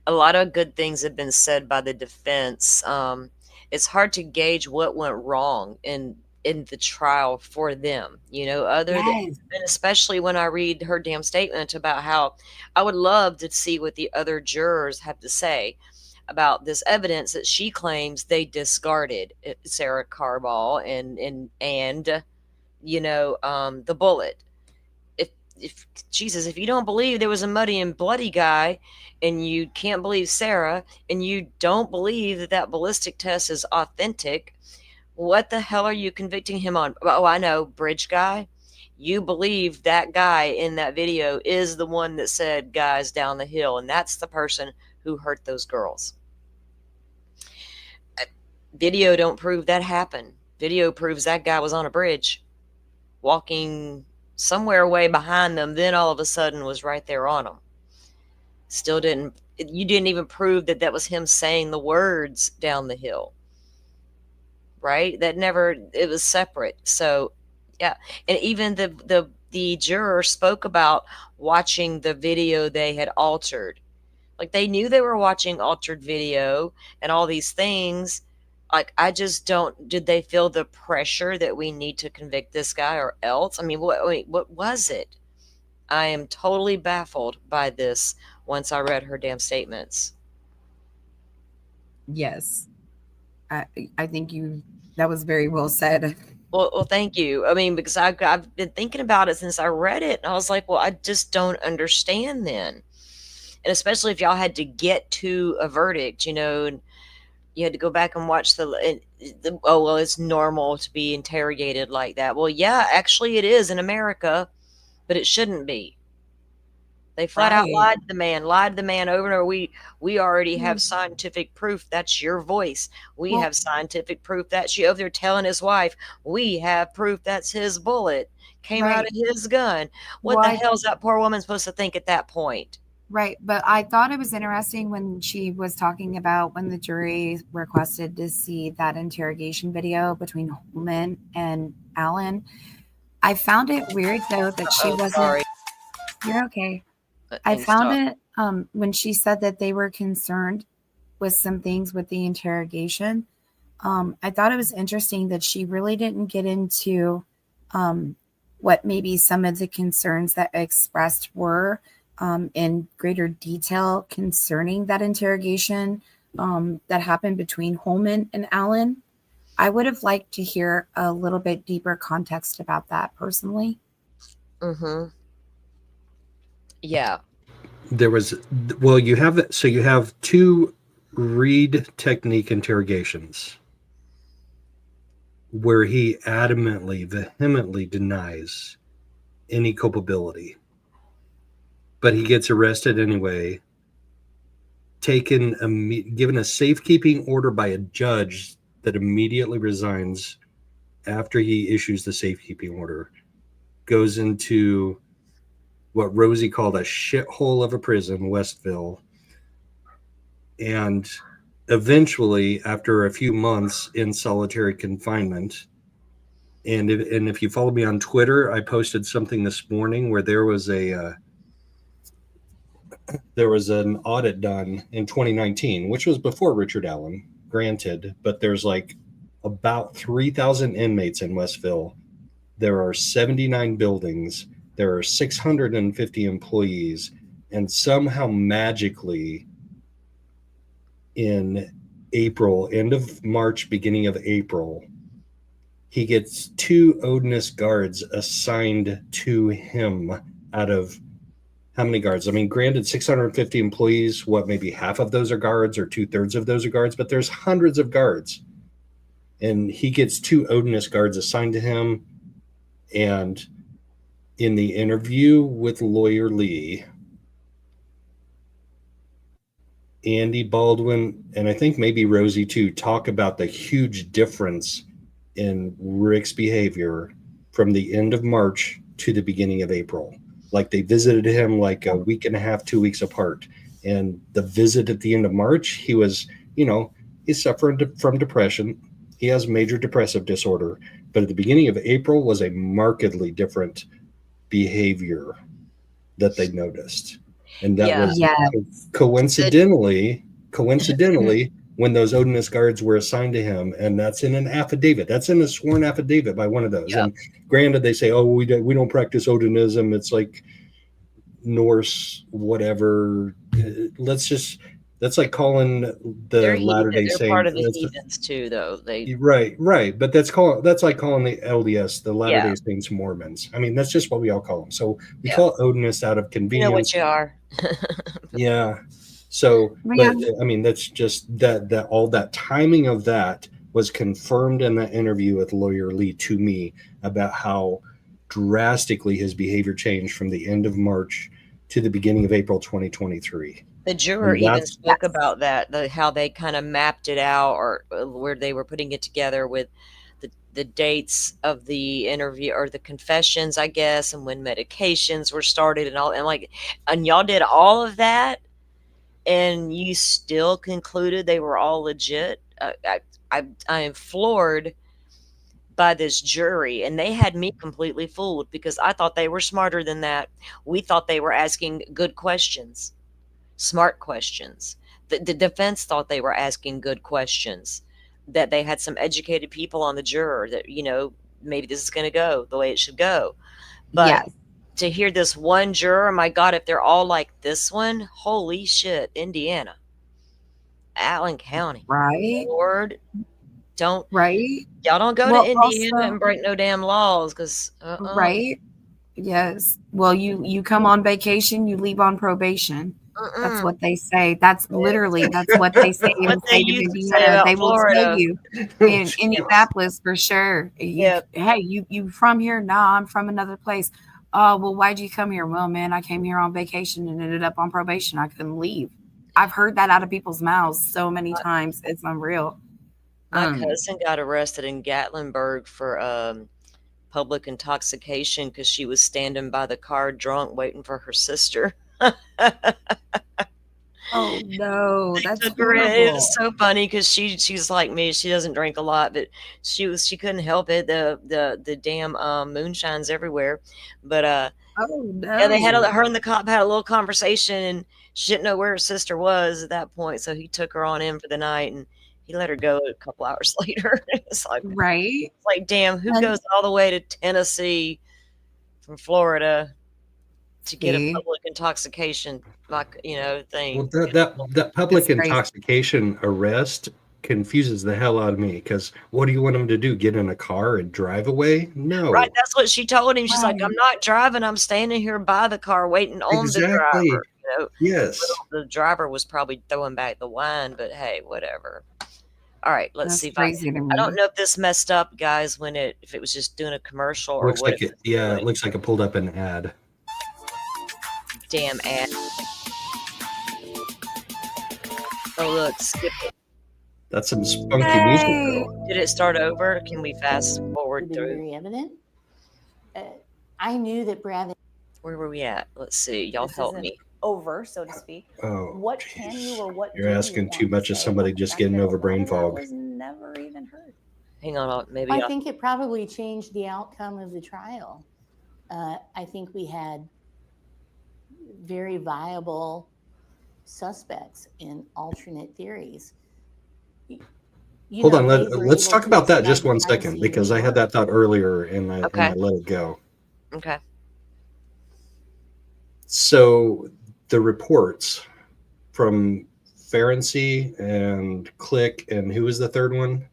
lot of good things have been said by the defense. It's hard to gauge what went wrong in the trial for them, other than, and especially when I read her damn statement about how I would love to see what the other jurors have to say about this evidence that she claims they discarded, Sarah Carball and the bullet. If Jesus, if you don't believe there was a muddy and bloody guy, and you can't believe Sarah, and you don't believe that ballistic test is authentic, what the hell are you convicting him on? Oh, I know, bridge guy. You believe that guy in that video is the one that said guys down the hill, and that's the person who hurt those girls. Video don't prove that happened. Video proves that guy was on a bridge, walking somewhere way behind them, then all of a sudden was right there on them. You didn't even prove that was him saying the words down the hill, right? It was separate. So yeah. And even the juror spoke about watching the video they had altered. Like, they knew they were watching altered video and all these things. Like, did they feel the pressure that we need to convict this guy or else? I mean, what was it? I am totally baffled by this once I read her damn statements. Yes. I think that was very well said. Well, thank you. I mean, because I've been thinking about it since I read it, and I was like, well, I just don't understand then. And especially if y'all had to get to a verdict, and you had to go back and watch it's normal to be interrogated like that. Well, yeah, actually it is in America, but it shouldn't be. They flat out lied to the man over and over. We already have scientific proof that's your voice. We have scientific proof that's you over there telling his wife. We have proof that's his bullet came out of his gun. What the hell is that poor woman supposed to think at that point? Right. But I thought it was interesting when she was talking about when the jury requested to see that interrogation video between Holman and Allen. I found it weird, though, that she wasn't. Sorry. You're okay. I found it when she said that they were concerned with some things with the interrogation. I thought it was interesting that she really didn't get into what maybe some of the concerns that expressed were in greater detail concerning that interrogation that happened between Holman and Allen. I would have liked to hear a little bit deeper context about that personally. Mm-hmm. Yeah. You have two read technique interrogations where he vehemently denies any culpability, but he gets arrested anyway, given a safekeeping order by a judge that immediately resigns after he issues the safekeeping order, goes into what Rosie called a shithole of a prison, Westville. And eventually, after a few months in solitary confinement, and if you follow me on Twitter, I posted something this morning where there was an audit done in 2019, which was before Richard Allen, granted, but there's like about 3,000 inmates in Westville. There are 79 buildings. There are 650 employees, and somehow magically in April, end of March, beginning of April, he gets 2 Odinist guards assigned to him out of how many guards? I mean, granted, 650 employees, what, maybe half of those are guards or 2/3 of those are guards, but there's hundreds of guards. And he gets 2 Odinist guards assigned to him. And in the interview with Lawyer Lee, Andy Baldwin, and I think maybe Rosie too, talk about the huge difference in Rick's behavior from the end of March to the beginning of April. Like they visited him like a week and a half, 2 weeks apart. And the visit at the end of March, he was, he's suffering from depression. He has major depressive disorder. But at the beginning of April was a markedly different behavior that they noticed. And that was coincidentally when those Odinist guards were assigned to him, and that's in an affidavit. That's in a sworn affidavit by one of those. Yep. And granted, they say, "Oh, we don't practice Odinism. It's like Norse, whatever." That's like calling the Latter-day Saints. They're part of the heathens too, though. Right. But that's like calling the LDS, the Latter-day Saints, Mormons. I mean, that's just what we all call them. So we call Odinists out of convenience. You know what you are. Yeah. So, but I mean, that's just that all that timing of that was confirmed in that interview with Lawyer Lee to me about how drastically his behavior changed from the end of March to the beginning of April 2023. The juror even spoke about that, how they kind of mapped it out, or where they were putting it together with the dates of the interview or the confessions, I guess, and when medications were started and all, and y'all did all of that. And you still concluded they were all legit. I am floored by this jury, and they had me completely fooled because I thought they were smarter than that. We thought they were asking good questions, smart questions. The defense thought they were asking good questions, that they had some educated people on the juror that, maybe this is going to go the way it should go. But to hear this one juror, my God, if they're all like this one, holy shit, Indiana, Allen County, right? Lord, y'all don't go to Indiana and break no damn laws, because right, yes. Well, you come on vacation, you leave on probation. That's what they say. That's literally what they say in the state of Indiana. They will tell you in Indianapolis for sure. Hey, you from here? Nah, I'm from another place. Oh, well, why'd you come here? Well, man, I came here on vacation and ended up on probation. I couldn't leave. I've heard that out of people's mouths so many times. It's unreal. My cousin got arrested in Gatlinburg for public intoxication because she was standing by the car drunk waiting for her sister. Oh no, that's horrible. It was so funny because she's like me. She doesn't drink a lot, but she couldn't help it. The damn moonshine's everywhere. But oh no, yeah, they had her and the cop had a little conversation, and she didn't know where her sister was at that point. So he took her on in for the night, and he let her go a couple hours later. It's like damn, who goes all the way to Tennessee from Florida to get a public intoxication, thing. Well, that public intoxication arrest confuses the hell out of me, because what do you want them to do? Get in a car and drive away? No. Right, that's what she told him. She's like, I'm not driving. I'm standing here by the car waiting on the driver. Yes. The driver was probably throwing back the wine, but hey, whatever. All right, let's see if I don't know if this messed up, guys, if it was just doing a commercial or what. It looks like it pulled up an ad. Damn ad. Oh, look, skip it. That's some spunky music, Yay. girl. Did it start over? Can we fast Would forward have been through? very evident. I knew that Brad. Where were we at? Let's see. Y'all This help isn't me. over, so to speak. Oh, What can you or what you're do you asking too want much to of say somebody about the just fact getting that a over lot brain of that fog. was never even heard? Hang on. Maybe I think it probably changed the outcome of the trial. I think we had very viable suspects in alternate theories. Hold on, they were let's able talk to about that describe just the one crime second, scene because in I had New York. that thought earlier and I Okay. let it go. Okay. So the reports from Ferenczi and Click, and who was the third one?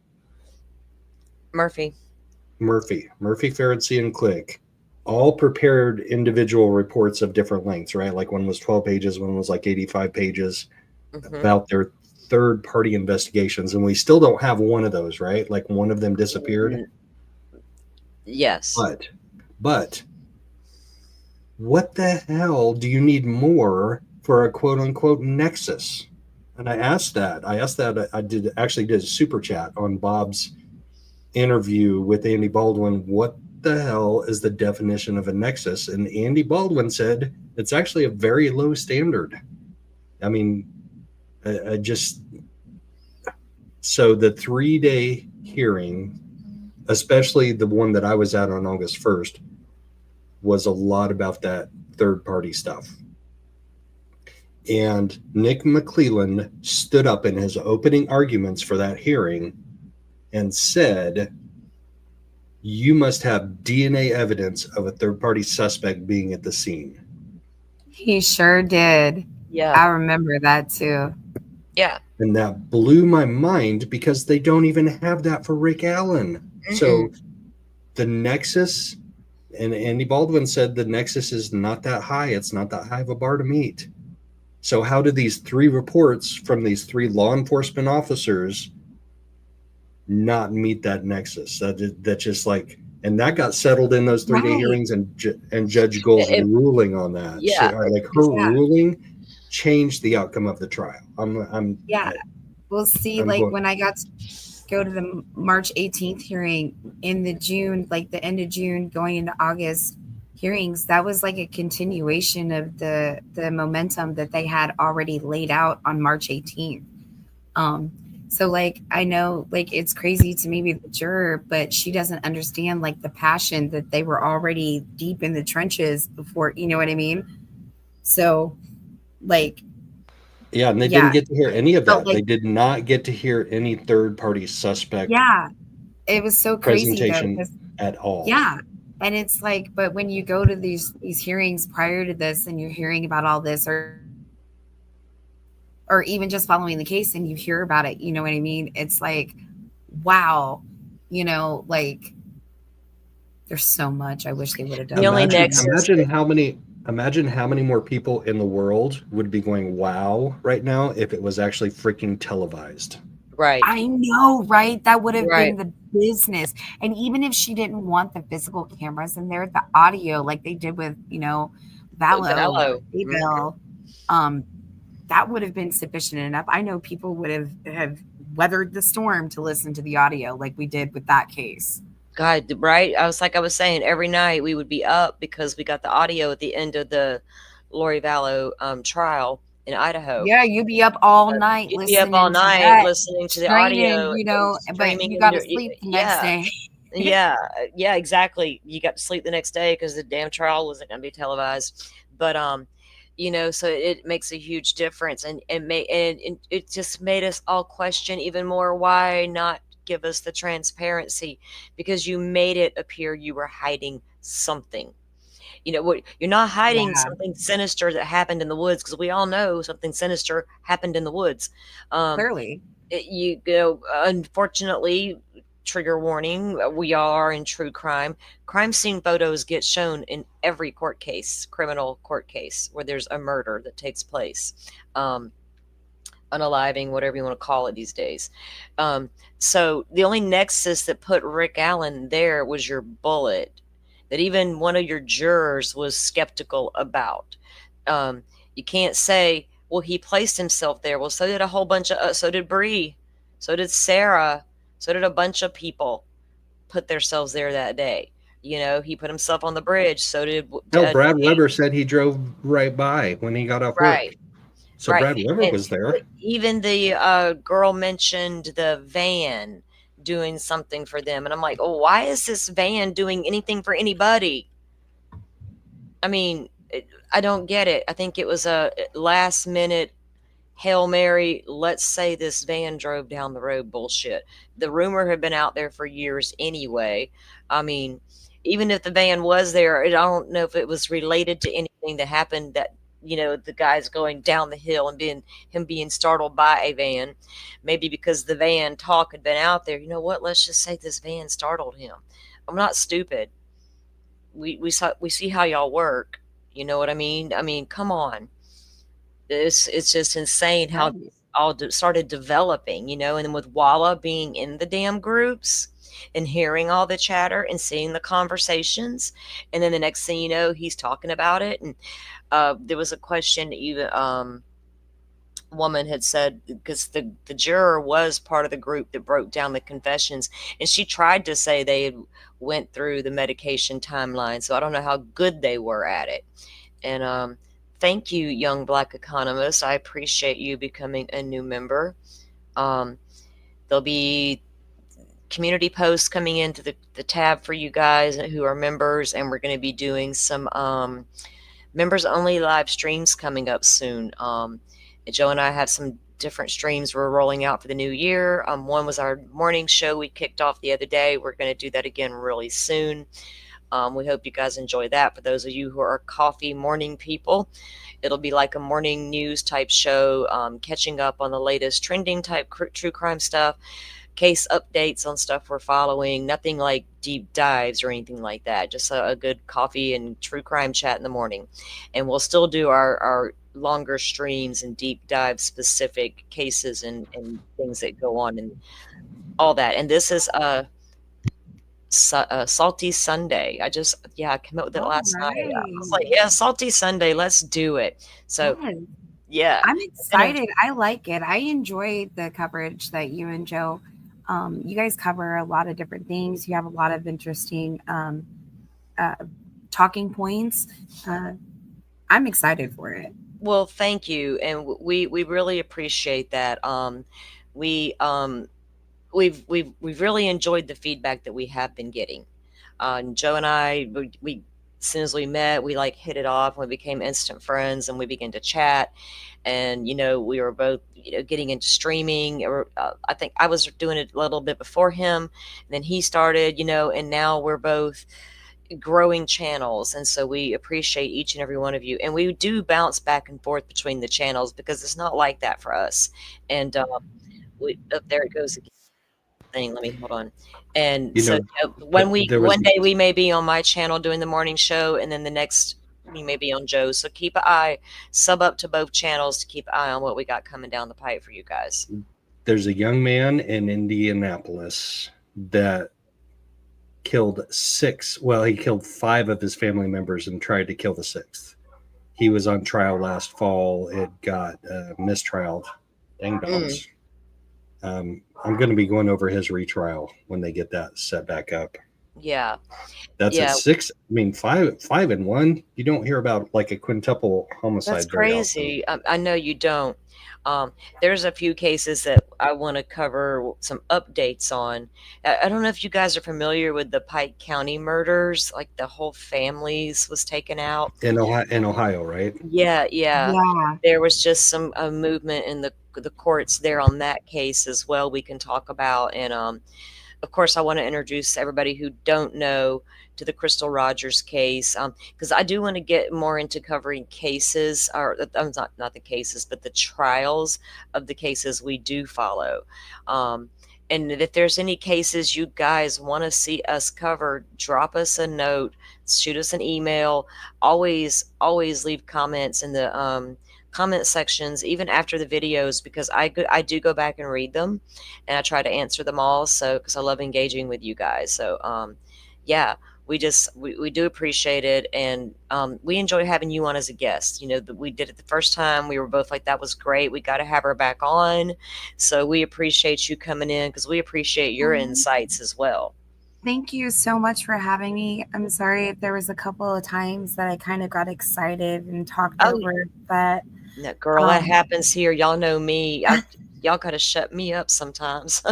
Murphy. Murphy, Ferenczi, and Click all prepared individual reports of different lengths, right? Like one was 12 pages, one was like 85 pages Mhm. about their third party investigations. And we still don't have one of those, right? Like one of them disappeared. Yes. But what the hell do you need more for a quote unquote nexus? And I asked that. I did a super chat on Bob's interview with Andy Baldwin. What the hell is the definition of a nexus? And Andy Baldwin said it's actually a very low standard. I mean, I just, so the 3-day hearing, especially the one that I was at on August 1st, was a lot about that third party stuff. And Nick McClelland stood up in his opening arguments for that hearing and said, you must have DNA evidence of a third party suspect being at the scene. He sure did. Yeah. I remember that too. Yeah. And that blew my mind because they don't even have that for Rick Allen. So the nexus, and Andy Baldwin said the nexus is not that high. It's not that high of a bar to meet. So how do these 3 reports from these 3 law enforcement officers not meet that nexus? That just like, and that got settled in those 3-day Right. hearings, and Judge Gold's ruling on that. Yeah. Like her ruling changed the outcome of the trial. We'll see, like when I got to go to the March 18th hearing in the June, like the end of June going into August hearings, that was like a continuation of the momentum that they had already laid out on March 18th. So like, I know like it's crazy to maybe the juror, but she doesn't understand like the passion that they were already deep in the trenches before, you know what I mean? So like, yeah, and they didn't get to hear any of that. Like, they did not get to hear any third party suspect. Yeah, it was so crazy though. At all. Yeah, and it's like, but when you go to these hearings prior to this, and you're hearing about all this, or even just following the case, and you hear about it, you know what I mean? It's like, wow, like there's so much I wish they would have done. Imagine how many more people in the world would be going wow right now if it was actually freaking televised. Right. I know, right? That would have been the business. And even if she didn't want the physical cameras in there, the audio, like they did with, Vallow, that would have been sufficient enough. I know people would have weathered the storm to listen to the audio like we did with that case. God, right? I was saying, every night we would be up because we got the audio at the end of the Lori Vallow trial in Idaho. Yeah, you'd be up all night listening to the audio, but you got to sleep the next day. Yeah, exactly. You got to sleep the next day because the damn trial wasn't going to be televised. But so it makes a huge difference, and it just made us all question even more, why not give us the transparency? Because you made it appear you were hiding something. You're not hiding something sinister that happened in the woods, because we all know something sinister happened in the woods. Clearly, unfortunately, trigger warning, we are in true crime. Crime scene photos get shown in every criminal court case where there's a murder that takes place. Unaliving, whatever you want to call it these days. So the only nexus that put Rick Allen there was your bullet, that even one of your jurors was skeptical about. You can't say, well, he placed himself there. Well, so did a whole bunch of, so did Bree. So did Sarah. So did a bunch of people put themselves there that day. You know, he put himself on the bridge. So did No, Brad Weber said he drove right by when he got off work. right. So Right. Brad Weber And was there. even the girl mentioned the van doing something for them. And I'm like, oh, why is this van doing anything for anybody? I mean, I don't get it. I think it was a last minute Hail Mary, let's say this van drove down the road bullshit. The rumor had been out there for years anyway. I mean, even if the van was there, I don't know if it was related to anything that happened that, you know, the guys going down the hill and being startled by a van. Maybe because the van talk had been out there. You know what? Let's just say this van startled him. I'm not stupid. We see how y'all work. You know what I mean? I mean, come on. It's just insane how Right. all started developing, you know, and then with Walla being in the damn groups and hearing all the chatter and seeing the conversations, and then the next thing you know, he's talking about it. And there was a question that even woman had said, because the juror was part of the group that broke down the confessions, and she tried to say they had went through the medication timeline, so I don't know how good they were at it. And thank you, young Black economist. I appreciate you becoming a new member. There'll be community posts coming into the tab for you guys who are members, and we're going to be doing some members only live streams coming up soon. Joe and I have some different streams we're rolling out for the new year. One was our morning show we kicked off the other day. We're going to do that again really soon. We hope you guys enjoy that. For those of you who are coffee morning people, it'll be like a morning news type show, catching up on the latest trending type true crime stuff, case updates on stuff we're following, nothing like deep dives or anything like that, just a good coffee and true crime chat in the morning. And we'll still do our longer streams and deep dive specific cases and things that go on and all that. And this is Salty Sunday. I came up with it last night. I was like, yeah, Salty Sunday, let's do it. So Yes. yeah, I'm excited. I like it. I enjoy the coverage that you and Joe, you guys cover a lot of different things. You have a lot of interesting talking points. I'm excited for it. well, thank you, and we really appreciate that. We've really enjoyed the feedback that we have been getting. Joe and I, we as soon as we met, we like hit it off. We became instant friends, and we began to chat. And you know, we were both getting into streaming. Or I think I was doing it a little bit before him, and then he started. And now we're both growing channels, and so we appreciate each and every one of you, and we do bounce back and forth between the channels because it's not like that for us. And there it goes again. Thing. Let me hold on. And one day we may be on my channel doing the morning show, and then the next we may be on Joe's. So keep an eye, sub up to both channels to keep an eye on what we got coming down the pipe for you guys. There's a young man in Indianapolis that killed he killed 5 of his family members and tried to kill the 6th. He was on trial last fall. It got mistrialed. Dang dogs. I'm going to be going over his retrial when they get that set back up. Yeah. That's a 6. I mean, 5 and 1. You don't hear about like a quintuple homicide. That's crazy. I know you don't. There's a few cases that I want to cover some updates on. I don't know if you guys are familiar with the Pike County murders, like the whole families was taken out. In Ohio, right? Yeah. Yeah. There was just some movement in the courts there on that case as well we can talk about. And of course, I want to introduce everybody who don't know to the Crystal Rogers case, because I do want to get more into covering cases, or not the cases, but the trials of the cases we do follow. And if there's any cases you guys want to see us cover, drop us a note, shoot us an email. Always leave comments in the comment sections, even after the videos, because I do go back and read them, and I try to answer them all. So, because I love engaging with you guys. So, yeah, we do appreciate it, and we enjoy having you on as a guest. You know, we did it the first time. We were both like, that was great. We got to have her back on. So we appreciate you coming in because we appreciate your insights as well. Thank you so much for having me. I'm sorry if there was a couple of times that I kind of got excited and talked Oh, over, but no, girl, that happens here. Y'all know me. Y'all got to shut me up sometimes.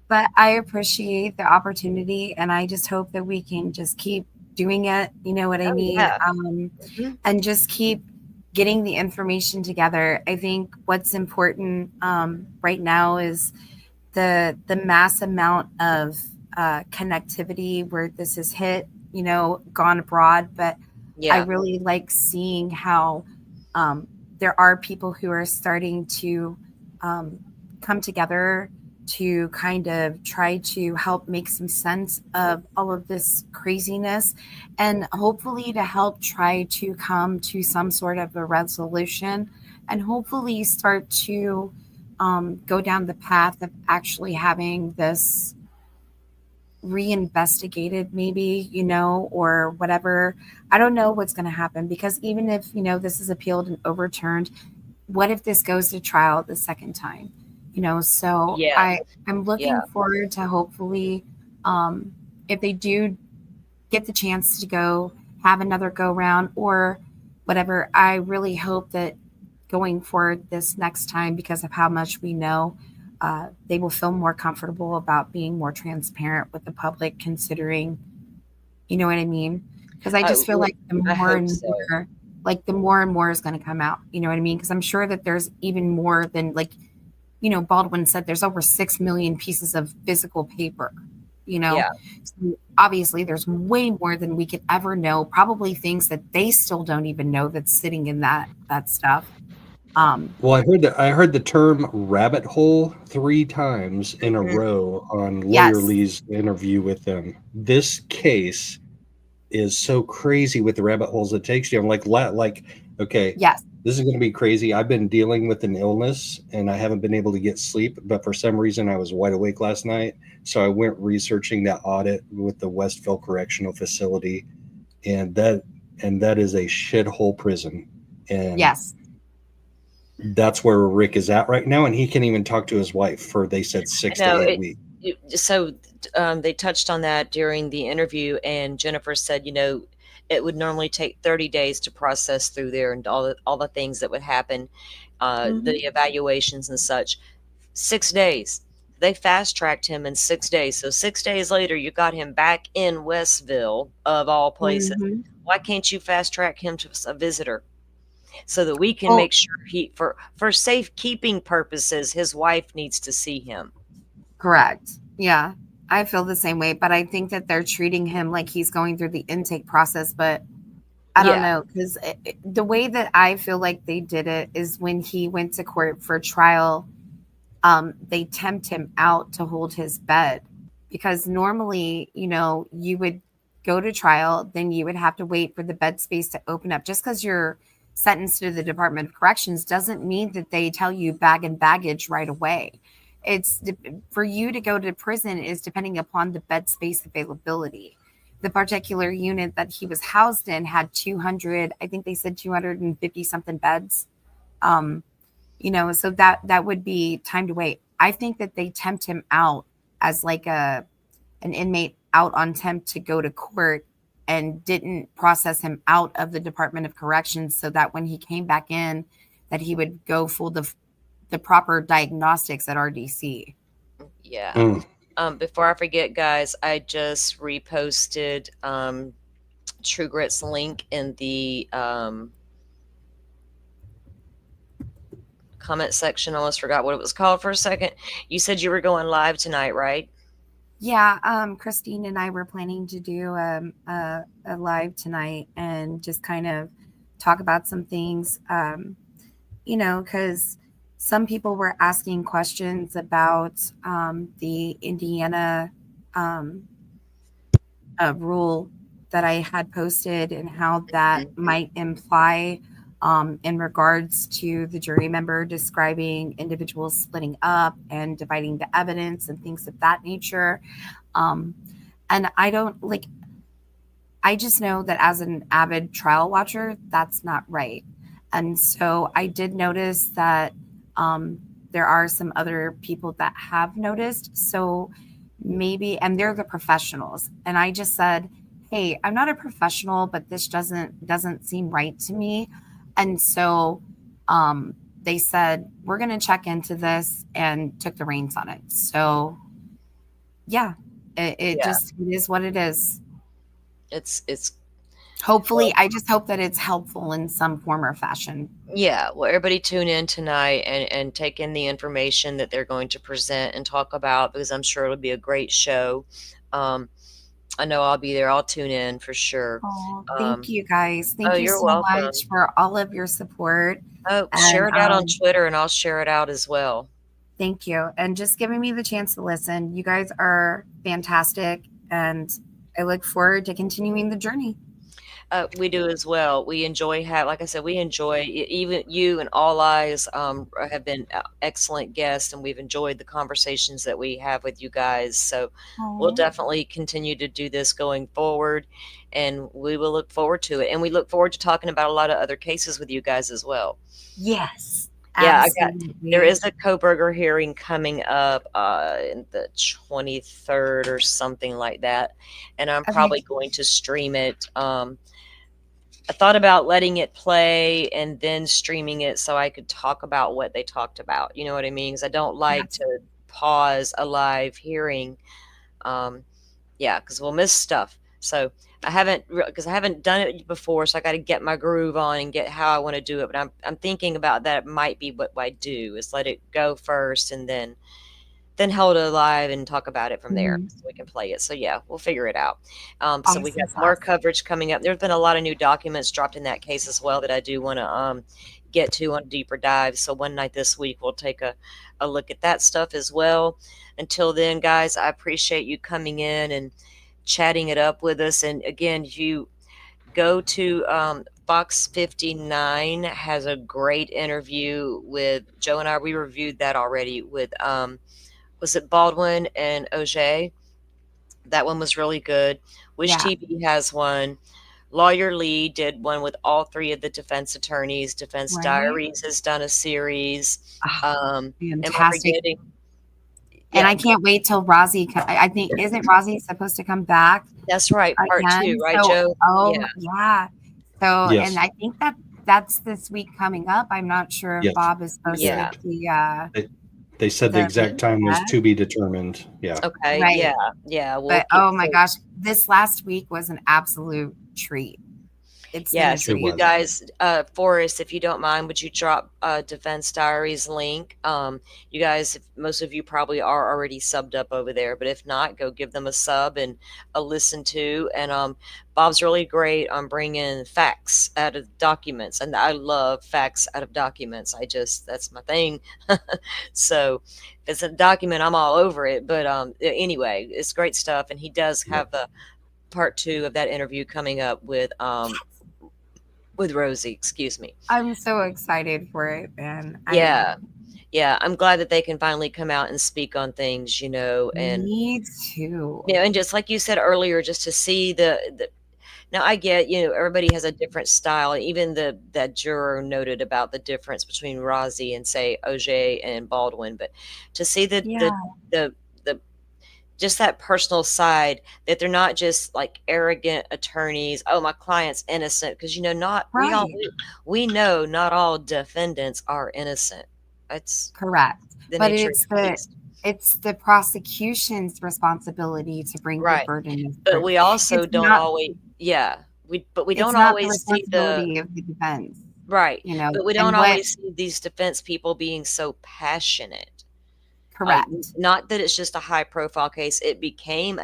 but I appreciate the opportunity, and I just hope that we can just keep doing it. You know what I Oh, mean? yeah. Mhm. And just keep getting the information together. I think what's important right now is the mass amount of connectivity where this has hit, you know, gone abroad. But I Yeah. really like seeing how there are people who are starting to come together to kind of try to help make some sense of all of this craziness, and hopefully to help try to come to some sort of a resolution, and hopefully start to go down the path of actually having this reinvestigated, maybe, you know, or whatever. I don't know what's going to happen, because even if, you know, this is appealed and overturned, what if this goes to trial the second time? You know, so Yeah. I'm Yeah. looking forward to hopefully, if they do get the chance to go have another go round or whatever, I really hope that going forward this next time, because of how much we know, they will feel more comfortable about being more transparent with the public, considering, you know what I mean? Because I just feel like the I more hope and so. more, like the more and more is going to come out. You know what I mean? Because I'm sure that there's even more than, like, you know, Baldwin said there's over 6 million pieces of physical paper, you know? Yeah. So obviously there's way more than we could ever know, probably things that they still don't even know that's sitting in that stuff. Well, I heard the term rabbit hole 3 times in a row on Lawyer Yes. Lee's interview with them. This case is so crazy with the rabbit holes it takes you. I'm like, okay, Yes. this is going to be crazy. I've been dealing with an illness and I haven't been able to get sleep, but for some reason I was wide awake last night. So I went researching that audit with the Westville Correctional Facility, and that is a shithole prison. And Yes. that's where Rick is at right now, and he can't even talk to his wife for, they said, 6 to 8 weeks. So they touched on that during the interview, and Jennifer said, you know, it would normally take 30 days to process through there and all the things that would happen, the evaluations and such. 6 days. They fast tracked him in 6 days. So 6 days later, you got him back in Westville, of all places. Mm-hmm. Why can't you fast track him to a visitor so that we can Well, make sure for safekeeping purposes, his wife needs to see him? correct. Yeah. I feel the same way, but I think that they're treating him like he's going through the intake process, but I don't Yeah. know, because the way that I feel like they did it is when he went to court for trial, they tempt him out to hold his bed, because normally, you know, you would go to trial, then you would have to wait for the bed space to open up. Just because you're sentenced to the Department of Corrections doesn't mean that they tell you bag and baggage right away. It's for you to go to prison is depending upon the bed space availability. The particular unit that he was housed in had 200, I think they said 250 something beds. Um, you know, so that would be time to wait. I think that they tempt him out as like an inmate out on temp to go to court, and didn't process him out of the Department of Corrections, so that when he came back in, that he would go full the proper diagnostics at RDC. Yeah. Before I forget, guys, I just reposted True Grit's link in the comment section. I almost forgot what it was called for a second. You said you were going live tonight, right? Yeah, Christine and I were planning to do a live tonight and just kind of talk about some things, you know, because some people were asking questions about the Indiana um, rule that I had posted, and how that might imply in regards to the jury member describing individuals splitting up and dividing the evidence and things of that nature. Um, and I don't like, I just know that as an avid trial watcher, that's not right. And so I did notice that there are some other people that have noticed. So maybe, and they're the professionals. And I just said, hey, I'm not a professional, but this doesn't seem right to me. And so they said, we're going to check into this and took the reins on it. So yeah, it Yeah, just it is what it is. it's Hopefully, I just hope that it's helpful in some form or fashion. yeah. Well, everybody tune in tonight and take in the information that they're going to present and talk about, because I'm sure it'll be a great show. Um, I know I'll be there. I'll tune in for sure. Oh, thank Um, you guys. oh, Thank you you're so much welcome. for all of your support. Oh, share And it out on Twitter, and I'll share it out as well. thank you. And just giving me the chance to listen. You guys are fantastic. And I look forward to continuing the journey. We do as well. We enjoy like I said, we enjoy even you and All Eyes have been excellent guests, and we've enjoyed the conversations that we have with you guys. So we'll Oh, definitely continue to do this going forward, and we will look forward to it. And we look forward to talking about a lot of other cases with you guys as well. yes, Yeah, there absolutely. is a Koberger hearing coming up in the 23rd or something like that, and I'm Okay. probably going to stream it. I thought about letting it play and then streaming it so I could talk about what they talked about. You know what I mean? Because I don't like Yes. to pause a live hearing. Um, yeah, because we'll miss stuff. So I haven't, because I haven't done it before, so I got to get my groove on and get how I want to do it. But I'm thinking about that. It might be what I do, is let it go first and then hold it live and talk about it from there, Mhm. so we can play it. So yeah, we'll figure it out. So we Awesome got more sauce. coverage coming up. There's been a lot of new documents dropped in that case as well that I do want to get to on a deeper dive. So one night this week we'll take a look at that stuff as well. Until then, guys, I appreciate you coming in and chatting it up with us. And again, you go to Fox 59 has a great interview with Joe and I. We reviewed that already with was it Baldwin and OJ? That one was really good. Wish Yeah. TV has one. Lawyer Lee did one with all three of the defense attorneys. Defense Right. Diaries has done a series. Am I Fantastic. forgetting? And Yeah, I can't wait till I think, isn't Rosie supposed to come back that's right. Part two, again? right, So, Joe? Yeah. oh, yeah. So, and Yes. I think that's this week coming up. I'm not sure if Yes. Bob is posted Yeah. They said the exact time was to be determined. Yeah. Okay. Right. Yeah. Yeah. We'll But keep. oh my gosh, this last week was an absolute treat. It's been Yeah, a so It treat. you was. guys, Forrest, if you don't mind, would you drop Defense Diaries link? You guys, most of you probably are already subbed up over there, but if not, go give them a sub and a listen to. And Bob's really great on bringing facts out of documents, and I love facts out of documents. That's my thing. So if it's a document, I'm all over it. But anyway, it's great stuff, and he does Yeah. have the part two of that interview coming up with Rosie, excuse me. I'm so excited for it, man. Yeah. Yeah. I'm glad that they can finally come out and speak on things, and Me too. and just like you said earlier, just to see the now I get, everybody has a different style. Even that juror noted about the difference between Rosie and say OJ and Baldwin, but to see Yeah. the just that personal side, that they're not just like arrogant attorneys. Oh, my client's innocent, because not Right. we know not all defendants are innocent. That's Correct. the But nature of the beast. it's the prosecution's responsibility to bring the Right. burden of But proof. we also It's don't not always, yeah, we it's don't not the always see responsibility of the defense, right. But we don't and what always see these defense people being so passionate. correct. Not that it's just a high profile case. It became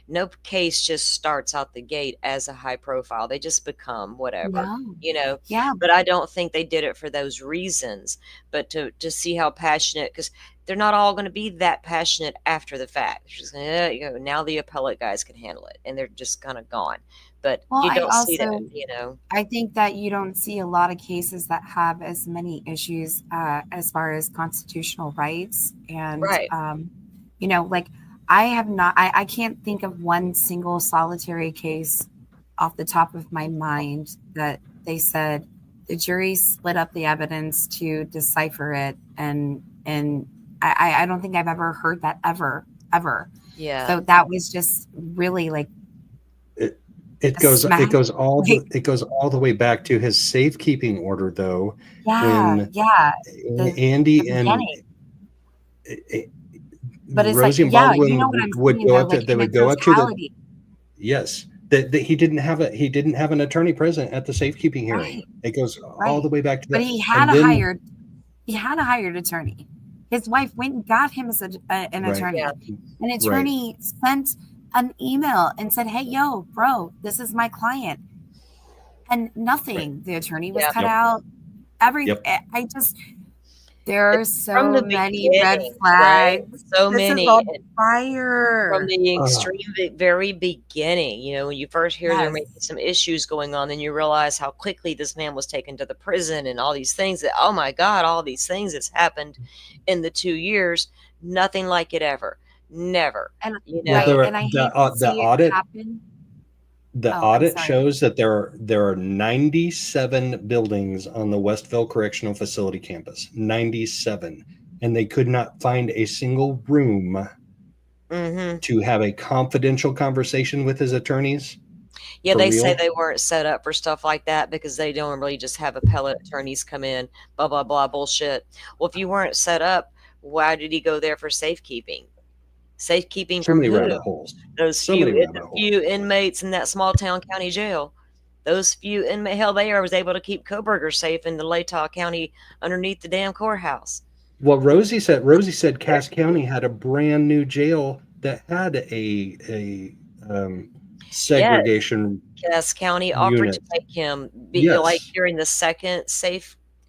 no case just starts out the gate as a high profile. They just become whatever, No. you know. Yeah. But I don't think they did it for those reasons. But to see how passionate, because they're not all going to be that passionate after the fact. They're just now the appellate guys can handle it, and they're just kind of gone. But Well, you I don't see that, also I think that you don't see a lot of cases that have as many issues as far as constitutional rights. And, right. like I have not, I can't think of one single solitary case off the top of my mind that they said the jury split up the evidence to decipher it, and I don't think I've ever heard that ever. Yeah. So that was just really like It goes all the way back to his safekeeping order, though. When Andy and but it's Rosie like, and Baldwin you know what I'm would saying, go though, up to, like, they in would its go up to the totality. yes, that he didn't have an attorney present at the safekeeping hearing. Right. It goes all the way back to that. But he had a hired attorney. His wife went and got him as an attorney. Yeah. An attorney sent an email and said, "Hey, yo, bro, this is my client," and nothing. Right. The attorney was cut out. Everything. I just. There are so many red flags. Right? So this many. Is on fire. From the extreme very beginning, you know, when you first hear there may be some issues going on, then you realize how quickly this man was taken to the prison and all these things that, oh my God, all these things that's happened in the 2 years. Nothing like it ever. Never. And, you know, and I hate to see it happen. The audit shows that there are 97 buildings on the Westville Correctional Facility campus. 97. And they could not find a single room to have a confidential conversation with his attorneys. Yeah, they say they weren't set up for stuff like that because they don't really just have appellate attorneys come in, blah, blah, blah, bullshit. Well, if you weren't set up, why did he go there for safekeeping? Safekeeping from who? Rabbit holes. Those few inmates in that small town county jail. Those few inmates, hell, they was able to keep Coburger safe in the Latah County underneath the damn courthouse. Well, Rosie said Cass County had a brand new jail that had a segregation. Cass County offered to make him be like during the second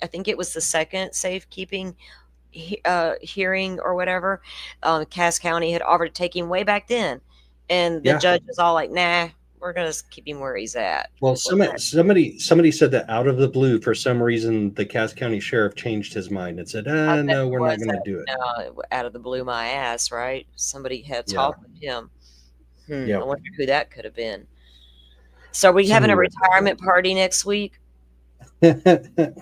I think it was the second safekeeping hearing or whatever. Cass County had offered to take him way back then, and the judge was all like, "Nah, we're gonna keep him where he's at." Well, somebody said that out of the blue, for some reason, the Cass County sheriff changed his mind and said, "No, we're not going to do it." Out of the blue, my ass, right? Somebody had talked with him. I wonder who that could have been. So are we having a retirement party next week?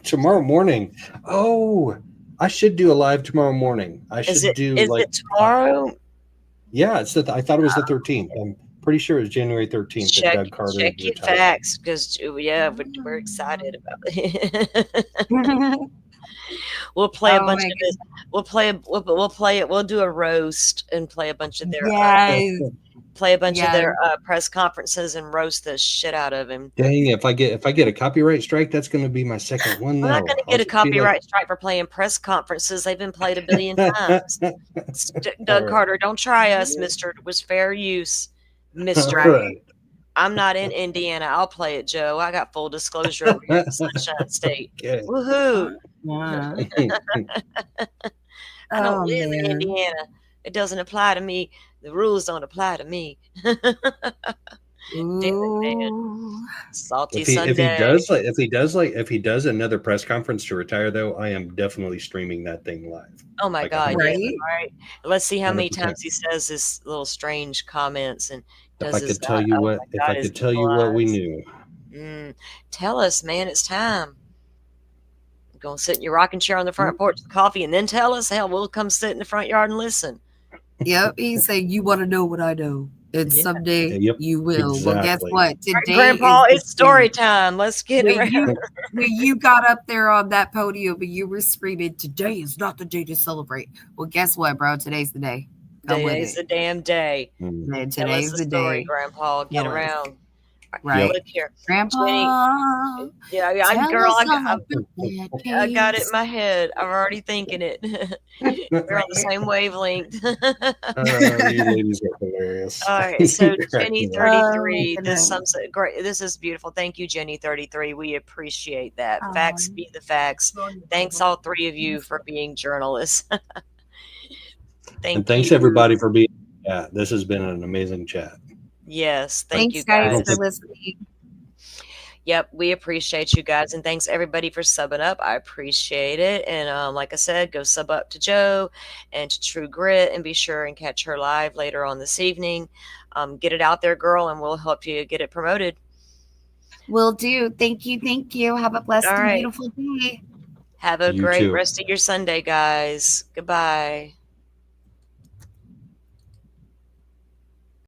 Tomorrow morning. Oh, I should do a live tomorrow morning. Is it tomorrow? Yeah, I thought it was the 13th. I'm pretty sure it was January 13th. Check your facts, because we're excited about it. We'll play a bunch of this. We'll play it. We'll do a roast and play a bunch of their of their press conferences and roast the shit out of him. Dang, if I get a copyright strike, that's going to be my second one. We're not going to get a copyright strike for playing press conferences. They've been played 1 billion times. Doug Carter, don't try us, Mister. It was fair use, Mister. I'm not in Indiana. I'll play it, Joe. I got full disclosure over here in Sunshine State. Okay. Woohoo! Wow. I don't live in Indiana. It doesn't apply to me. The rules don't apply to me. Damn it, man. Salty Sunday. If he does another press conference to retire, though, I am definitely streaming that thing live. Oh my God! Right? Yeah, right. Let's see how 100%. Many times he says his little strange comments and. If I could tell you what we knew. Tell us, man, it's time. You're going to sit in your rocking chair on the front porch with coffee and then tell us? Hell, we'll come sit in the front yard and listen. Yep, he's saying, you want to know what I know. And someday you will. Exactly. Well, guess what? Today, Grandpa, it's story time. Let's get around. When you got up there on that podium and you were screaming, today is not the day to celebrate. Well, guess what, bro? Today's the day. Today's the damn day. Man, today's the story, day. Grandpa, get around. Right. Look here. Grandpa. Girl, I got it in my head. I'm already thinking it. We're on the same wavelength. You ladies are hilarious. All right. So Jenny 33. This is beautiful. Thank you, Jenny 33. We appreciate that. Facts be the facts. Thanks all three of you for being journalists. Thanks everybody for being. Yeah, this has been an amazing chat. Yes, thanks you guys for listening. Yep, we appreciate you guys, and thanks everybody for subbing up. I appreciate it, and like I said, go sub up to Joe and to True Grit, and be sure and catch her live later on this evening. Get it out there, girl, and we'll help you get it promoted. Will do. Thank you. Thank you. Have a blessed All and right. beautiful day. Have a You great too. rest of your Sunday, guys. Goodbye.